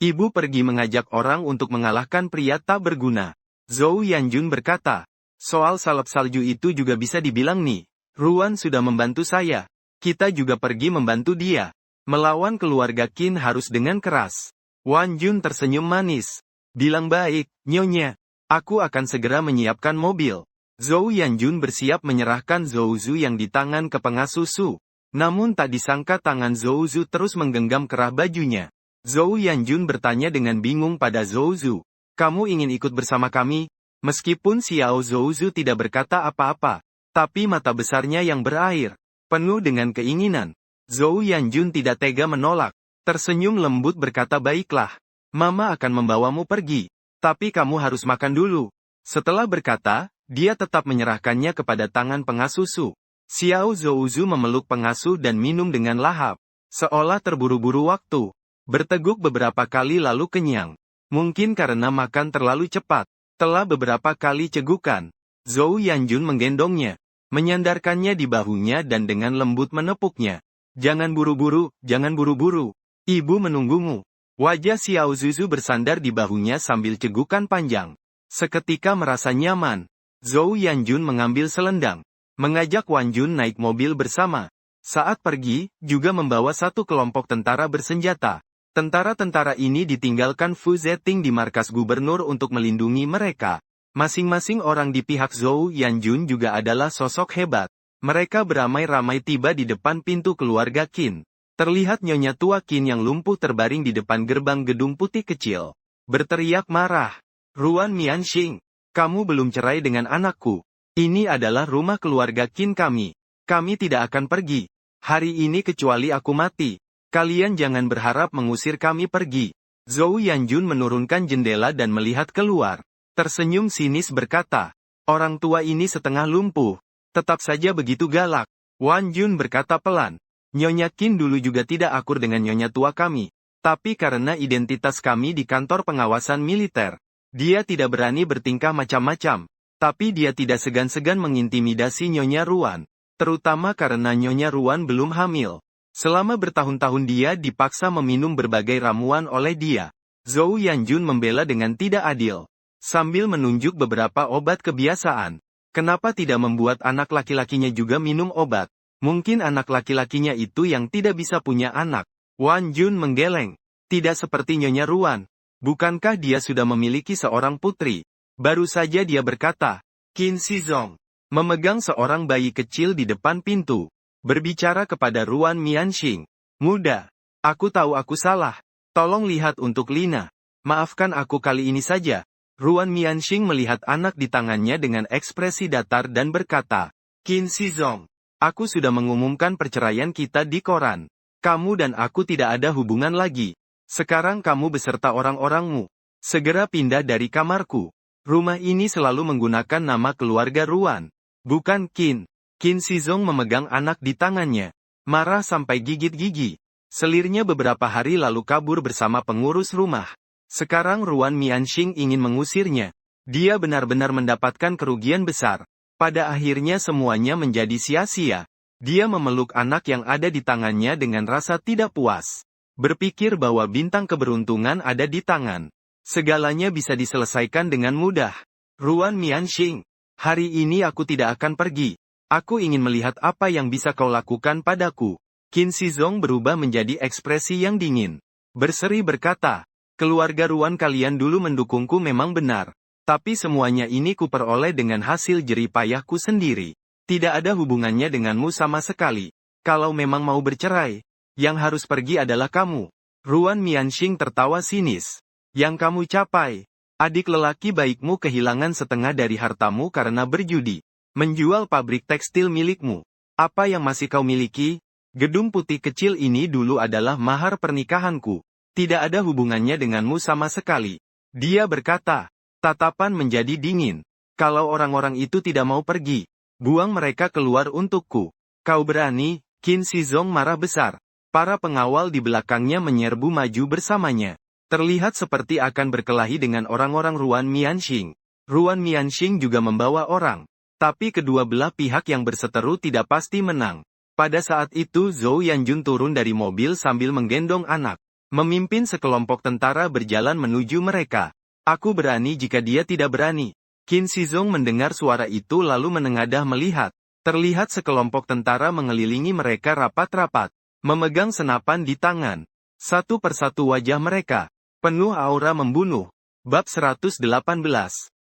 Ibu pergi mengajak orang untuk mengalahkan pria tak berguna. Zhou Yanjun berkata. Soal salep salju itu juga bisa dibilang Ni. Ruan sudah membantu saya. Kita juga pergi membantu dia. Melawan keluarga Qin harus dengan keras. Wan Jun tersenyum manis. Bilang baik, Nyonya. Aku akan segera menyiapkan mobil. Zhou Yanjun bersiap menyerahkan Zhou Zu yang di tangan ke pengasuh Su. Namun tak disangka tangan Zhou Zu terus menggenggam kerah bajunya. Zhou Yanjun bertanya dengan bingung pada Zhou Zu. Kamu ingin ikut bersama kami? Meskipun Xiao Zhou Zu tidak berkata apa-apa, tapi mata besarnya yang berair, penuh dengan keinginan. Zhou Yanjun tidak tega menolak. Tersenyum lembut berkata baiklah. Mama akan membawamu pergi. Tapi kamu harus makan dulu. Setelah berkata, dia tetap menyerahkannya kepada tangan pengasuh Su. Xiao Zhouzu memeluk pengasuh dan minum dengan lahap. Seolah terburu-buru waktu. Berteguk beberapa kali lalu kenyang. Mungkin karena makan terlalu cepat. Telah beberapa kali cegukan. Zhou Yanjun menggendongnya. Menyandarkannya di bahunya dan dengan lembut menepuknya. Jangan buru-buru, jangan buru-buru. Ibu menunggumu. Wajah Xiao Zuzu bersandar di bahunya sambil cegukan panjang. Seketika merasa nyaman. Zhou Yanjun mengambil selendang. Mengajak Wan Jun naik mobil bersama. Saat pergi, juga membawa satu kelompok tentara bersenjata. Tentara-tentara ini ditinggalkan Fu Zeting di markas gubernur untuk melindungi mereka. Masing-masing orang di pihak Zhou Yanjun juga adalah sosok hebat. Mereka beramai-ramai tiba di depan pintu keluarga Qin. Terlihat Nyonya tua Qin yang lumpuh terbaring di depan gerbang gedung putih kecil. Berteriak marah. Ruan Mianxing, kamu belum cerai dengan anakku. Ini adalah rumah keluarga Qin kami. Kami tidak akan pergi. Hari ini kecuali aku mati. Kalian jangan berharap mengusir kami pergi. Zhou Yanjun menurunkan jendela dan melihat keluar. Tersenyum sinis berkata, orang tua ini setengah lumpuh. Tetap saja begitu galak. Wan Jun berkata pelan. Nyonya Qin dulu juga tidak akur dengan nyonya tua kami. Tapi karena identitas kami di kantor pengawasan militer, dia tidak berani bertingkah macam-macam. Tapi dia tidak segan-segan mengintimidasi Nyonya Ruan. Terutama karena Nyonya Ruan belum hamil. Selama bertahun-tahun dia dipaksa meminum berbagai ramuan oleh dia. Zhou Yanjun membela dengan tidak adil. Sambil menunjuk beberapa obat kebiasaan. Kenapa tidak membuat anak laki-lakinya juga minum obat? Mungkin anak laki-lakinya itu yang tidak bisa punya anak. Wan Jun menggeleng. Tidak seperti Nyonya Ruan. Bukankah dia sudah memiliki seorang putri? Baru saja dia berkata, Qin Shizong. Memegang seorang bayi kecil di depan pintu. Berbicara kepada Ruan Mianxing. Muda. Aku tahu aku salah. Tolong lihat untuk Lina. Maafkan aku kali ini saja. Ruan Mianxing melihat anak di tangannya dengan ekspresi datar dan berkata, Qin Shizong. Aku sudah mengumumkan perceraian kita di koran. Kamu dan aku tidak ada hubungan lagi. Sekarang kamu beserta orang-orangmu. Segera pindah dari kamarku. Rumah ini selalu menggunakan nama keluarga Ruan. Bukan Qin. Qin Shizong memegang anak di tangannya. Marah sampai gigit gigi. Selirnya beberapa hari lalu kabur bersama pengurus rumah. Sekarang Ruan Mianxing ingin mengusirnya. Dia benar-benar mendapatkan kerugian besar. Pada akhirnya semuanya menjadi sia-sia. Dia memeluk anak yang ada di tangannya dengan rasa tidak puas. Berpikir bahwa bintang keberuntungan ada di tangan. Segalanya bisa diselesaikan dengan mudah. Ruan Mianxing, hari ini aku tidak akan pergi. Aku ingin melihat apa yang bisa kau lakukan padaku. Qin Shizong berubah menjadi ekspresi yang dingin. Berseri berkata, keluarga Ruan kalian dulu mendukungku memang benar. Tapi semuanya ini kuperoleh dengan hasil jerih payahku sendiri. Tidak ada hubungannya denganmu sama sekali. Kalau memang mau bercerai, yang harus pergi adalah kamu. Ruan Mianxing tertawa sinis. Yang kamu capai, adik lelaki baikmu kehilangan setengah dari hartamu karena berjudi. Menjual pabrik tekstil milikmu. Apa yang masih kau miliki? Gedung putih kecil ini dulu adalah mahar pernikahanku. Tidak ada hubungannya denganmu sama sekali. Dia berkata. Tatapan menjadi dingin. Kalau orang-orang itu tidak mau pergi, buang mereka keluar untukku. Kau berani? Qin Shizong marah besar. Para pengawal di belakangnya menyerbu maju bersamanya. Terlihat seperti akan berkelahi dengan orang-orang Ruan Mianxing. Ruan Mianxing juga membawa orang. Tapi kedua belah pihak yang berseteru tidak pasti menang. Pada saat itu Zhou Yanjun turun dari mobil sambil menggendong anak. Memimpin sekelompok tentara berjalan menuju mereka. Aku berani jika dia tidak berani. Qin Shizong mendengar suara itu lalu menengadah melihat. Terlihat sekelompok tentara mengelilingi mereka rapat-rapat. Memegang senapan di tangan. Satu persatu wajah mereka. Penuh aura membunuh. Bab 118.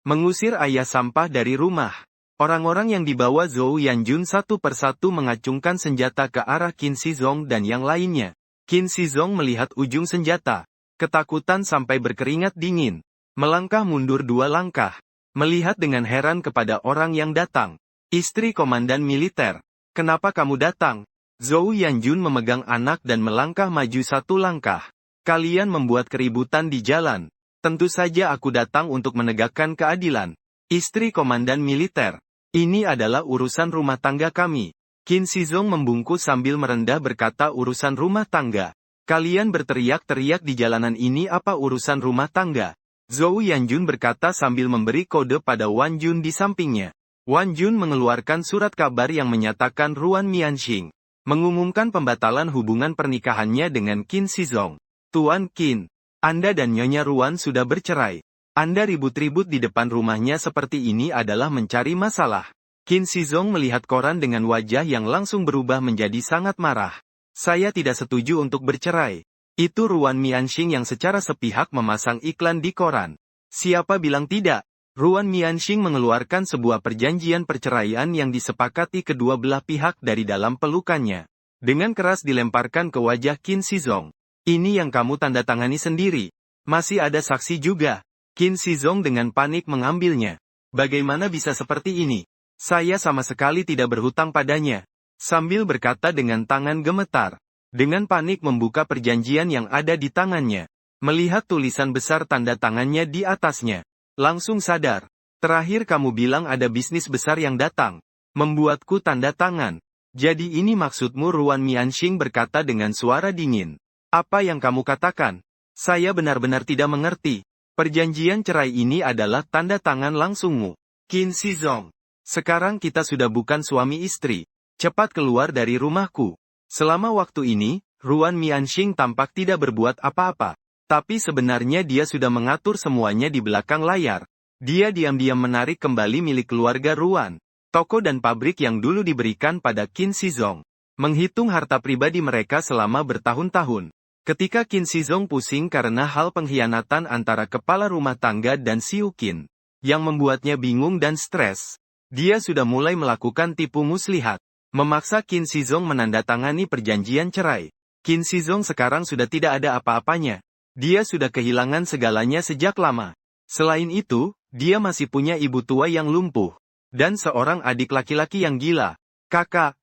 Mengusir ayah sampah dari rumah. Orang-orang yang dibawa Zhou Yanjun satu persatu mengacungkan senjata ke arah Qin Shizong dan yang lainnya. Qin Shizong melihat ujung senjata. Ketakutan sampai berkeringat dingin. Melangkah mundur 2 langkah. Melihat dengan heran kepada orang yang datang. Istri komandan militer. Kenapa kamu datang? Zhou Yanjun memegang anak dan melangkah maju 1 langkah. Kalian membuat keributan di jalan. Tentu saja aku datang untuk menegakkan keadilan. Istri komandan militer. Ini adalah urusan rumah tangga kami. Qin Shizong membungkuk sambil merendah berkata urusan rumah tangga. Kalian berteriak-teriak di jalanan ini apa urusan rumah tangga? Zhou Yanjun berkata sambil memberi kode pada Wan Jun di sampingnya. Wan Jun mengeluarkan surat kabar yang menyatakan Ruan Mianxing mengumumkan pembatalan hubungan pernikahannya dengan Qin Shizong. Tuan Qin, Anda dan Nyonya Ruan sudah bercerai. Anda ribut-ribut di depan rumahnya seperti ini adalah mencari masalah. Qin Shizong melihat koran dengan wajah yang langsung berubah menjadi sangat marah. Saya tidak setuju untuk bercerai. Itu Ruan Mianxing yang secara sepihak memasang iklan di koran. Siapa bilang tidak? Ruan Mianxing mengeluarkan sebuah perjanjian perceraian yang disepakati kedua belah pihak dari dalam pelukannya. Dengan keras dilemparkan ke wajah Qin Shizong. Ini yang kamu tanda tangani sendiri. Masih ada saksi juga. Qin Shizong dengan panik mengambilnya. Bagaimana bisa seperti ini? Saya sama sekali tidak berhutang padanya. Sambil berkata dengan tangan gemetar. Dengan panik membuka perjanjian yang ada di tangannya. Melihat tulisan besar tanda tangannya di atasnya. Langsung sadar. Terakhir kamu bilang ada bisnis besar yang datang. Membuatku tanda tangan. Jadi ini maksudmu? Ruan Mianxing berkata dengan suara dingin. Apa yang kamu katakan? Saya benar-benar tidak mengerti. Perjanjian cerai ini adalah tanda tangan langsungmu. Qin Shizong. Sekarang kita sudah bukan suami istri. Cepat keluar dari rumahku. Selama waktu ini, Ruan Mianxing tampak tidak berbuat apa-apa. Tapi sebenarnya dia sudah mengatur semuanya di belakang layar. Dia diam-diam menarik kembali milik keluarga Ruan. Toko dan pabrik yang dulu diberikan pada Qin Shizong. Menghitung harta pribadi mereka selama bertahun-tahun. Ketika Qin Shizong pusing karena hal pengkhianatan antara kepala rumah tangga dan Xiu Qin, yang membuatnya bingung dan stres, dia sudah mulai melakukan tipu muslihat. Memaksa Qin Shizong menandatangani perjanjian cerai. Qin Shizong sekarang sudah tidak ada apa-apanya. Dia sudah kehilangan segalanya sejak lama. Selain itu, dia masih punya ibu tua yang lumpuh. Dan seorang adik laki-laki yang gila. Kakak,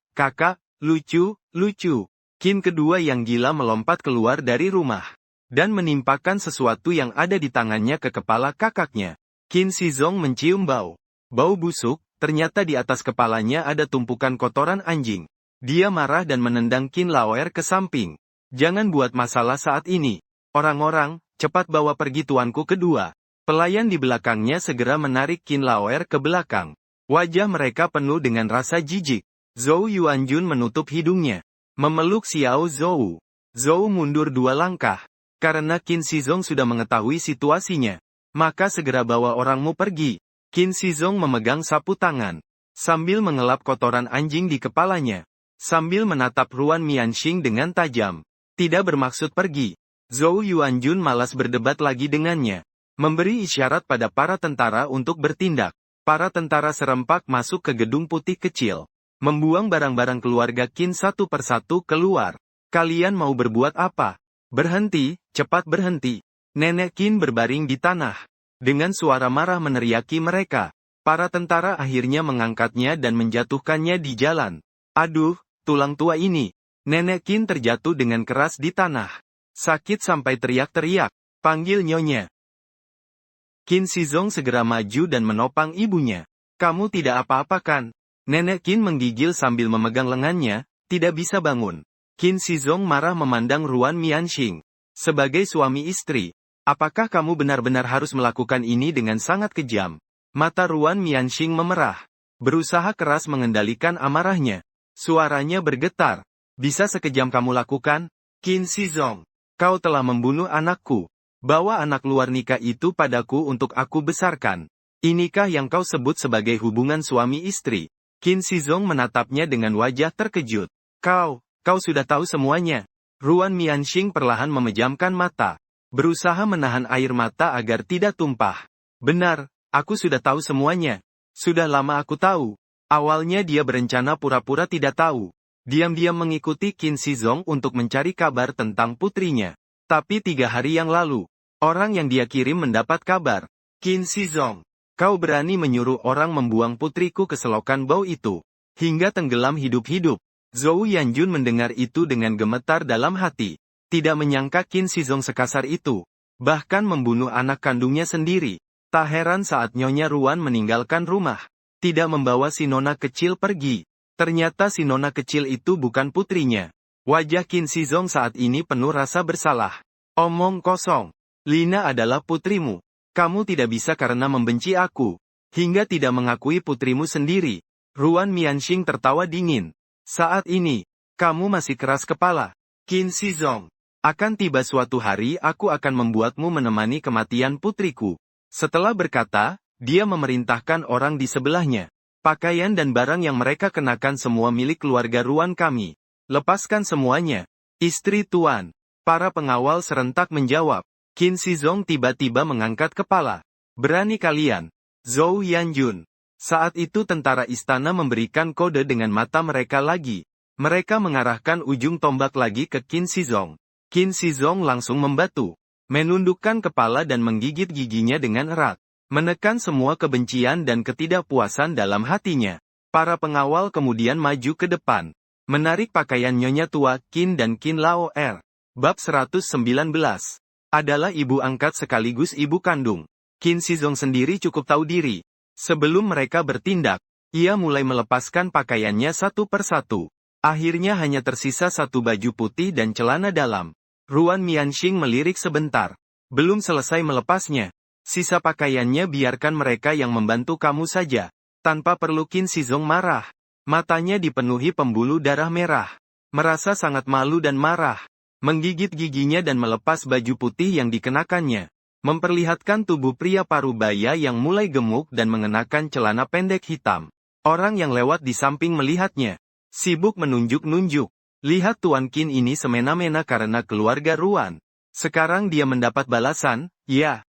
lucu. Qin kedua yang gila melompat keluar dari rumah. Dan menimpakan sesuatu yang ada di tangannya ke kepala kakaknya. Qin Shizong mencium bau. Bau busuk. Ternyata di atas kepalanya ada tumpukan kotoran anjing. Dia marah dan menendang Qin Laoer ke samping. Jangan buat masalah saat ini. Orang-orang, cepat bawa pergi tuanku kedua. Pelayan di belakangnya segera menarik Qin Laoer ke belakang. Wajah mereka penuh dengan rasa jijik. Zhou Yuanjun menutup hidungnya. Memeluk Xiao Zhou. Zhou mundur 2 langkah. Karena Qin Shizong sudah mengetahui situasinya. Maka segera bawa orangmu pergi. Qin Shizong memegang sapu tangan. Sambil mengelap kotoran anjing di kepalanya. Sambil menatap Ruan Mianxing dengan tajam. Tidak bermaksud pergi. Zhou Yuanjun malas berdebat lagi dengannya. Memberi isyarat pada para tentara untuk bertindak. Para tentara serempak masuk ke gedung putih kecil. Membuang barang-barang keluarga Qin satu persatu keluar. Kalian mau berbuat apa? Berhenti, cepat berhenti. Nenek Qin berbaring di tanah. Dengan suara marah meneriaki mereka. Para tentara akhirnya mengangkatnya dan menjatuhkannya di jalan. Aduh, tulang tua ini. Nenek Qin terjatuh dengan keras di tanah. Sakit sampai teriak-teriak. Panggil nyonya. Qin Shizong segera maju dan menopang ibunya. Kamu tidak apa-apa kan? Nenek Qin menggigil sambil memegang lengannya, tidak bisa bangun. Qin Shizong marah memandang Ruan Mianxing. Sebagai suami istri. Apakah kamu benar-benar harus melakukan ini dengan sangat kejam? Mata Ruan Mianxing memerah. Berusaha keras mengendalikan amarahnya. Suaranya bergetar. Bisa sekejam kamu lakukan? Qin Shizong. Kau telah membunuh anakku. Bawa anak luar nikah itu padaku untuk aku besarkan. Inikah yang kau sebut sebagai hubungan suami istri? Qin Shizong menatapnya dengan wajah terkejut. Kau sudah tahu semuanya. Ruan Mianxing perlahan memejamkan mata. berusaha menahan air mata agar tidak tumpah. Benar, aku sudah tahu semuanya. Sudah lama aku tahu. Awalnya dia berencana pura-pura tidak tahu. Diam-diam mengikuti Qin Shizong untuk mencari kabar tentang putrinya. Tapi 3 hari yang lalu, orang yang dia kirim mendapat kabar. Qin Shizong, kau berani menyuruh orang membuang putriku ke selokan bau itu, hingga tenggelam hidup-hidup. Zhou Yanjun mendengar itu dengan gemetar dalam hati. Tidak menyangka Qin Shizong sekasar itu. Bahkan membunuh anak kandungnya sendiri. Tak heran saat Nyonya Ruan meninggalkan rumah. Tidak membawa si nona kecil pergi. Ternyata si nona kecil itu bukan putrinya. Wajah Qin Shizong saat ini penuh rasa bersalah. Omong kosong. Lina adalah putrimu. Kamu tidak bisa karena membenci aku. Hingga tidak mengakui putrimu sendiri. Ruan Mianxing tertawa dingin. Saat ini, kamu masih keras kepala. Qin Shizong. Akan tiba suatu hari aku akan membuatmu menemani kematian putriku. Setelah berkata, dia memerintahkan orang di sebelahnya. Pakaian dan barang yang mereka kenakan semua milik keluarga Ruan kami. Lepaskan semuanya. Istri Tuan. Para pengawal serentak menjawab. Qin Shizong tiba-tiba mengangkat kepala. Berani kalian. Zhou Yanjun. Saat itu tentara istana memberikan kode dengan mata mereka lagi. Mereka mengarahkan ujung tombak lagi ke Qin Shizong. Qin Shizong langsung membatu. Menundukkan kepala dan menggigit giginya dengan erat. Menekan semua kebencian dan ketidakpuasan dalam hatinya. Para pengawal kemudian maju ke depan. Menarik pakaian Nyonya Tua Qin dan Qin Lao Er. Bab 119. Adalah ibu angkat sekaligus ibu kandung. Qin Shizong sendiri cukup tahu diri. Sebelum mereka bertindak, ia mulai melepaskan pakaiannya satu persatu. Akhirnya hanya tersisa satu baju putih dan celana dalam. Ruan Mianxing melirik sebentar. Belum selesai melepasnya. Sisa pakaiannya biarkan mereka yang membantu kamu saja. Tanpa perlu. Qin Shizong marah. Matanya dipenuhi pembuluh darah merah. Merasa sangat malu dan marah. Menggigit giginya dan melepas baju putih yang dikenakannya. Memperlihatkan tubuh pria parubaya yang mulai gemuk dan mengenakan celana pendek hitam. Orang yang lewat di samping melihatnya. Sibuk menunjuk-nunjuk. Lihat Tuan Qin ini semena-mena karena keluarga Ruan. Sekarang dia mendapat balasan, ya,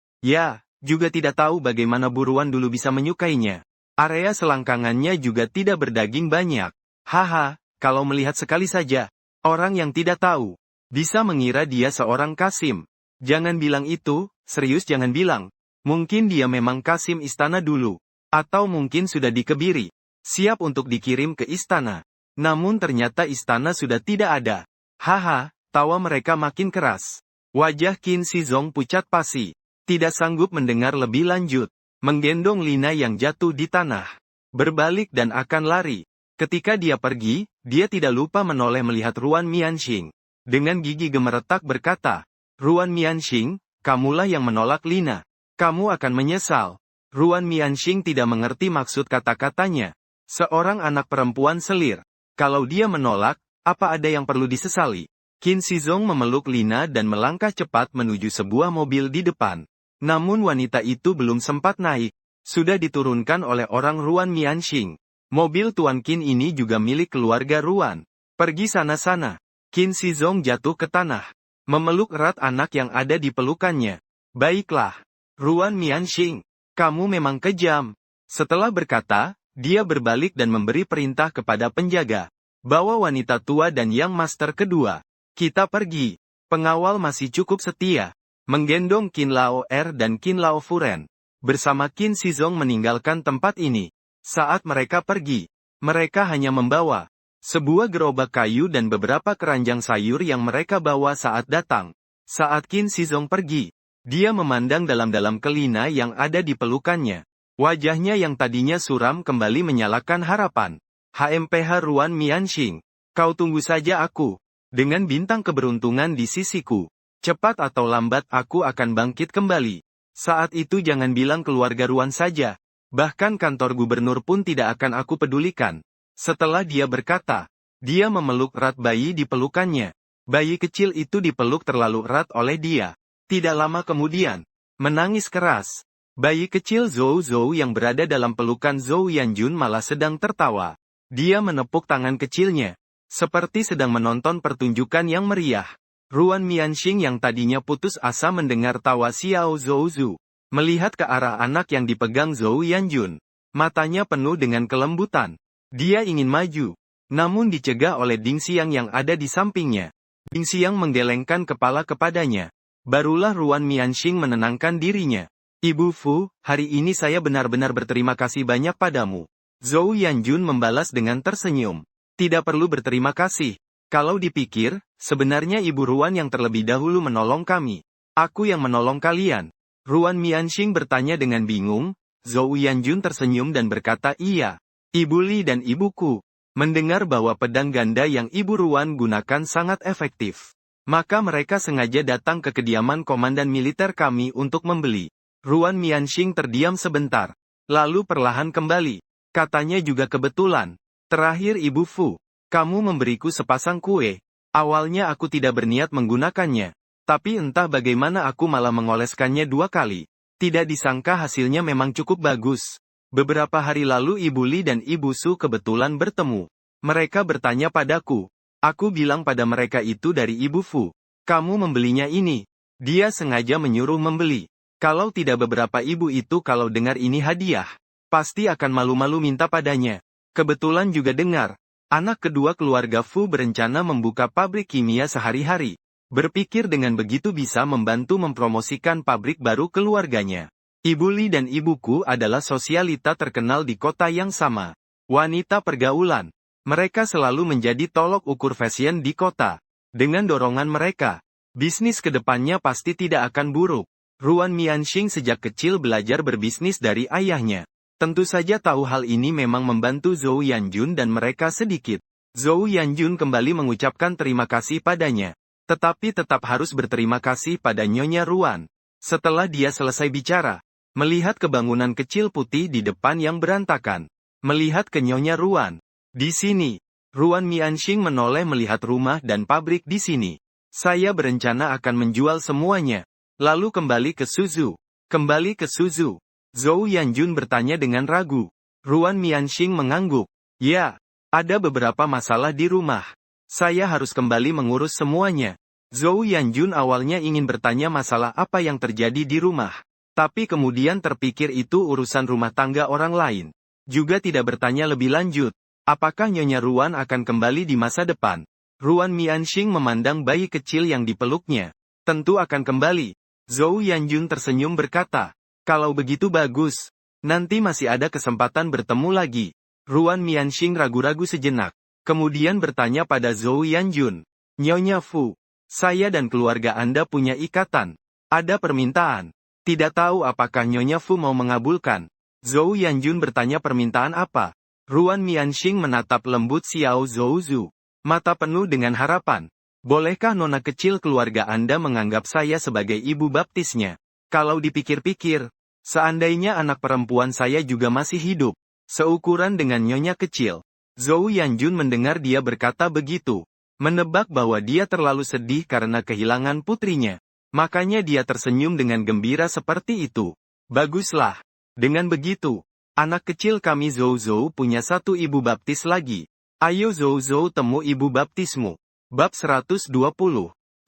juga tidak tahu bagaimana buruan dulu bisa menyukainya. Area selangkangannya juga tidak berdaging banyak. Haha, kalau melihat sekali saja, orang yang tidak tahu, bisa mengira dia seorang Kasim. Jangan bilang itu, serius jangan bilang. Mungkin dia memang Kasim istana dulu. Atau mungkin sudah dikebiri. Siap untuk dikirim ke istana. Namun ternyata istana sudah tidak ada. Haha, tawa mereka makin keras. Wajah Qin Shizong pucat pasi. Tidak sanggup mendengar lebih lanjut. Menggendong Lina yang jatuh di tanah. Berbalik dan akan lari. Ketika dia pergi, dia tidak lupa menoleh melihat Ruan Mianxing. Dengan gigi gemeretak berkata, Ruan Mianxing, kamulah yang menolak Lina. Kamu akan menyesal. Ruan Mianxing tidak mengerti maksud kata-katanya. Seorang anak perempuan selir. Kalau dia menolak, apa ada yang perlu disesali? Qin Shizong memeluk Lina dan melangkah cepat menuju sebuah mobil di depan. Namun wanita itu belum sempat naik. Sudah diturunkan oleh orang Ruan Mianxing. Mobil Tuan Qin ini juga milik keluarga Ruan. Pergi sana-sana. Qin Shizong jatuh ke tanah. Memeluk erat anak yang ada di pelukannya. Baiklah. Ruan Mianxing. Kamu memang kejam. Setelah berkata, dia berbalik dan memberi perintah kepada penjaga. Bawa wanita tua dan Yang Master kedua. Kita pergi. Pengawal masih cukup setia. Menggendong Qin Lao Er dan Qin Lao Furen. Bersama Qin Shizong meninggalkan tempat ini. Saat mereka pergi, mereka hanya membawa sebuah gerobak kayu dan beberapa keranjang sayur yang mereka bawa saat datang. Saat Qin Shizong pergi, dia memandang dalam-dalam ke Lina yang ada di pelukannya. Wajahnya yang tadinya suram kembali menyalakan harapan. HMPH Ruan Mianxing, kau tunggu saja aku. Dengan bintang keberuntungan di sisiku. Cepat atau lambat aku akan bangkit kembali. Saat itu jangan bilang keluarga Ruan saja. Bahkan kantor gubernur pun tidak akan aku pedulikan. Setelah dia berkata, dia memeluk erat bayi di pelukannya. Bayi kecil itu dipeluk terlalu erat oleh dia. Tidak lama kemudian, menangis keras. Bayi kecil Zhou Zhou yang berada dalam pelukan Zhou Yanjun malah sedang tertawa. Dia menepuk tangan kecilnya. Seperti sedang menonton pertunjukan yang meriah. Ruan Mianxing yang tadinya putus asa mendengar tawa Xiao Zhouzu. Melihat ke arah anak yang dipegang Zhou Yanjun. Matanya penuh dengan kelembutan. Dia ingin maju. Namun dicegah oleh Ding Xiang yang ada di sampingnya. Ding Xiang menggelengkan kepala kepadanya. Barulah Ruan Mianxing menenangkan dirinya. Ibu Fu, hari ini saya benar-benar berterima kasih banyak padamu. Zhou Yanjun membalas dengan tersenyum. Tidak perlu berterima kasih. Kalau dipikir, sebenarnya Ibu Ruan yang terlebih dahulu menolong kami. Aku yang menolong kalian. Ruan Mianxing bertanya dengan bingung. Zhou Yanjun tersenyum dan berkata iya. Ibu Li dan Ibuku. Mendengar bahwa pedang ganda yang Ibu Ruan gunakan sangat efektif. Maka mereka sengaja datang ke kediaman komandan militer kami untuk membeli. Ruan Mianxing terdiam sebentar. Lalu perlahan kembali. Katanya juga kebetulan. Terakhir Ibu Fu. Kamu memberiku sepasang kue. Awalnya aku tidak berniat menggunakannya. Tapi entah bagaimana aku malah mengoleskannya 2 kali. Tidak disangka hasilnya memang cukup bagus. Beberapa hari lalu Ibu Li dan Ibu Su kebetulan bertemu. Mereka bertanya padaku. Aku bilang pada mereka itu dari Ibu Fu. Kamu membelinya ini. Dia sengaja menyuruh membeli. Kalau tidak beberapa ibu itu kalau dengar ini hadiah. Pasti akan malu-malu minta padanya. Kebetulan juga dengar. Anak kedua keluarga Fu berencana membuka pabrik kimia sehari-hari. Berpikir dengan begitu bisa membantu mempromosikan pabrik baru keluarganya. Ibu Li dan ibuku adalah sosialita terkenal di kota yang sama. Wanita pergaulan. Mereka selalu menjadi tolok ukur fashion di kota. Dengan dorongan mereka, bisnis kedepannya pasti tidak akan buruk. Ruan Mianxing sejak kecil belajar berbisnis dari ayahnya. Tentu saja tahu hal ini memang membantu Zhou Yanjun dan mereka sedikit. Zhou Yanjun kembali mengucapkan terima kasih padanya. Tetapi tetap harus berterima kasih pada Nyonya Ruan. Setelah dia selesai bicara, melihat kebangunan kecil putih di depan yang berantakan. Melihat ke Nyonya Ruan. Di sini, Ruan Mianxing menoleh melihat rumah dan pabrik di sini. Saya berencana akan menjual semuanya. Lalu kembali ke Suzhou. Kembali ke Suzhou. Zhou Yanjun bertanya dengan ragu. Ruan Mianxing mengangguk. Ya, ada beberapa masalah di rumah. Saya harus kembali mengurus semuanya. Zhou Yanjun awalnya ingin bertanya masalah apa yang terjadi di rumah. Tapi kemudian terpikir itu urusan rumah tangga orang lain. Juga tidak bertanya lebih lanjut. Apakah Nyonya Ruan akan kembali di masa depan? Ruan Mianxing memandang bayi kecil yang dipeluknya. Tentu akan kembali. Zhou Yanjun tersenyum berkata. Kalau begitu bagus. Nanti masih ada kesempatan bertemu lagi. Ruan Mianxing ragu-ragu sejenak. Kemudian bertanya pada Zhou Yanjun. Nyonya Fu. Saya dan keluarga Anda punya ikatan. Ada permintaan. Tidak tahu apakah Nyonya Fu mau mengabulkan. Zhou Yanjun bertanya permintaan apa. Ruan Mianxing menatap lembut Xiao Zhouzu. Mata penuh dengan harapan. Bolehkah nona kecil keluarga Anda menganggap saya sebagai ibu baptisnya? Kalau dipikir-pikir, seandainya anak perempuan saya juga masih hidup, seukuran dengan nyonya kecil. Zhou Yanjun mendengar dia berkata begitu. Menebak bahwa dia terlalu sedih karena kehilangan putrinya. Makanya dia tersenyum dengan gembira seperti itu. Baguslah. Dengan begitu, anak kecil kami Zhou punya satu ibu baptis lagi. Ayo Zhou temu ibu baptismu. Bab 120.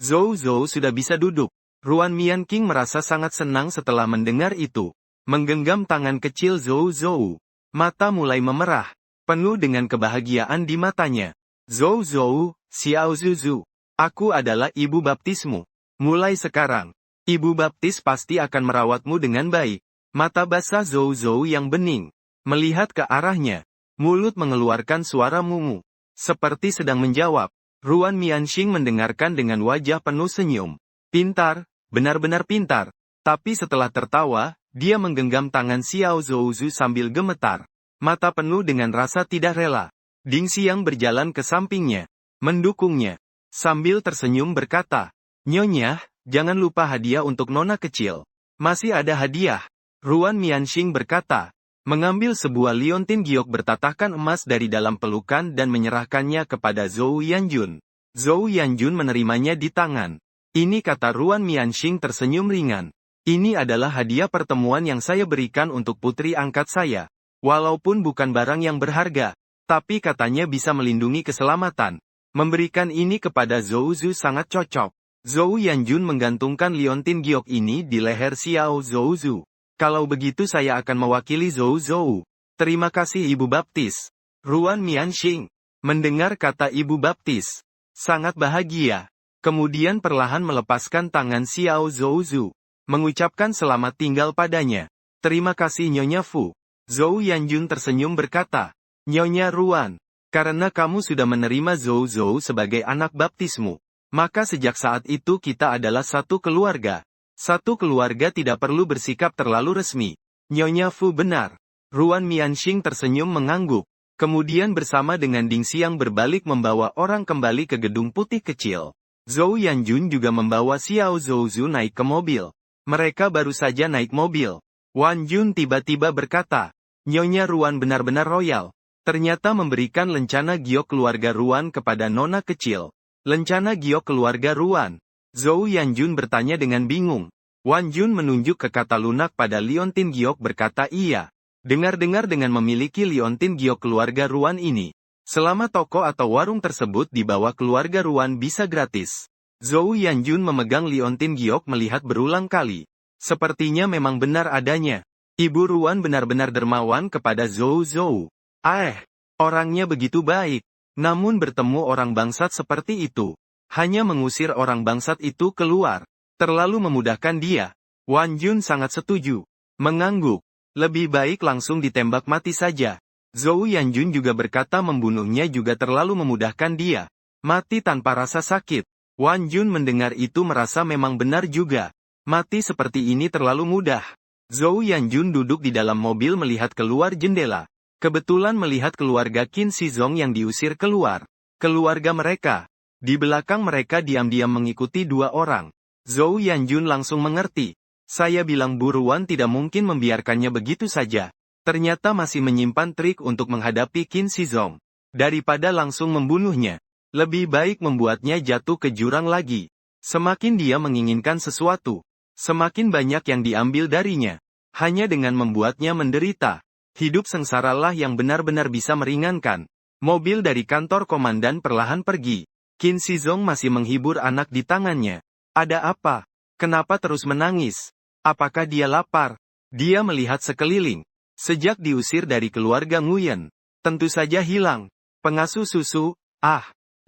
Zhou sudah bisa duduk. Ruan Mianxing merasa sangat senang setelah mendengar itu. Menggenggam tangan kecil Zhou. Mata mulai memerah. Penuh dengan kebahagiaan di matanya. Zhou, Xiao Zuzu. Aku adalah ibu baptismu. Mulai sekarang, ibu baptis pasti akan merawatmu dengan baik. Mata basah Zhou yang bening. Melihat ke arahnya. Mulut mengeluarkan suara mungu. Seperti sedang menjawab. Ruan Mianxing mendengarkan dengan wajah penuh senyum. Pintar. Benar-benar pintar. Tapi setelah tertawa, dia menggenggam tangan Xiao Zhouzu sambil gemetar. Mata penuh dengan rasa tidak rela. Ding Xiang berjalan ke sampingnya. Mendukungnya. Sambil tersenyum berkata. Nyonya, jangan lupa hadiah untuk nona kecil. Masih ada hadiah. Ruan Mianxing berkata. Mengambil sebuah liontin giok bertatahkan emas dari dalam pelukan dan menyerahkannya kepada Zhou Yanjun. Zhou Yanjun menerimanya di tangan. Ini kata Ruan Mianxing tersenyum ringan. Ini adalah hadiah pertemuan yang saya berikan untuk putri angkat saya. Walaupun bukan barang yang berharga, tapi katanya bisa melindungi keselamatan. Memberikan ini kepada Zhouzu sangat cocok. Zhou Yanjun menggantungkan liontin giok ini di leher Xiao Zhouzu. Kalau begitu saya akan mewakili Zhou Zhou. Terima kasih Ibu Baptis. Ruan Mianxing. Mendengar kata Ibu Baptis. Sangat bahagia. Kemudian perlahan melepaskan tangan Xiao Zhouzu. Mengucapkan selamat tinggal padanya. Terima kasih Nyonya Fu. Zhou Yanjun tersenyum berkata. Nyonya Ruan. Karena kamu sudah menerima Zhou Zhou sebagai anak baptismu. Maka sejak saat itu kita adalah satu keluarga. Satu keluarga tidak perlu bersikap terlalu resmi. Nyonya Fu benar. Ruan Mianxing tersenyum mengangguk. Kemudian bersama dengan Ding Xiang berbalik membawa orang kembali ke gedung putih kecil. Zhou Yanjun juga membawa Xiao Zhouzu naik ke mobil. Mereka baru saja naik mobil. Wan Jun tiba-tiba berkata, Nyonya Ruan benar-benar royal. Ternyata memberikan lencana giok keluarga Ruan kepada nona kecil. Lencana giok keluarga Ruan. Zhou Yanjun bertanya dengan bingung. Wan Jun menunjuk ke kata lunak pada liontin giok berkata iya. Dengar-dengar dengan memiliki liontin giok keluarga Ruan ini. Selama toko atau warung tersebut di bawah keluarga Ruan bisa gratis. Zhou Yanjun memegang liontin giok melihat berulang kali. Sepertinya memang benar adanya. Ibu Ruan benar-benar dermawan kepada Zhou Zhou. Orangnya begitu baik. Namun bertemu orang bangsat seperti itu, hanya mengusir orang bangsat itu keluar, terlalu memudahkan dia. Wan Jun sangat setuju. Mengangguk. Lebih baik langsung ditembak mati saja. Zhou Yanjun juga berkata membunuhnya juga terlalu memudahkan dia. Mati tanpa rasa sakit. Wan Jun mendengar itu merasa memang benar juga. Mati seperti ini terlalu mudah. Zhou Yanjun duduk di dalam mobil melihat keluar jendela. Kebetulan melihat keluarga Qin Shizong yang diusir keluar. Keluarga mereka. Di belakang mereka diam-diam mengikuti dua orang. Zhou Yanjun langsung mengerti. Saya bilang Bu Ruan tidak mungkin membiarkannya begitu saja. Ternyata masih menyimpan trik untuk menghadapi Qin Shizong. Daripada langsung membunuhnya. Lebih baik membuatnya jatuh ke jurang lagi. Semakin dia menginginkan sesuatu, semakin banyak yang diambil darinya. Hanya dengan membuatnya menderita. Hidup sengsaralah yang benar-benar bisa meringankan. Mobil dari kantor komandan perlahan pergi. Qin Shizong masih menghibur anak di tangannya. Ada apa? Kenapa terus menangis? Apakah dia lapar? Dia melihat sekeliling. Sejak diusir dari keluarga Nguyen, tentu saja hilang. Pengasuh susu,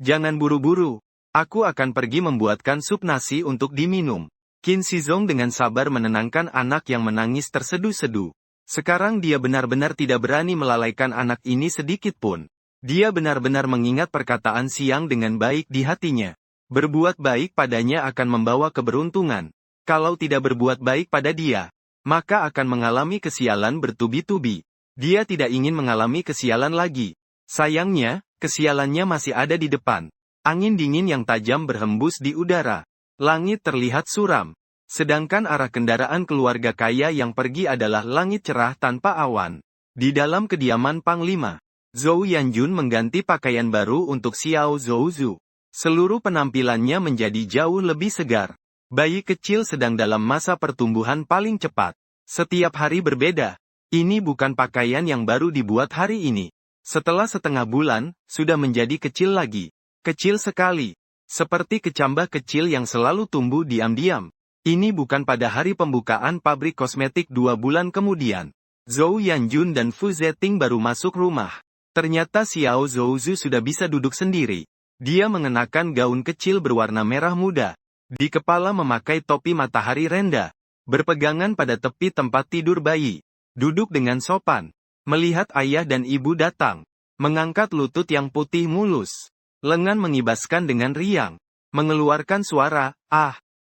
jangan buru-buru. Aku akan pergi membuatkan sup nasi untuk diminum. Qin Shizong dengan sabar menenangkan anak yang menangis terseduh-seduh. Sekarang dia benar-benar tidak berani melalaikan anak ini sedikit pun. Dia benar-benar mengingat perkataan Siang dengan baik di hatinya. Berbuat baik padanya akan membawa keberuntungan. Kalau tidak berbuat baik pada dia, maka akan mengalami kesialan bertubi-tubi. Dia tidak ingin mengalami kesialan lagi. Sayangnya, kesialannya masih ada di depan. Angin dingin yang tajam berhembus di udara. Langit terlihat suram. Sedangkan arah kendaraan keluarga kaya yang pergi adalah langit cerah tanpa awan. Di dalam kediaman Panglima, Zhou Yanjun mengganti pakaian baru untuk Xiao Zhouzu. Seluruh penampilannya menjadi jauh lebih segar. Bayi kecil sedang dalam masa pertumbuhan paling cepat. Setiap hari berbeda. Ini bukan pakaian yang baru dibuat hari ini. Setelah setengah bulan, sudah menjadi kecil lagi. Kecil sekali. Seperti kecambah kecil yang selalu tumbuh diam-diam. Ini bukan pada hari pembukaan pabrik kosmetik 2 bulan kemudian. Zhou Yanjun dan Fu Zeting baru masuk rumah. Ternyata Xiao Zhouzu sudah bisa duduk sendiri. Dia mengenakan gaun kecil berwarna merah muda. Di kepala memakai topi matahari renda. Berpegangan pada tepi tempat tidur bayi. Duduk dengan sopan. Melihat ayah dan ibu datang. Mengangkat lutut yang putih mulus. Lengan mengibaskan dengan riang. Mengeluarkan suara,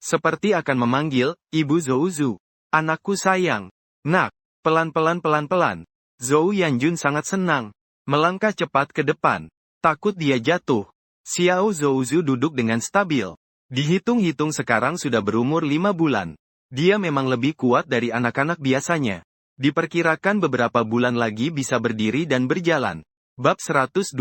seperti akan memanggil, Ibu Zhouzu. Anakku sayang. Nak. Pelan-pelan. Zhou Yanjun sangat senang. Melangkah cepat ke depan. Takut dia jatuh. Xiao Zhouzu duduk dengan stabil. Dihitung-hitung sekarang sudah berumur 5 bulan. Dia memang lebih kuat dari anak-anak biasanya. Diperkirakan beberapa bulan lagi bisa berdiri dan berjalan. Bab 121.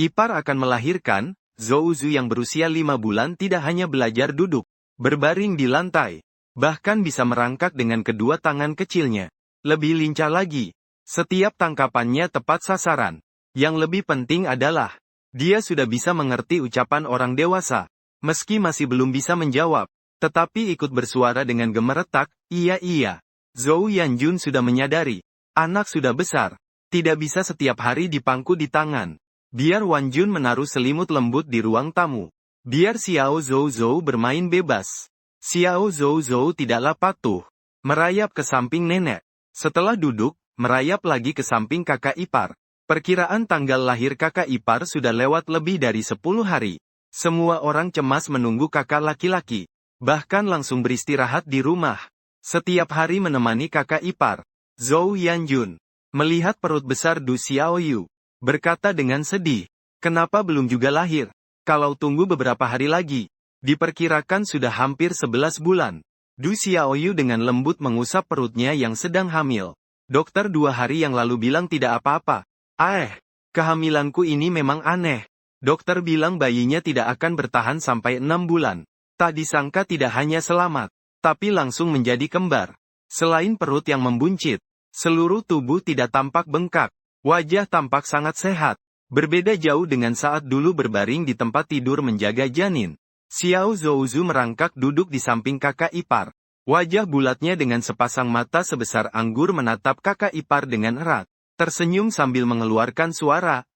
Ipar akan melahirkan. Zhouzu yang berusia 5 bulan tidak hanya belajar duduk, berbaring di lantai, bahkan bisa merangkak dengan kedua tangan kecilnya. Lebih lincah lagi. Setiap tangkapannya tepat sasaran. Yang lebih penting adalah, dia sudah bisa mengerti ucapan orang dewasa. Meski masih belum bisa menjawab, tetapi ikut bersuara dengan gemeretak, iya. Zhou Yanjun sudah menyadari, anak sudah besar, tidak bisa setiap hari dipangku di tangan. Biar Wan Jun menaruh selimut lembut di ruang tamu. Biar Xiao Zhou bermain bebas. Xiao Zhou tidaklah patuh. Merayap ke samping nenek. Setelah duduk, merayap lagi ke samping kakak ipar. Perkiraan tanggal lahir kakak ipar sudah lewat lebih dari 10 hari. Semua orang cemas menunggu kakak laki-laki. Bahkan langsung beristirahat di rumah. Setiap hari menemani kakak ipar. Zhou Yanjun melihat perut besar Du Xiaoyu. Berkata dengan sedih, kenapa belum juga lahir? Kalau tunggu beberapa hari lagi, diperkirakan sudah hampir 11 bulan. Du Xiaoyu dengan lembut mengusap perutnya yang sedang hamil. Dokter 2 hari yang lalu bilang tidak apa-apa. Kehamilanku ini memang aneh. Dokter bilang bayinya tidak akan bertahan sampai 6 bulan. Tak disangka tidak hanya selamat, tapi langsung menjadi kembar. Selain perut yang membuncit, seluruh tubuh tidak tampak bengkak. Wajah tampak sangat sehat. Berbeda jauh dengan saat dulu berbaring di tempat tidur menjaga janin. Xiao Zhouzu merangkak duduk di samping kakak ipar. Wajah bulatnya dengan sepasang mata sebesar anggur menatap kakak ipar dengan erat. Tersenyum sambil mengeluarkan suara,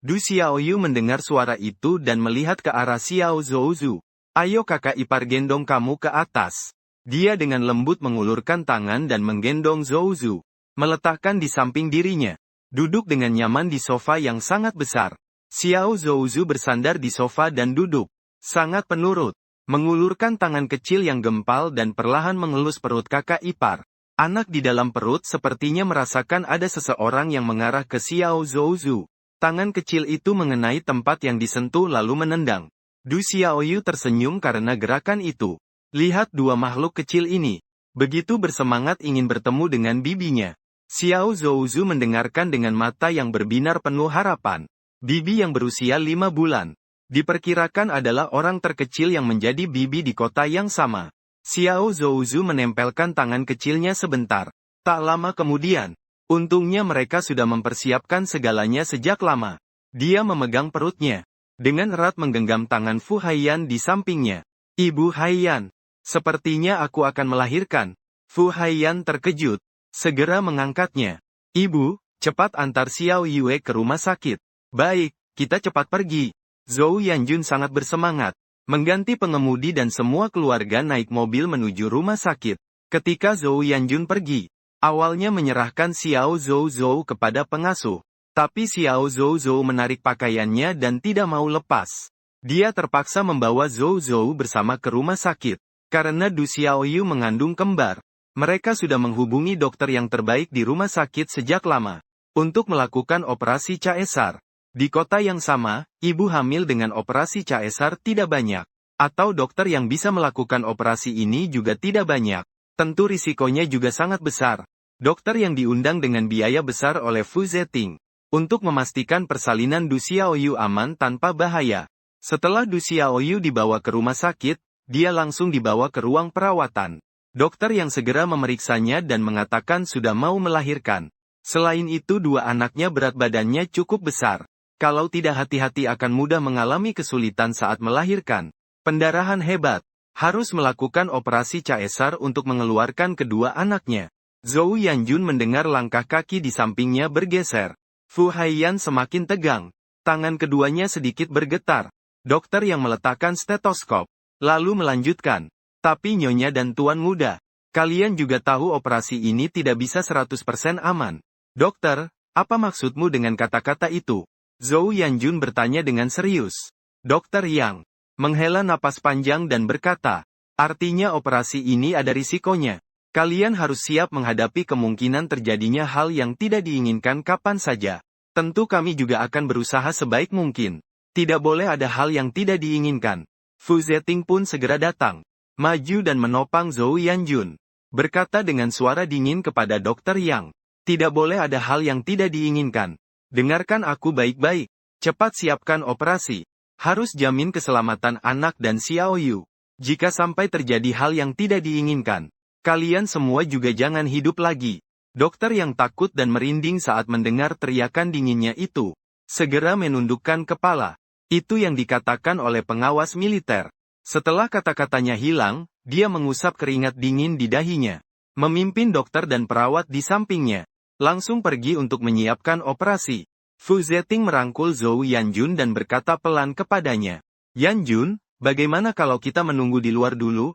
Du Xiaoyu mendengar suara itu dan melihat ke arah Xiao Zhouzu. Ayo kakak ipar gendong kamu ke atas. Dia dengan lembut mengulurkan tangan dan menggendong Zhouzu. Meletakkan di samping dirinya. Duduk dengan nyaman di sofa yang sangat besar. Xiao Zhouzu bersandar di sofa dan duduk. Sangat penurut. Mengulurkan tangan kecil yang gempal dan perlahan mengelus perut kakak ipar. Anak di dalam perut sepertinya merasakan ada seseorang yang mengarah ke Xiao Zhouzu. Tangan kecil itu mengenai tempat yang disentuh lalu menendang. Du Xiaoyu tersenyum karena gerakan itu. Lihat dua makhluk kecil ini. Begitu bersemangat ingin bertemu dengan bibinya. Xiao Zhouzu mendengarkan dengan mata yang berbinar penuh harapan. Bibi yang berusia 5 bulan. Diperkirakan adalah orang terkecil yang menjadi bibi di kota yang sama. Xiao Zhouzu menempelkan tangan kecilnya sebentar. Tak lama kemudian, untungnya mereka sudah mempersiapkan segalanya sejak lama. Dia memegang perutnya. Dengan erat menggenggam tangan Fu Haiyan di sampingnya. Ibu Haiyan, sepertinya aku akan melahirkan. Fu Haiyan terkejut. Segera mengangkatnya. Ibu, cepat antar Xiao Yue ke rumah sakit. Baik, kita cepat pergi. Zhou Yanjun sangat bersemangat. Mengganti pengemudi dan semua keluarga naik mobil menuju rumah sakit. Ketika Zhou Yanjun pergi, awalnya menyerahkan Xiao Zhou kepada pengasuh. Tapi Xiao Zhou menarik pakaiannya dan tidak mau lepas. Dia terpaksa membawa Zhou bersama ke rumah sakit. Karena Du Xiaoyu mengandung kembar. Mereka sudah menghubungi dokter yang terbaik di rumah sakit sejak lama. Untuk melakukan operasi caesar. Di kota yang sama, ibu hamil dengan operasi caesar tidak banyak. Atau dokter yang bisa melakukan operasi ini juga tidak banyak. Tentu risikonya juga sangat besar. Dokter yang diundang dengan biaya besar oleh Fu Zeting. Untuk memastikan persalinan Du Xiaoyu aman tanpa bahaya. Setelah Du Xiaoyu dibawa ke rumah sakit, dia langsung dibawa ke ruang perawatan. Dokter yang segera memeriksanya dan mengatakan sudah mau melahirkan. Selain itu dua anaknya berat badannya cukup besar. Kalau tidak hati-hati akan mudah mengalami kesulitan saat melahirkan. Pendarahan hebat. Harus melakukan operasi caesar untuk mengeluarkan kedua anaknya. Zhou Yanjun mendengar langkah kaki di sampingnya bergeser. Fu Haiyan semakin tegang. Tangan keduanya sedikit bergetar. Dokter yang meletakkan stetoskop. Lalu melanjutkan. Tapi Nyonya dan Tuan Muda, kalian juga tahu operasi ini tidak bisa 100% aman. Dokter, apa maksudmu dengan kata-kata itu? Zhou Yanjun bertanya dengan serius. Dokter Yang menghela napas panjang dan berkata, artinya operasi ini ada risikonya. Kalian harus siap menghadapi kemungkinan terjadinya hal yang tidak diinginkan kapan saja. Tentu kami juga akan berusaha sebaik mungkin. Tidak boleh ada hal yang tidak diinginkan. Fu Zeting pun segera datang. Maju dan menopang Zhou Yanjun. Berkata dengan suara dingin kepada Dokter Yang. Tidak boleh ada hal yang tidak diinginkan. Dengarkan aku baik-baik. Cepat siapkan operasi. Harus jamin keselamatan anak dan Xiao Yu. Jika sampai terjadi hal yang tidak diinginkan, kalian semua juga jangan hidup lagi. Dokter yang takut dan merinding saat mendengar teriakan dinginnya itu, segera menundukkan kepala. Itu yang dikatakan oleh pengawas militer. Setelah kata-katanya hilang, dia mengusap keringat dingin di dahinya. Memimpin dokter dan perawat di sampingnya. Langsung pergi untuk menyiapkan operasi. Fu Zeting merangkul Zhou Yanjun dan berkata pelan kepadanya. Yanjun, bagaimana kalau kita menunggu di luar dulu?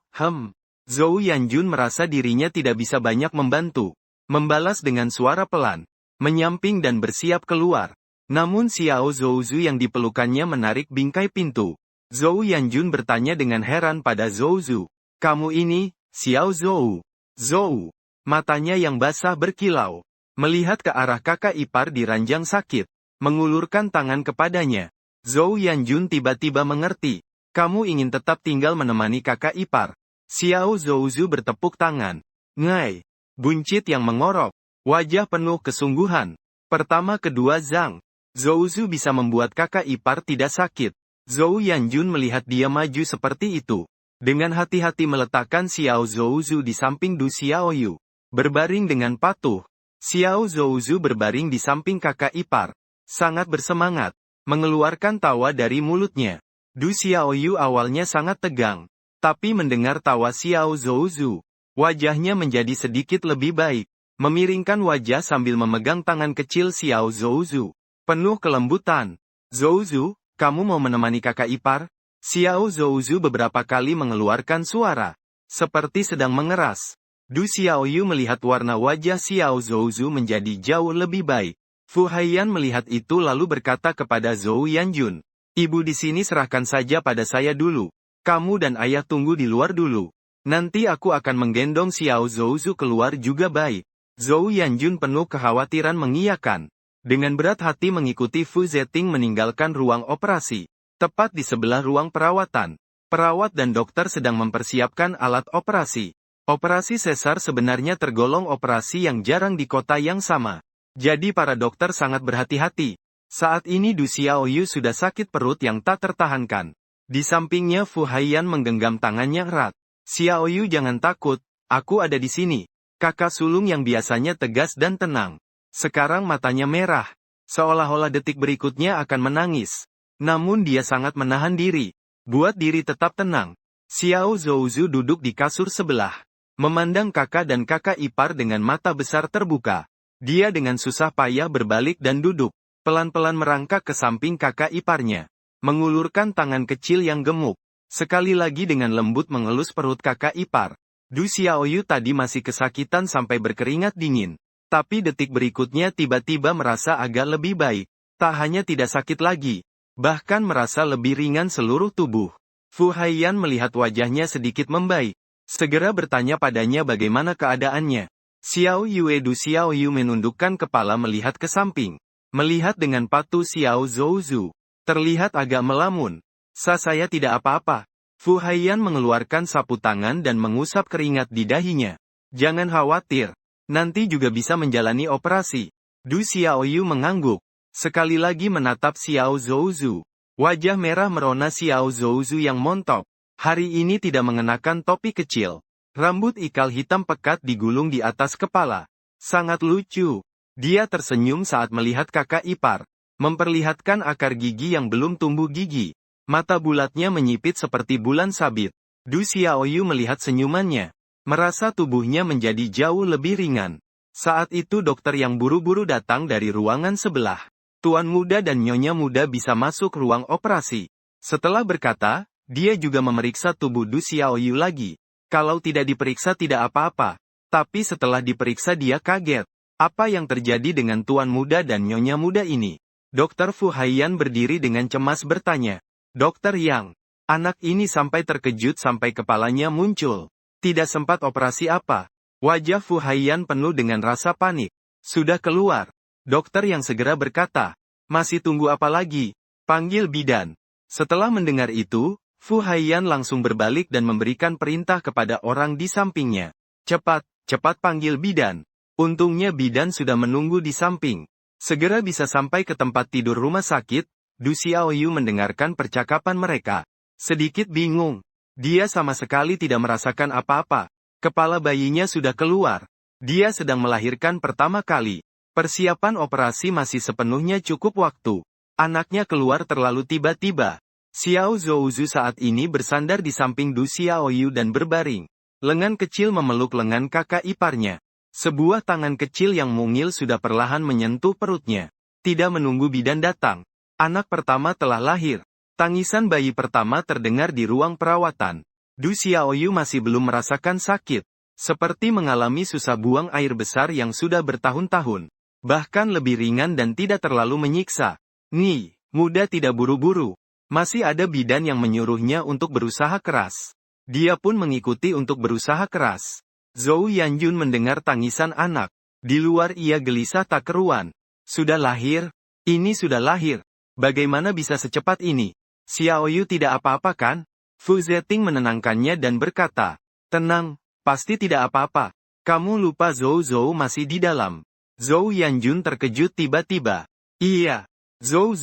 Zhou Yanjun merasa dirinya tidak bisa banyak membantu. Membalas dengan suara pelan. Menyamping dan bersiap keluar. Namun Xiao Zhouzu yang dipelukannya menarik bingkai pintu. Zhou Yanjun bertanya dengan heran pada Zhouzu. Kamu ini, Xiao Zhou. Zhou. Matanya yang basah berkilau. Melihat ke arah kakak ipar di ranjang sakit. Mengulurkan tangan kepadanya. Zhou Yanjun tiba-tiba mengerti. Kamu ingin tetap tinggal menemani kakak ipar. Xiao Zhouzu bertepuk tangan. Ngai. Buncit yang mengorok. Wajah penuh kesungguhan. Pertama kedua Zhang. Zhouzu bisa membuat kakak ipar tidak sakit. Zhou Yanjun melihat dia maju seperti itu. Dengan hati-hati meletakkan Xiao Zhouzu di samping Du Xiaoyu. Berbaring dengan patuh. Xiao Zhouzu berbaring di samping kakak ipar. Sangat bersemangat. Mengeluarkan tawa dari mulutnya. Du Xiaoyu awalnya sangat tegang. Tapi mendengar tawa Xiao Zhouzu, wajahnya menjadi sedikit lebih baik. Memiringkan wajah sambil memegang tangan kecil Xiao Zhouzu. Penuh kelembutan. Zhouzu, kamu mau menemani kakak ipar? Xiao Zhouzu beberapa kali mengeluarkan suara. Seperti sedang mengeras. Du Xiaoyu melihat warna wajah Xiao Zhouzu menjadi jauh lebih baik. Fu Haiyan melihat itu lalu berkata kepada Zhou Yanjun. Ibu di sini serahkan saja pada saya dulu. Kamu dan ayah tunggu di luar dulu. Nanti aku akan menggendong Xiao Zhouzu keluar juga baik. Zhou Yanjun penuh kekhawatiran mengiyakan. Dengan berat hati mengikuti Fu Zeting meninggalkan ruang operasi. Tepat di sebelah ruang perawatan. Perawat dan dokter sedang mempersiapkan alat operasi. Operasi sesar sebenarnya tergolong operasi yang jarang di kota yang sama. Jadi para dokter sangat berhati-hati. Saat ini Du Xiaoyu sudah sakit perut yang tak tertahankan. Di sampingnya Fu Haiyan menggenggam tangannya erat. Xiaoyu jangan takut, aku ada di sini. Kakak sulung yang biasanya tegas dan tenang. Sekarang matanya merah. Seolah-olah detik berikutnya akan menangis. Namun dia sangat menahan diri. Buat diri tetap tenang. Xiao Zhouzu duduk di kasur sebelah. Memandang kakak dan kakak ipar dengan mata besar terbuka. Dia dengan susah payah berbalik dan duduk. Pelan-pelan merangkak ke samping kakak iparnya. Mengulurkan tangan kecil yang gemuk. Sekali lagi dengan lembut mengelus perut kakak ipar. Du Xiaoyu tadi masih kesakitan sampai berkeringat dingin. Tapi detik berikutnya tiba-tiba merasa agak lebih baik. Tak hanya tidak sakit lagi. Bahkan merasa lebih ringan seluruh tubuh. Fu Haiyan melihat wajahnya sedikit membaik. Segera bertanya padanya bagaimana keadaannya. Xiao Yue Du Xiaoyu menundukkan kepala melihat ke samping. Melihat dengan patuh Xiao Zhouzu. Terlihat agak melamun. Saya tidak apa-apa. Fu Haiyan mengeluarkan sapu tangan dan mengusap keringat di dahinya. Jangan khawatir. Nanti juga bisa menjalani operasi. Du Xiaoyu mengangguk. Sekali lagi menatap Xiao Zhouzu. Wajah merah merona Xiao Zhouzu yang montok. Hari ini tidak mengenakan topi kecil. Rambut ikal hitam pekat digulung di atas kepala. Sangat lucu. Dia tersenyum saat melihat kakak ipar. Memperlihatkan akar gigi yang belum tumbuh gigi. Mata bulatnya menyipit seperti bulan sabit. Du Xiaoyu melihat senyumannya. Merasa tubuhnya menjadi jauh lebih ringan. Saat itu dokter yang buru-buru datang dari ruangan sebelah. Tuan muda dan nyonya muda bisa masuk ruang operasi. Setelah berkata, dia juga memeriksa tubuh Du Xiaoyu lagi. Kalau tidak diperiksa tidak apa-apa. Tapi setelah diperiksa dia kaget. Apa yang terjadi dengan tuan muda dan nyonya muda ini? Dokter Fu Haiyan berdiri dengan cemas bertanya. Dokter Yang, anak ini sampai terkejut sampai kepalanya muncul. Tidak sempat operasi apa. Wajah Fu Haiyan penuh dengan rasa panik. Sudah keluar. Dokter yang segera berkata. Masih tunggu apa lagi? Panggil bidan. Setelah mendengar itu, Fu Haiyan langsung berbalik dan memberikan perintah kepada orang di sampingnya. Cepat panggil bidan. Untungnya bidan sudah menunggu di samping. Segera bisa sampai ke tempat tidur rumah sakit. Du Xiaoyu mendengarkan percakapan mereka. Sedikit bingung. Dia sama sekali tidak merasakan apa-apa. Kepala bayinya sudah keluar. Dia sedang melahirkan pertama kali. Persiapan operasi masih sepenuhnya cukup waktu. Anaknya keluar terlalu tiba-tiba. Xiao Zhouzu saat ini bersandar di samping Du Xiaoyu dan berbaring. Lengan kecil memeluk lengan kakak iparnya. Sebuah tangan kecil yang mungil sudah perlahan menyentuh perutnya. Tidak menunggu bidan datang. Anak pertama telah lahir. Tangisan bayi pertama terdengar di ruang perawatan. Du Xiaoyu masih belum merasakan sakit. Seperti mengalami susah buang air besar yang sudah bertahun-tahun. Bahkan lebih ringan dan tidak terlalu menyiksa. Nih, muda tidak buru-buru. Masih ada bidan yang menyuruhnya untuk berusaha keras. Dia pun mengikuti untuk berusaha keras. Zhou Yanjun mendengar tangisan anak. Di luar ia gelisah tak keruan. Sudah lahir? Ini sudah lahir. Bagaimana bisa secepat ini? Xiaoyu tidak apa-apa kan? Fu Zeting menenangkannya dan berkata, tenang, pasti tidak apa-apa. Kamu lupa Zhou masih di dalam. Zhou Yanjun terkejut tiba-tiba. Iya. Zhou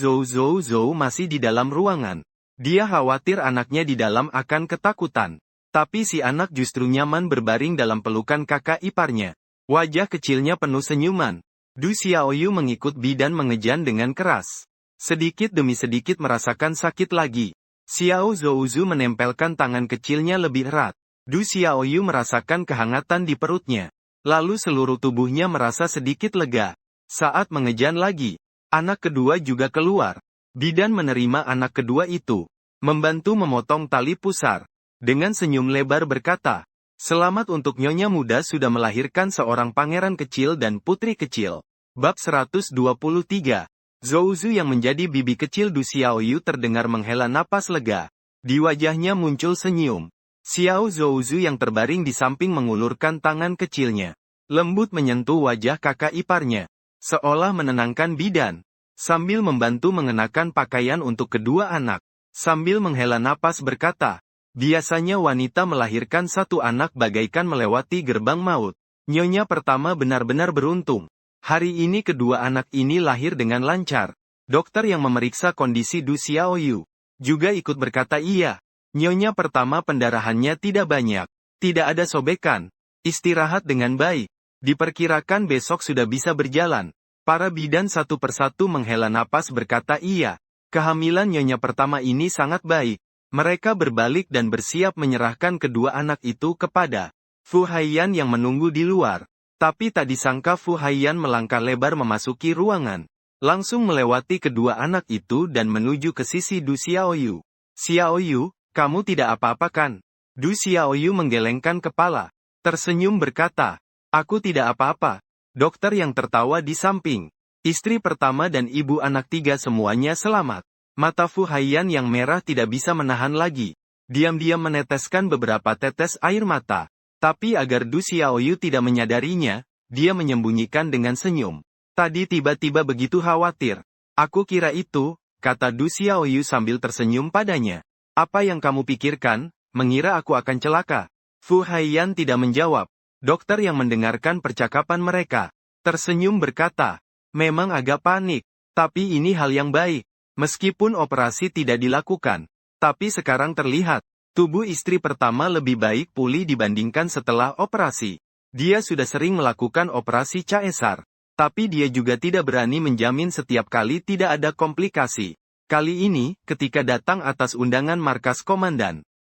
masih di dalam ruangan. Dia khawatir anaknya di dalam akan ketakutan. Tapi si anak justru nyaman berbaring dalam pelukan kakak iparnya. Wajah kecilnya penuh senyuman. Du Xiaoyu mengikut bidan mengejan dengan keras. Sedikit demi sedikit merasakan sakit lagi. Xiao Zhouzu menempelkan tangan kecilnya lebih erat. Du Xiaoyu merasakan kehangatan di perutnya. Lalu seluruh tubuhnya merasa sedikit lega. Saat mengejan lagi, anak kedua juga keluar. Bidan menerima anak kedua itu. Membantu memotong tali pusar. Dengan senyum lebar berkata, selamat untuk nyonya muda sudah melahirkan seorang pangeran kecil dan putri kecil. Bab 123. Zhouzu yang menjadi bibi kecil Du Xiaoyu terdengar menghela napas lega. Di wajahnya muncul senyum. Xiao Zhouzu yang terbaring di samping mengulurkan tangan kecilnya. Lembut menyentuh wajah kakak iparnya. Seolah menenangkan bidan. Sambil membantu mengenakan pakaian untuk kedua anak. Sambil menghela napas berkata, biasanya wanita melahirkan satu anak bagaikan melewati gerbang maut. Nyonya pertama benar-benar beruntung. Hari ini kedua anak ini lahir dengan lancar. Dokter yang memeriksa kondisi Du Xiaoyu juga ikut berkata iya. Nyonya pertama pendarahannya tidak banyak. Tidak ada sobekan. Istirahat dengan baik. Diperkirakan besok sudah bisa berjalan. Para bidan satu persatu menghela napas berkata iya. Kehamilan nyonya pertama ini sangat baik. Mereka berbalik dan bersiap menyerahkan kedua anak itu kepada Fu Haiyan yang menunggu di luar. Tapi tak disangka Fu Haiyan melangkah lebar memasuki ruangan. Langsung melewati kedua anak itu dan menuju ke sisi Du Xiaoyu. Xiaoyu, kamu tidak apa-apa kan? Du Xiaoyu menggelengkan kepala. Tersenyum berkata, aku tidak apa-apa. Dokter yang tertawa di samping. Istri pertama dan ibu anak tiga semuanya selamat. Mata Fu Haiyan yang merah tidak bisa menahan lagi. Diam-diam meneteskan beberapa tetes air mata. Tapi agar Du Xiaoyu tidak menyadarinya, dia menyembunyikan dengan senyum. Tadi tiba-tiba begitu khawatir. Aku kira itu, kata Du Xiaoyu sambil tersenyum padanya. Apa yang kamu pikirkan, mengira aku akan celaka? Fu Haiyan tidak menjawab. Dokter yang mendengarkan percakapan mereka, tersenyum berkata, memang agak panik, tapi ini hal yang baik. Meskipun operasi tidak dilakukan, tapi sekarang terlihat, tubuh istri pertama lebih baik pulih dibandingkan setelah operasi. Dia sudah sering melakukan operasi caesar, tapi dia juga tidak berani menjamin setiap kali tidak ada komplikasi. Kali ini, ketika datang atas undangan markas komandan,